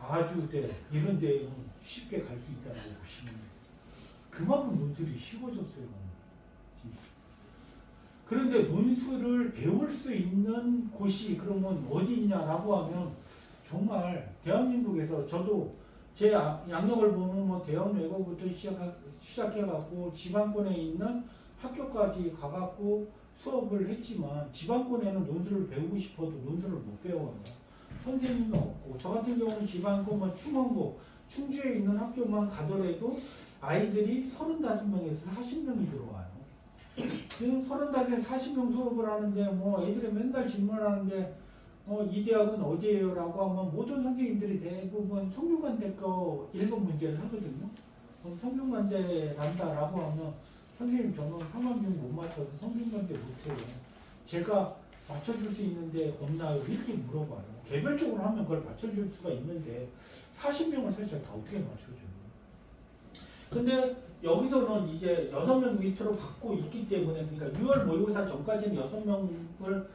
아주대 이런 데는 쉽게 갈 수 있다고 보시면 돼요. 그만큼 논술이 쉬워졌어요. 진짜. 그런데 논술을 배울 수 있는 곳이 그러면 어디 있냐라고 하면 정말 대한민국에서 저도 제 양력을 보면 뭐 대학 외고부터 시작해갖고 지방권에 있는 학교까지 가갖고 수업을 했지만 지방권에는 논술을 배우고 싶어도 논술을 못 배워요. 선생님도 없고 저 같은 경우는 지방권 뭐 충원고 충주에 있는 학교만 가더라도 아이들이 35명에서 40명이 들어와요. 지금 35명 40명 수업을 하는데 뭐 애들이 맨날 질문하는데 이 대학은 어디예요? 라고 하면 모든 선생님들이 대부분 성균관대 거 1번 문제를 하거든요. 그럼 성균관대란다라고 하면 선생님 저는 3학년 못 맞춰서 성균관대 못해요. 제가 맞춰줄 수 있는데 없나요? 이렇게 물어봐요. 개별적으로 하면 그걸 맞춰줄 수가 있는데 40명을 사실 다 어떻게 맞춰줘요? 근데 여기서는 이제 6명 밑으로 받고 있기 때문에 그러니까 6월 모의고사 전까지는 6명을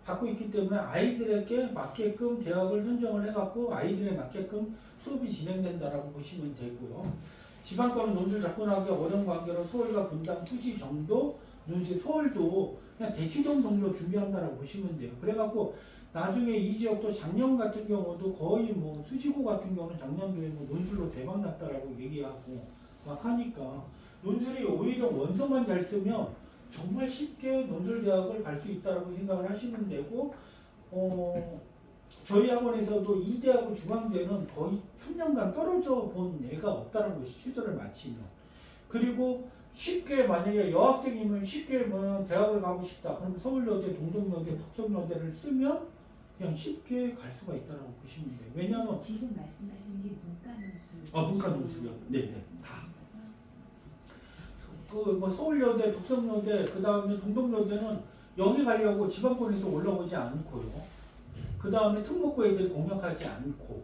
받고 있기 때문에 아이들에게 맞게끔 대학을 선정을 해갖고 아이들에 맞게끔 수업이 진행된다라고 보시면 되고요. 지방권은 논술 접근하기 어려운 관계로 서울과 분당, 후지 정도 논술 서울도 그냥 대치동 정도 준비한다라고 보시면 돼요. 그래갖고 나중에 이 지역도 작년 같은 경우도 거의 뭐 수지고 같은 경우는 작년도에 뭐 논술로 대박 났다라고 얘기하고 막 하니까 논술이 오히려 원서만 잘 쓰면 정말 쉽게 논술대학을 갈 수 있다고 생각을 하시면 되고 저희 학원에서도 이대하고 중앙대는 거의 3년간 떨어져 본 애가 없다는 것이 최저를 마치면 그리고 쉽게 만약에 여학생이면 쉽게 뭐 대학을 가고 싶다 그럼 서울여대, 동덕여대, 덕성여대를 쓰면 그냥 쉽게 갈 수가 있다고 보시면 돼요. 왜냐하면 지금 말씀하시는 게 문과 논술. 문과 논술이요. 네, 다. 뭐 서울여대, 덕성여대, 그 다음에 동덕여대는 여기 가려고 지방권에서 올라오지 않고요. 그 다음에 특목고 애들이 공략하지 않고.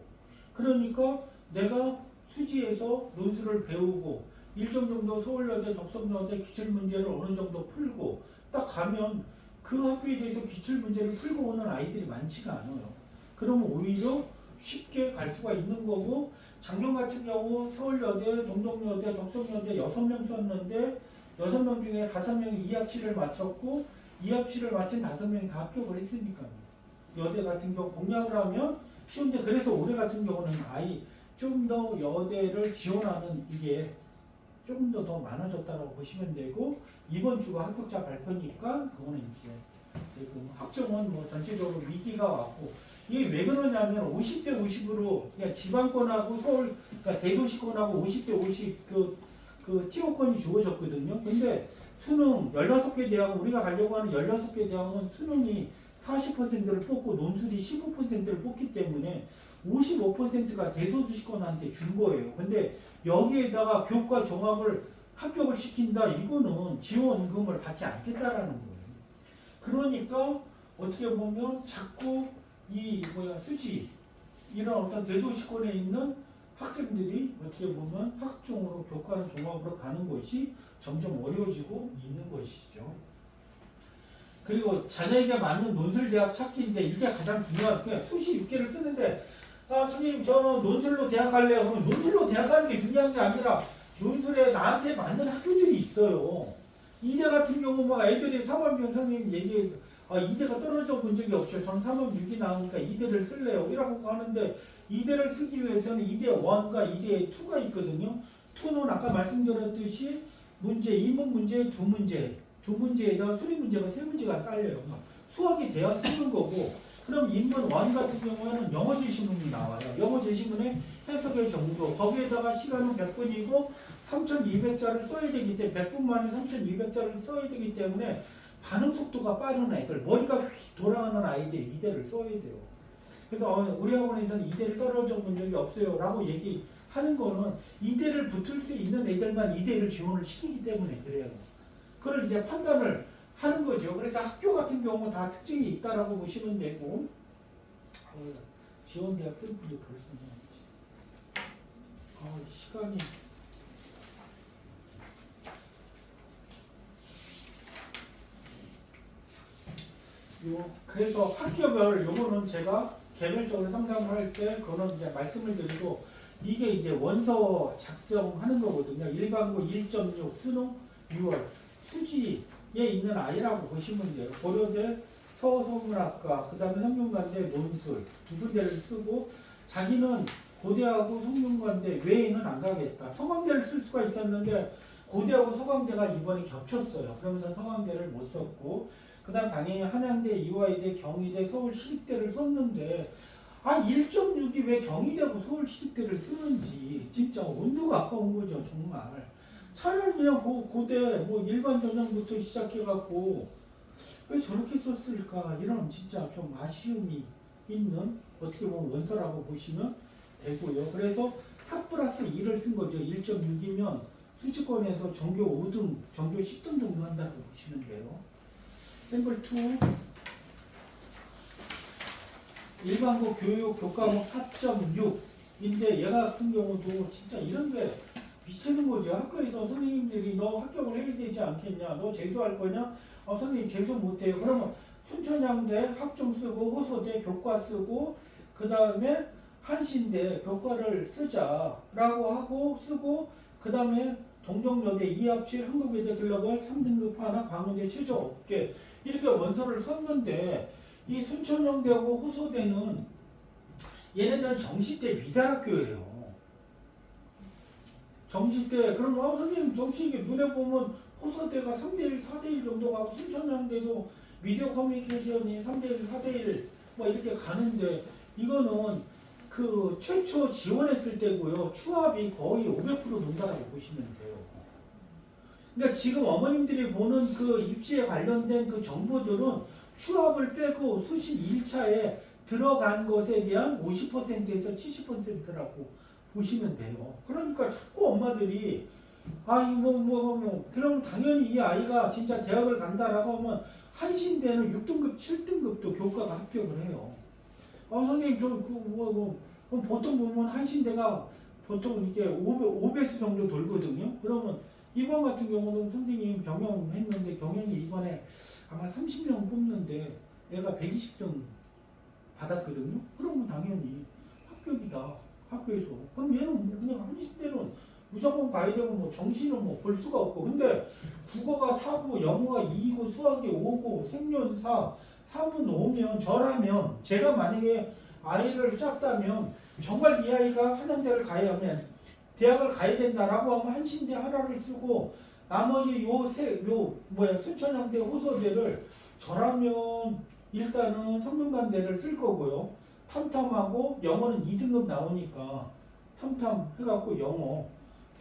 그러니까 내가 수지에서 논술을 배우고 일정 정도 서울여대, 덕성여대 기출문제를 어느 정도 풀고 딱 가면 그 학교에 대해서 기출문제를 풀고 오는 아이들이 많지가 않아요. 그러면 오히려 쉽게 갈 수가 있는 거고 작년 같은 경우 서울여대, 동덕여대, 덕성여대 6명 썼는데 6명 중에 5명이 2학치를 맞췄고 2학치를 마친 5명이 다 합격을 했으니까요. 여대 같은 경우 공략을 하면 쉬운데 그래서 올해 같은 경우는 아이 좀 더 여대를 지원하는 이게 조금 더 많아졌다고 보시면 되고 이번 주가 합격자 발표니까 그거는 이제 학점은 뭐 전체적으로 위기가 왔고 이게 왜 그러냐면 50대 50으로 그냥 지방권하고 서울 그러니까 대도시권하고 50대 50 그 티오권이 주어졌거든요. 근데 수능 16개 대학은 우리가 가려고 하는 16개 대학은 수능이 40%를 뽑고 논술이 15%를 뽑기 때문에 55%가 대도시권한테 준 거예요. 근데 여기에다가 교과 종합을 합격을 시킨다 이거는 지원금을 받지 않겠다라는 거예요. 그러니까 어떻게 보면 자꾸 이 수지 이런 어떤 대도시권에 있는 학생들이 어떻게 보면 학종으로 교과는 종합으로 가는 것이 점점 어려워지고 있는 것이죠. 그리고 자녀에게 맞는 논술대학 찾기인데 이게 가장 중요한 게 수시 6개를 쓰는데 선생님 저는 논술로 대학 갈래요. 그러면 논술로 대학 가는 게 중요한 게 아니라 논술에 나한테 맞는 학교들이 있어요. 이대 같은 경우 막 애들이 3학년 선생님 얘기 이대가 떨어져 본 적이 없죠. 저는 3학 6이 나오니까 이대를 쓸래요. 이라고 하는데 이대를 쓰기 위해서는 이대 1과 이대 2가 있거든요. 2는 아까 말씀드렸듯이 문제, 인문 문제, 두 문제에다 수리 문제가 3문제가 딸려요. 수학이 돼야 쓰는 거고 그럼 인문 1 같은 경우에는 영어 제시문이 나와요. 영어 제시문의 해석의 정도. 거기에다가 시간은 100분이고 3,200자를 써야 되기 때문에 100분 만에 3,200자를 써야 되기 때문에 반응 속도가 빠른 애들, 머리가 휙 돌아가는 아이들이 이대를 써야 돼요. 그래서 우리 학원에서는 이대를 떨어져 본 적이 없어요 라고 얘기하는 거는 이대를 붙을 수 있는 애들만 이대를 지원을 시키기 때문에 그래요. 그걸 이제 판단을 하는 거죠. 그래서 학교 같은 경우 다 특징이 있다라고 보시면 되고, 지원대학 샘플이 벌써 나왔지. 시간이. 그래서 학교별 요거는 제가 개별적으로 상담을 할 때 그거는 이제 말씀을 드리고, 이게 이제 원서 작성하는 거거든요. 일반고 1.6 수능 6월 수지에 있는 아이라고 보시면 돼요. 고려대 서서문학과, 그 다음에 성균관대 논술 두 군데를 쓰고, 자기는 고대하고 성균관대 외에는 안 가겠다. 서강대를 쓸 수가 있었는데 고대하고 서강대가 이번에 겹쳤어요. 그러면서 서강대를 못 썼고, 그 다음 당연히 한양대, 이화여대, 경희대, 서울시립대를 썼는데 1.6이 왜 경희대하고 서울시립대를 쓰는지 진짜 온도가 아까운 거죠. 정말 차라리 그냥 고대 뭐 일반 전형부터 시작해갖고 왜 저렇게 썼을까, 이런 진짜 좀 아쉬움이 있는 어떻게 보면 원서라고 보시면 되고요. 그래서 4+2를 쓴 거죠. 1.6이면 수지권에서 전교 5등, 전교 10등 정도 한다고 보시면 돼요. 샘플 2 일반고 교육 교과목 4.6인데 얘가 같은 경우도 진짜 이런 게 미치는 거죠. 학교에서 선생님들이 너 합격을 해야 되지 않겠냐, 너 재수할 거냐, 선생님 재수 못해요. 그러면 순천향대 학종 쓰고 호소대 교과 쓰고 그 다음에 한신대 교과를 쓰자라고 하고 쓰고, 그 다음에 동정여대 2합칠 한국외대 글로벌 3등급 하나 광운대 최저 업계 이렇게 원서를 썼는데, 이 순천향대하고 호소대는 얘네들은 정시대 미달학교예요. 정시대, 그럼 선생님 정시 눈에 보면 호소대가 3대1, 4대1 정도 가고 순천향대도 미디어 커뮤니케이션이 3대1, 4대1 뭐 이렇게 가는데, 이거는 그 최초 지원했을 때고요. 추합이 거의 500% 논다라고 보시면 돼요. 그러니까 지금 어머님들이 보는 그 입시에 관련된 그 정보들은 추합을 빼고 수시 1차에 들어간 것에 대한 50%에서 70%라고 보시면 돼요. 그러니까 자꾸 엄마들이 그럼 당연히 이 아이가 진짜 대학을 간다라고 하면 한신대는 6등급, 7등급도 교과가 합격을 해요. 선생님 그럼 보통 보면 한신대가 보통 이게 5배수 정도 돌거든요. 그러면 이번 같은 경우는 선생님 경영했는데 경영이 이번에 아마 30명 뽑는데 얘가 120등 받았거든요. 그러면 당연히 합격이다. 학교에서. 그럼 얘는 그냥 한신대는 무조건 가야 되고 뭐 정시는 뭐 볼 수가 없고, 근데 국어가 4고 영어가 2고 수학이 5고 생년 4, 3은 5면 저라면 제가 만약에 아이를 짰다면 정말 이 아이가 한양대를 가야 하면 대학을 가야 된다라고 하면 한신대 하나를 쓰고 나머지 순천향대, 호서대를 저라면 일단은 성균관대를 쓸 거고요. 탐탐하고 영어는 2등급 나오니까 탐탐 해갖고 영어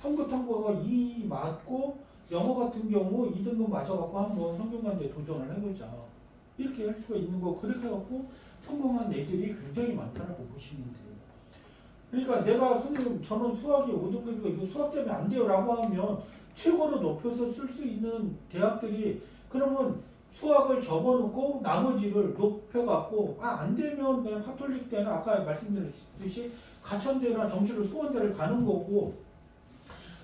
탐구가 2 맞고 영어 같은 경우 2등급 맞아갖고 한번 성균관대 도전을 해보자. 이렇게 할 수가 있는 거. 그렇게 해갖고 성공한 애들이 굉장히 많다라고 보시면 돼요. 그러니까 내가 선생님 저는 수학이 5등급이고 이거 수학 때문에 안 돼요 라고 하면 최고로 높여서 쓸 수 있는 대학들이, 그러면 수학을 접어놓고 나머지를 높여갖고 안 되면 그냥 카톨릭 대나 아까 말씀드렸듯이 가천대나 정시로 수원대를 가는 거고,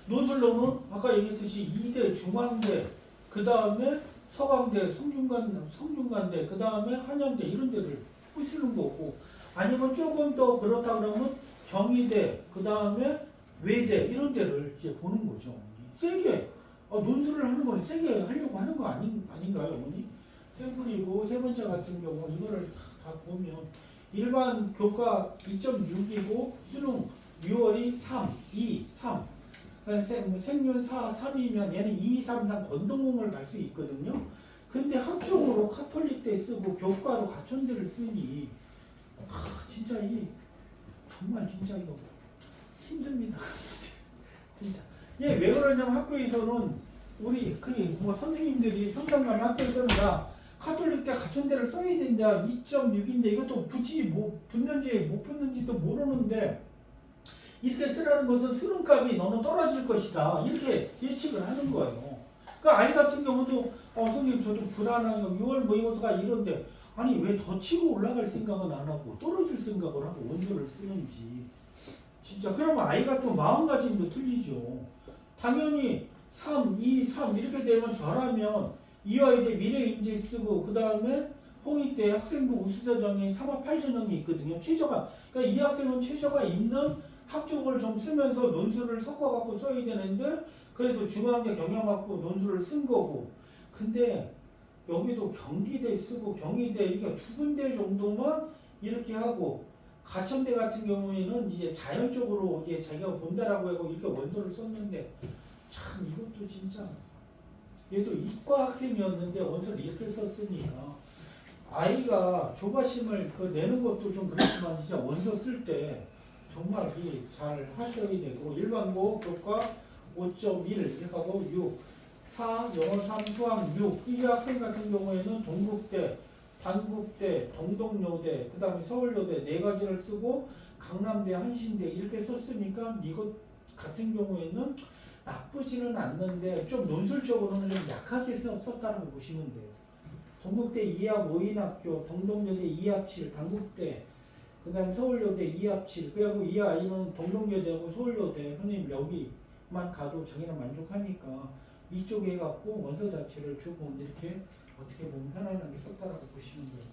논술로는 아까 얘기했듯이 2대 중앙대, 그 다음에 서강대, 성균관대, 그 다음에 한양대 이런 데를 부시는 거고, 아니면 조금 더 그렇다 그러면 경희대, 그 다음에 외대 이런 데를 이제 보는 거죠. 세게 논술을 하는 거는 세게 하려고 하는 거 아닌가요, 어머니? 샘플이고 세 번째 같은 경우 이거를 다 보면 일반 교과 2.6이고 수능 6월이 3, 2, 3. 생륜 4, 3이면 얘는 2, 3, 3 건동공을 갈 수 있거든요. 근데 학종으로 카톨릭대 쓰고 교과로 가천대를 쓰니 진짜 이 정말 진짜 이거 힘듭니다. 진짜. 얘 왜 그러냐면 학교에서는 우리 뭐 선생님들이 성당가면 학교에서는 야 카톨릭대 가천대를 써야 된다. 2.6인데 이것도 붙는지 못 붙는지도 모르는데 이렇게 쓰라는 것은 수능값이 너는 떨어질 것이다. 이렇게 예측을 하는 거예요. 그러니까 아이 같은 경우도 선생님 저도 불안한 거 6월 모의고사가 이런데 아니 왜 더 치고 올라갈 생각은 안 하고 떨어질 생각을 하고 원서를 쓰는지 진짜 그러면 아이 같은 마음가짐도 틀리죠. 당연히 3, 2, 3 이렇게 되면 저라면 이화여대 미래인재 쓰고 그 다음에 홍익대 학생부 우수자 정의 3화 8전형이 있거든요. 최저가 그러니까 이 학생은 최저가 있는 학종을 좀 쓰면서 논술을 섞어갖고 써야 되는데 그래도 중앙대 경영학부 논술을 쓴 거고 근데 여기도 경기대 쓰고 경희대 이게 두 군데 정도만 이렇게 하고 가천대 같은 경우에는 이제 자연적으로 이제 자기가 본다라고 하고 이렇게 원서를 썼는데 참 이것도 진짜 얘도 이과 학생이었는데 원서를 이렇게 썼으니까 아이가 조바심을 내는 것도 좀 그렇지만 진짜 원서 쓸 때 정말 잘 하셔야 되고 일반고 교과 5.1 이렇게 하고 6 4 영어 3 수학 6 이 학생 같은 경우에는 동국대 단국대 동덕여대 그 다음에 서울여대 네 가지를 쓰고 강남대 한신대 이렇게 썼으니까 이것 같은 경우에는 나쁘지는 않는데 좀 논술적으로는 좀 약하게 썼다고 보시면 돼요. 동국대 2합 5인학교 동덕여대 2합 7 단국대 그 다음에 서울여대 2합 7 그리고 이 아이는 동덕여대하고 서울여대 선생님 여기만 가도 자기는 만족하니까 이쪽에 해갖고 원서 자체를 조금 이렇게 어떻게 보면 편안하게 썼다라고 보시면 돼요.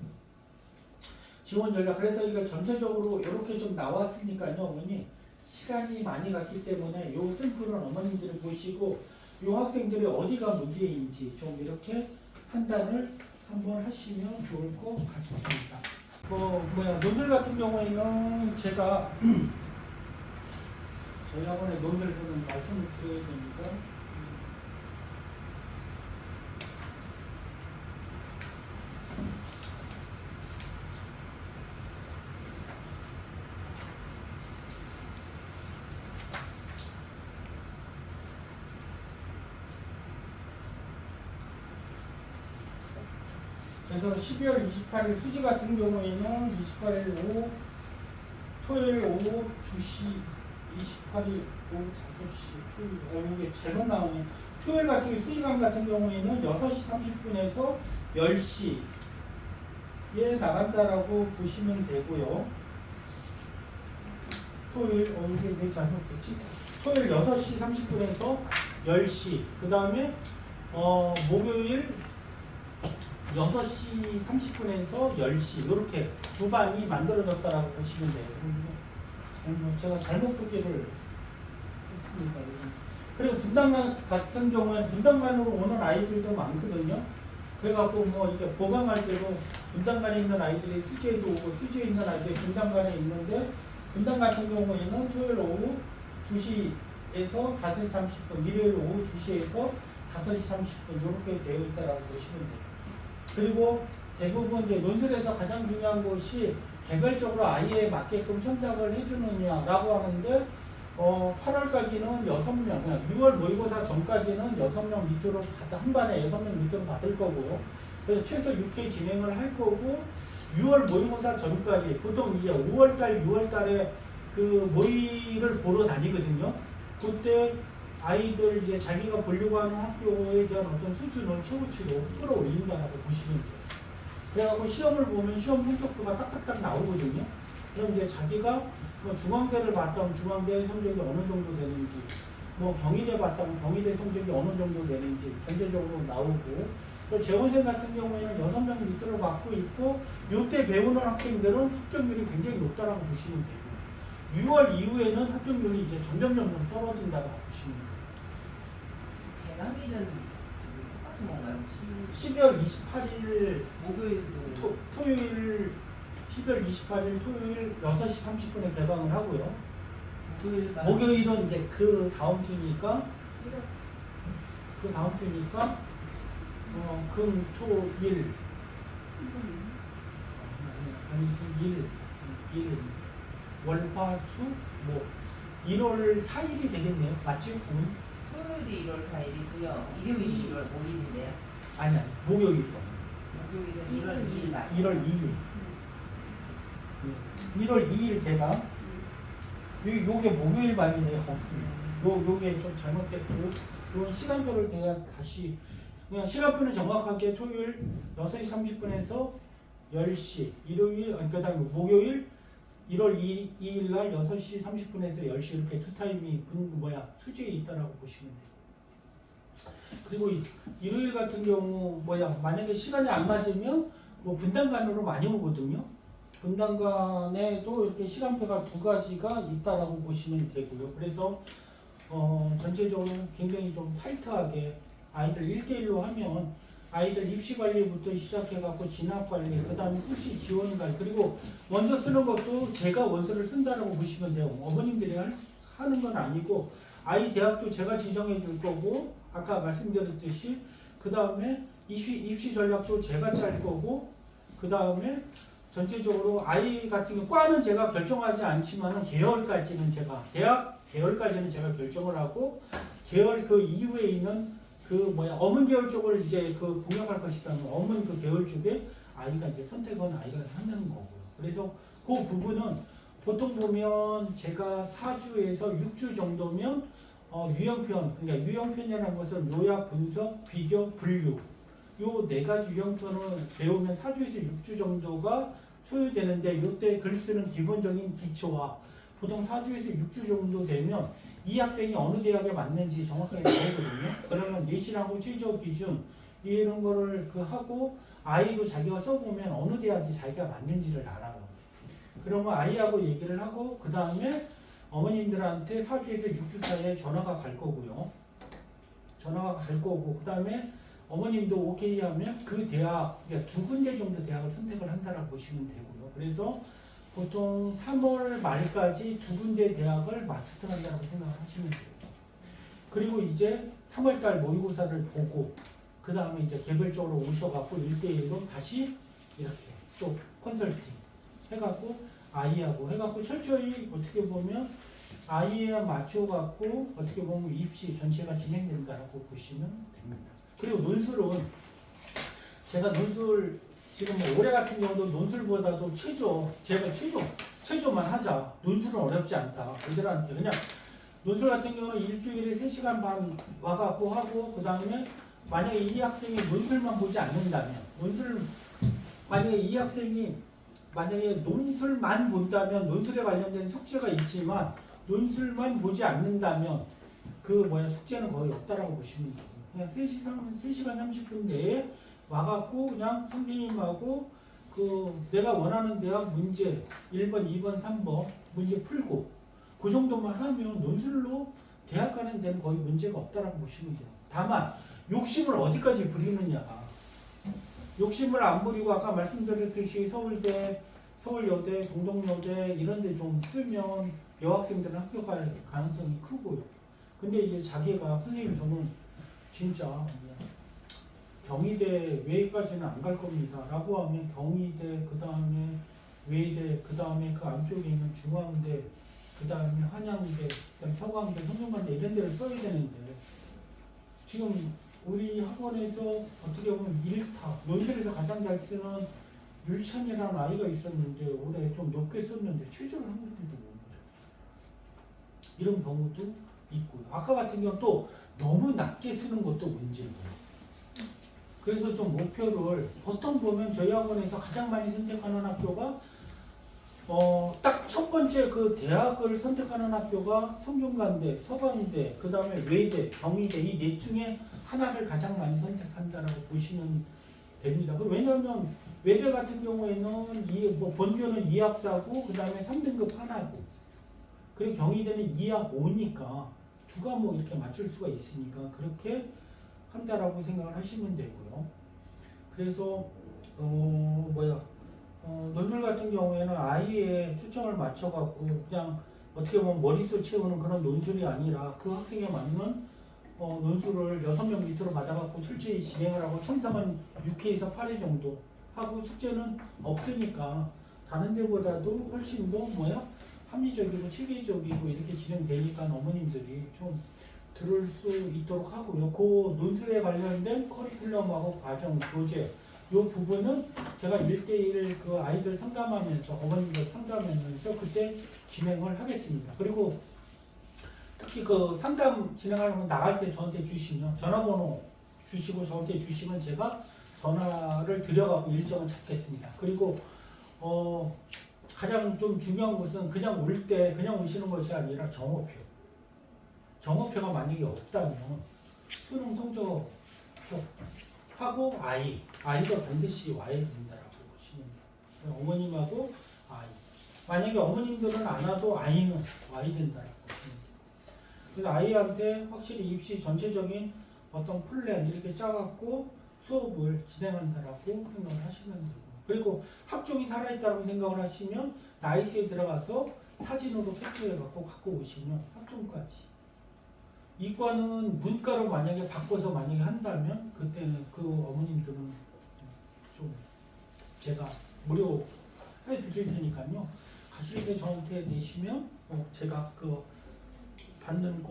지원 전략 그래서 이거 전체적으로 이렇게 좀 나왔으니까요. 어머니 시간이 많이 갔기 때문에 요 샘플은 어머님들이 보시고 요 학생들이 어디가 문제인지 좀 이렇게 판단을 한번 하시면 좋을 것 같습니다. 논술 같은 경우에는 제가 저희 학원의 논술부는 말씀을 드려야 됩니다. 그래서 12월 28일 수지 같은 경우에는 28일 오후 토요일 오후 2시 28일 오후 5시 토요일 이게 잘못 나오네요. 토요일 같은 경우 수시간 같은 경우에는 6시 30분에서 10시에 나간다라고 보시면 되고요. 토요일 이게 왜 잘못됐지? 토요일 6시 30분에서 10시 그 다음에 목요일 6시 30분에서 10시 이렇게 두 반이 만들어졌다라고 보시면 돼요. 제가 잘못 보기를 했습니다. 그리고 분당관 같은 경우는 분당관으로 오는 아이들도 많거든요. 그래갖고 이렇게 보강할 때도 분당관에 있는 아이들이 수지에도 오고 수지에 있는 아이들이 분당관에 있는데 분당 같은 경우에는 토요일 오후 2시에서 5시 30분, 일요일 오후 2시에서 5시 30분 이렇게 되어 있다라고 보시면 돼요. 그리고 대부분 이제 논술에서 가장 중요한 것이 개별적으로 아이에 맞게끔 선택을 해주느냐라고 하는데 8월까지는 6명, 6월 모의고사 전까지는 6명 밑으로 한 반에 6명 밑으로 받을 거고요. 그래서 최소 6회 진행을 할 거고 6월 모의고사 전까지 보통 이제 5월달, 6월달에 그 모의를 보러 다니거든요. 그때 아이들 이제 자기가 보려고 하는 학교에 대한 어떤 수준을 최고치로 끌어올린다고 보시면 돼요. 그래갖고 시험을 보면 시험 성적표가 딱딱딱 나오거든요. 그럼 이제 자기가 중앙대를 봤다면 중앙대 성적이 어느 정도 되는지, 경희대 봤다면 경희대 성적이 어느 정도 되는지 전체적으로 나오고, 또 재원생 같은 경우에는 6명 밑으로 받고 있고, 요때 배우는 학생들은 합격률이 굉장히 높다라고 보시면 되고, 6월 이후에는 합격률이 이제 점점 떨어진다고 보시면 돼요. 대강일은 똑같은 건가요? 12월 28일 목요일도 토요일 12월 28일 토요일 6시 30분에 개강을 하고요. 목요일은 이제 그 다음 주니까 금, 토, 일. 아니지, 일. 월, 화, 수, 목. 1월 4일이 되겠네요. 맞지? 토요일이 1월 4일이고요. 일요일이 1월 5일인데요. 아니, 목요일 거. 목요일은 1월 2일 날. 1월 2일. 1월 2일 대가 요게 목요일 반이네요. 요게 좀 잘못됐고 요 시간표를 내가 다시 그냥 시간표는 정확하게 토요일 6시 30분에서 10시 일요일 그다음에 목요일 1월 2일 날 6시 30분에서 10시 이렇게 두 타임이 수지에 있다라고 보시면 돼요. 그리고 일요일 같은 경우 만약에 시간이 안 맞으면 뭐 분단간으로 많이 오거든요. 분단간에도 이렇게 시간표가 두 가지가 있다라고 보시면 되고요. 그래서 전체적으로 굉장히 좀 타이트하게 아이들 1대1로 하면 아이들 입시 관리부터 시작해갖고 진학 관리, 그 다음에 후시 지원 관리, 그리고 원서 쓰는 것도 제가 원서를 쓴다라고 보시면 돼요. 어머님들이 하는 건 아니고 아이 대학도 제가 지정해 줄 거고 아까 말씀드렸듯이 그 다음에 입시 전략도 제가 짤 거고 그 다음에 전체적으로 아이 같은 경우 과는 제가 결정하지 않지만은 계열까지는 제가 대학 계열까지는 제가 결정을 하고 계열 그 이후에 있는 어문 계열 쪽을 이제 공략할 것이라면 어문 그 계열 쪽에 아이가 이제 선택은 아이가 하는 거고요. 그래서 그 부분은 보통 보면 제가 4주에서 6주 정도면 유형편 그러니까 유형편이라는 것은 요약, 분석, 비교, 분류 요 네 가지 유형편을 배우면 4주에서 6주 정도가 소요되는데 이때 글 쓰는 기본적인 기초와 보통 4주에서 6주 정도 되면 이 학생이 어느 대학에 맞는지 정확하게 나오거든요. 그러면 내신하고 최저 기준 이런 거를 하고 아이도 자기가 써보면 어느 대학이 자기가 맞는지를 알아요. 그러면 아이하고 얘기를 하고 그 다음에 어머님들한테 4주에서 6주 사이에 전화가 갈 거고요. 전화가 갈 거고 그 다음에 어머님도 오케이 하면 그 대학, 그러니까 두 군데 정도 대학을 선택을 한다라고 보시면 되고요. 그래서 보통 3월 말까지 두 군데 대학을 마스터한다고 생각을 하시면 돼요. 그리고 이제 3월달 모의고사를 보고 그 다음에 이제 개별적으로 오셔갖고 1대1로 다시 이렇게 또 컨설팅 해갖고 아이하고 해갖고 철저히 어떻게 보면 아이에 맞춰갖고 어떻게 보면 입시 전체가 진행된다라고 보시면 됩니다. 그리고 논술은 제가 논술 지금 올해 같은 경우도 논술보다도 제가 최저만 하자. 논술은 어렵지 않다. 애들한테 그냥 논술 같은 경우는 일주일에 3시간 반 와갖고 하고 그 다음에 만약에 이 학생이 논술만 보지 않는다면 만약에 이 학생이 논술만 본다면 논술에 관련된 숙제가 있지만 논술만 보지 않는다면 숙제는 거의 없다라고 보시면 돼요. 그냥 3시간 30분 내에 와갖고 그냥 선생님하고 내가 원하는 대학 문제 1번, 2번, 3번 문제 풀고 그 정도만 하면 논술로 대학 가는 데는 거의 문제가 없다라고 보시면 돼요. 다만 욕심을 어디까지 부리느냐. 욕심을 안 부리고 아까 말씀드렸듯이 서울대, 서울여대, 동덕여대 이런 데 좀 쓰면 여학생들은 학교 갈 가능성이 크고요. 근데 이제 자기가 선생님 저는 진짜 경희대 외까지는 안 갈 겁니다 라고 하면 경희대 그 다음에 외대 그 다음에 그 안쪽에 있는 중앙대 그 다음에 한양대 그 다음에 서강대 성균관대 이런 데를 써야 되는데 지금 우리 학원에서 어떻게 보면 1타 논술에서 가장 잘 쓰는 율찬이라는 아이가 있었는데 올해 좀 높게 썼는데 최저를 한 번도 못 맞췄어요. 이런 경우도 있고요. 아까 같은 경우 또 너무 낮게 쓰는 것도 문제고요. 그래서 좀 목표를 보통 보면 저희 학원에서 가장 많이 선택하는 학교가 딱 첫 번째 그 대학을 선택하는 학교가 성균관대, 서강대, 그 다음에 외대, 경희대 이 넷 중에 하나를 가장 많이 선택한다라고 보시면 됩니다. 왜냐하면 외대 같은 경우에는 본교는 2학사고 그 다음에 3등급 하나고 그리고 경희대는 2학 5니까 두 과목 이렇게 맞출 수가 있으니까 그렇게 한다라고 생각을 하시면 되고요. 그래서 논술 같은 경우에는 아이의 초점을 맞춰갖고 그냥 어떻게 보면 머릿수 채우는 그런 논술이 아니라 그 학생에 맞는 논술을 6명 밑으로 받아갖고 철저히 진행을 하고 첨삭은 6회에서 8회 정도 하고 숙제는 없으니까 다른 데보다도 훨씬 더 합리적이고 체계적이고 이렇게 진행되니까 어머님들이 좀 들을 수 있도록 하고요. 그 논술에 관련된 커리큘럼하고 과정, 교재 이 부분은 제가 1대1 그 아이들 상담하면서 어머님들 상담하면서 그때 진행을 하겠습니다. 그리고 특히 그 상담 진행하려면 나갈 때 저한테 주시면 전화번호 주시고 저한테 주시면 제가 전화를 드려갖고 일정을 잡겠습니다. 그리고 가장 좀 중요한 것은 그냥 올 때 그냥 오시는 것이 아니라 정오표. 정오표가 만약에 없다면 수능 성적하고 아이가 반드시 와야 된다라고 보시면 돼요. 어머님하고 아이. 만약에 어머님들은 안 와도 아이는 와야 된다라고 보시면 돼요. 그래서 아이한테 확실히 입시 전체적인 어떤 플랜 이렇게 짜갖고 수업을 진행한다라고 생각을 하시면 되고, 그리고 학종이 살아있다고 생각을 하시면 나이스에 들어가서 사진으로 캡처해갖고 갖고 오시면 학종까지. 이과는 문과로 만약에 바꿔서 만약에 한다면 그때는 그 어머님들은 좀 제가 무료해 드릴 테니까요. 가실 때 저한테 내시면 제가 그 받는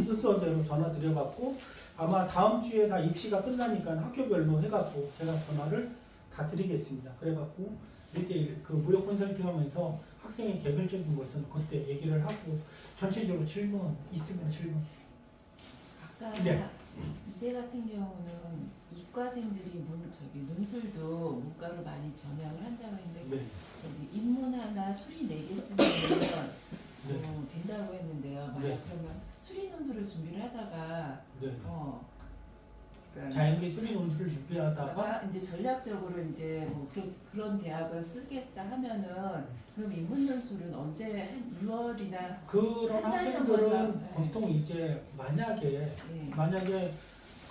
순서대로 전화 드려갖고 아마 다음 주에 다 입시가 끝나니까 학교별로 해갖고 제가 전화를 다 드리겠습니다. 그래갖고 이렇게 그 무료 컨설팅 하면서 학생의 개별적인 것은 그때 얘기를 하고 전체적으로 질문 있으면 질문. 아까 네. 이대 같은 경우는 이과생들이 논술도 문과로 많이 전향을 한다고 했는데 네. 저기 인문 하나 수리 4개 쓰면 된다고 했는데요. 만약 네. 그러면 수리 논술을 준비를 하다가 네. 그러니까 자연계 수리 논술을 준비하다가 이제 전략적으로 이제 뭐 그런 대학을 쓰겠다 하면은 그럼 인문 논술은 언제 한 6월이나 그런 한달 학생들은 정도만, 보통 이제 만약에 예.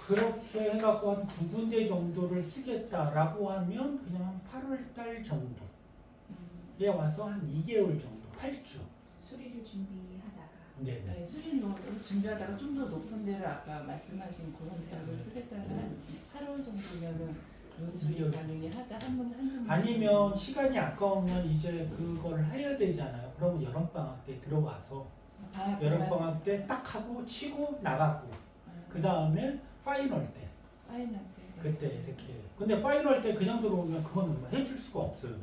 그렇게 해갖고 한 2군데 정도를 쓰겠다라고 하면 그냥 한 8월 달 정도에 와서 한 2개월 정도, 8주. 수리를 준비하다가 네네. 네, 수리를 준비하다가 좀 더 높은 데를 아까 말씀하신 그런 대학을 쓰겠다가 한 8월 정도면은 논술이 가능히 하다 한두 아니면 시간이 아까우면 이제 그걸 해야 되잖아요. 그러면 여름방학 때 들어와서 여름방학 때 딱 하고 치고 나가고 그 다음에 파이널 때 파이널 때 그때 이렇게. 근데 파이널 때 그냥 들어오면 그건 해줄 수가 없어요.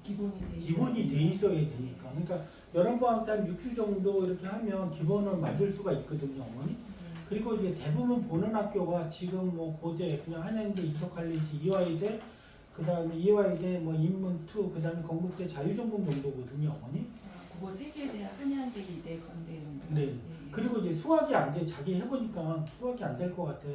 기본이 돼 있어야 되니까. 그러니까 여름방학 때 한 6주 정도 이렇게 하면 기본을 만들 수가 있거든요, 어머니. 그리고 이제 대부분 보는 학교가 지금 뭐 고대, 그냥 한양대, 이서칼리지, 이화여대, 그 다음에 이화여대, 뭐 인문2, 그 다음에 건국대 자유전공 정도거든요, 어머니. 그거 3개 대학 한양대, 이대, 건대 정도. 네. 그리고 이제 수학이 안 돼. 자기 해보니까 수학이 안 될 것 같아.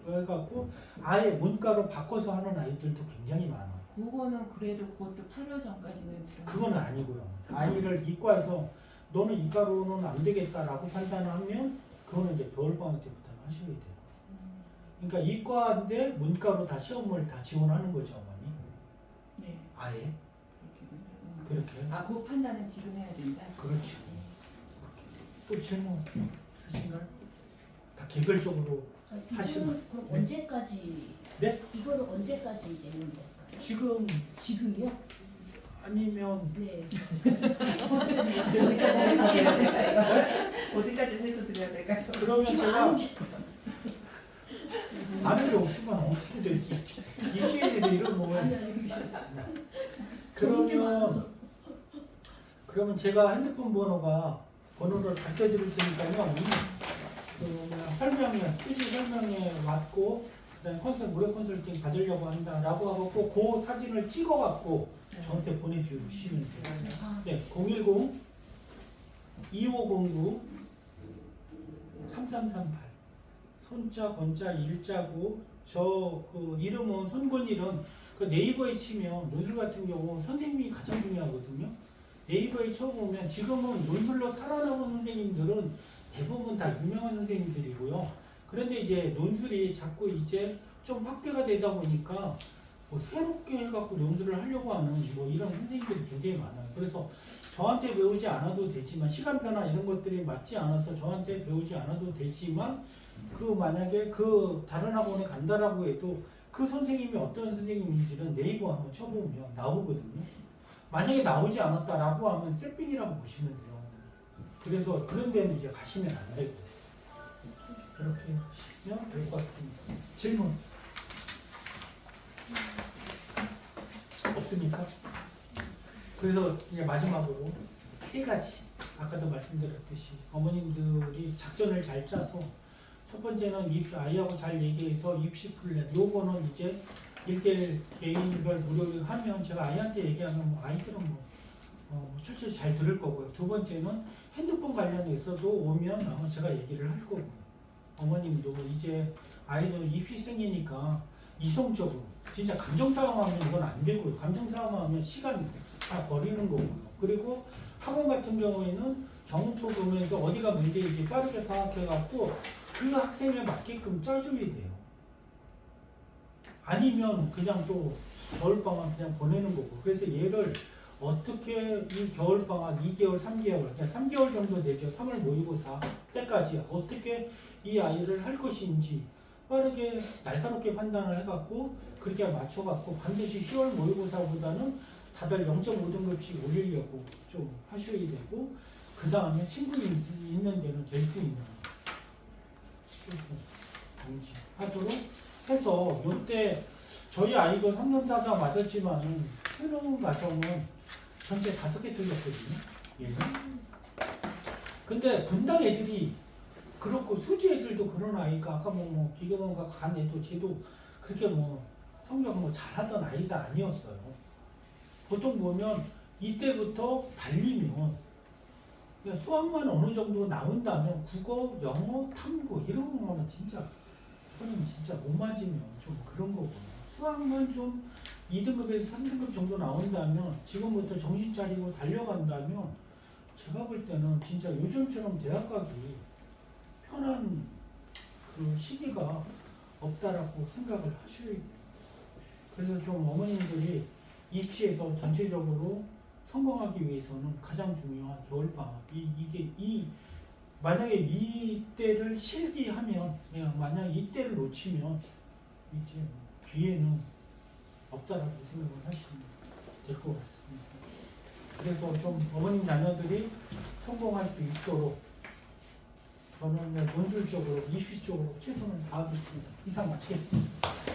그래갖고 아예 문과로 바꿔서 하는 아이들도 굉장히 많아. 그거는 그래도 그것도 8월 전까지는 그건 아니고요. 아이를 이과에서 너는 이과로는 안 되겠다라고 판단하면 그거는 이제 겨울방학 때부터 하셔야 돼요. 그러니까 이과인데 문과로 다 시험을 다 지원하는 거죠, 어머니. 네. 아예 그렇게. 그렇게. 그 판단은 지금 해야 된다. 그렇지. 또 질문 있으신가요? 다 개별적으로 하시는. 이거는 그럼 네. 언제까지? 네? 이거는 언제까지 내는 걸까요? 지금 지금요? 아니면 네. 어디까지 해서 드려야 될까요? 그러면 지금 제가 아는 게 아는 게 없으면 어떻게 되지? 입시에 대해서 이런 거 아니 좋은 게 많아서. 그러면 제가 핸드폰 번호를 밝혀드릴 테니까요. 설명에 휴지 설명에 맞고 그다음에 무료 컨설팅 받으려고 한다라고 하고 그 사진을 찍어갖고 저한테 보내주시면 돼요. 아, 네, 010 2509 3338 손자 번자 일자고 저 그 이름은 손권일은 그 네이버에 치면 논술 같은 경우 선생님이 가장 중요하거든요. 네이버에 쳐보면 지금은 논술로 살아남은 선생님들은 대부분 다 유명한 선생님들이고요. 그런데 이제 논술이 자꾸 이제 좀 확대가 되다 보니까 뭐 새롭게 해갖고 논술을 하려고 하는 뭐 이런 선생님들이 굉장히 많아요. 그래서 저한테 배우지 않아도 되지만 시간표나 이런 것들이 맞지 않아서 저한테 배우지 않아도 되지만 그 만약에 그 다른 학원에 간다라고 해도 그 선생님이 어떤 선생님인지는 네이버 한번 쳐보면 나오거든요. 만약에 나오지 않았다라고 하면 쌤빈이라고 보시면 돼요. 그래서 그런 데는 이제 가시면 안 되고 그렇게 하시면 될 것 같습니다. 질문 없습니까? 그래서 이제 마지막으로 세 가지 아까도 말씀드렸듯이 어머님들이 작전을 잘 짜서 첫 번째는 아이하고 잘 얘기해서 입시 플랜 요거는 이제 1대1 개인별 무료를 하면 제가 아이한테 얘기하면 뭐 아이들은 철저히 잘 들을 거고요. 두 번째는 핸드폰 관련해서도 오면 아마 제가 얘기를 할 거고 어머님도 이제 아이들 입시생이니까 이성적으로 진짜 감정싸움하면 이건 안 되고요. 감정싸움하면 시간 다 버리는 거고요. 그리고 학원 같은 경우에는 정보 보면서 어디가 문제인지 빠르게 파악해갖고 그 학생에 맞게끔 짜줘야 돼요. 아니면 그냥 또 겨울방학 그냥 보내는 거고. 그래서 얘를 어떻게 이 겨울방학 2개월, 3개월, 그냥 3개월 정도 되죠. 3월 모의고사 때까지 어떻게 이 아이를 할 것인지 빠르게 날카롭게 판단을 해갖고 그렇게 맞춰갖고 반드시 10월 모의고사보다는 다들 0.5등급씩 올리려고 좀 하셔야 되고 그 다음에 친구 있는 데는 될 수 있는 정지하도록 해서 요때 저희 아이도 3년 4다 맞았지만 수능 과정은 전체 5개 틀렸거든요. 얘는. 근데 분당 애들이 그렇고 수지 애들도 그런 아이가 아까 뭐 기경원과 간 애도 쟤도 그렇게 뭐 성적 뭐 잘하던 아이가 아니었어요. 보통 보면 이때부터 달리면 그냥 수학만 어느 정도 나온다면 국어, 영어, 탐구 이런 거는 진짜 그거는 진짜 못 맞으면 좀 그런 거고 수학만 좀 2등급에서 3등급 정도 나온다면 지금부터 정신 차리고 달려간다면 제가 볼 때는 진짜 요즘처럼 대학 가기 편한 그 시기가 없다라고 생각을 하셔야 돼요. 그래서 좀 어머님들이 입시에서 전체적으로 성공하기 위해서는 가장 중요한 겨울방학 이게 만약에 이때를 실기하면 그냥 만약 이때를 놓치면 이제 뒤에는 없다라고 생각을 하시면 될 것 같습니다. 그래서 좀 어머님 자녀들이 성공할 수 있도록 저는 논술적으로 입시적으로 최선을 다하겠습니다. 이상 마치겠습니다.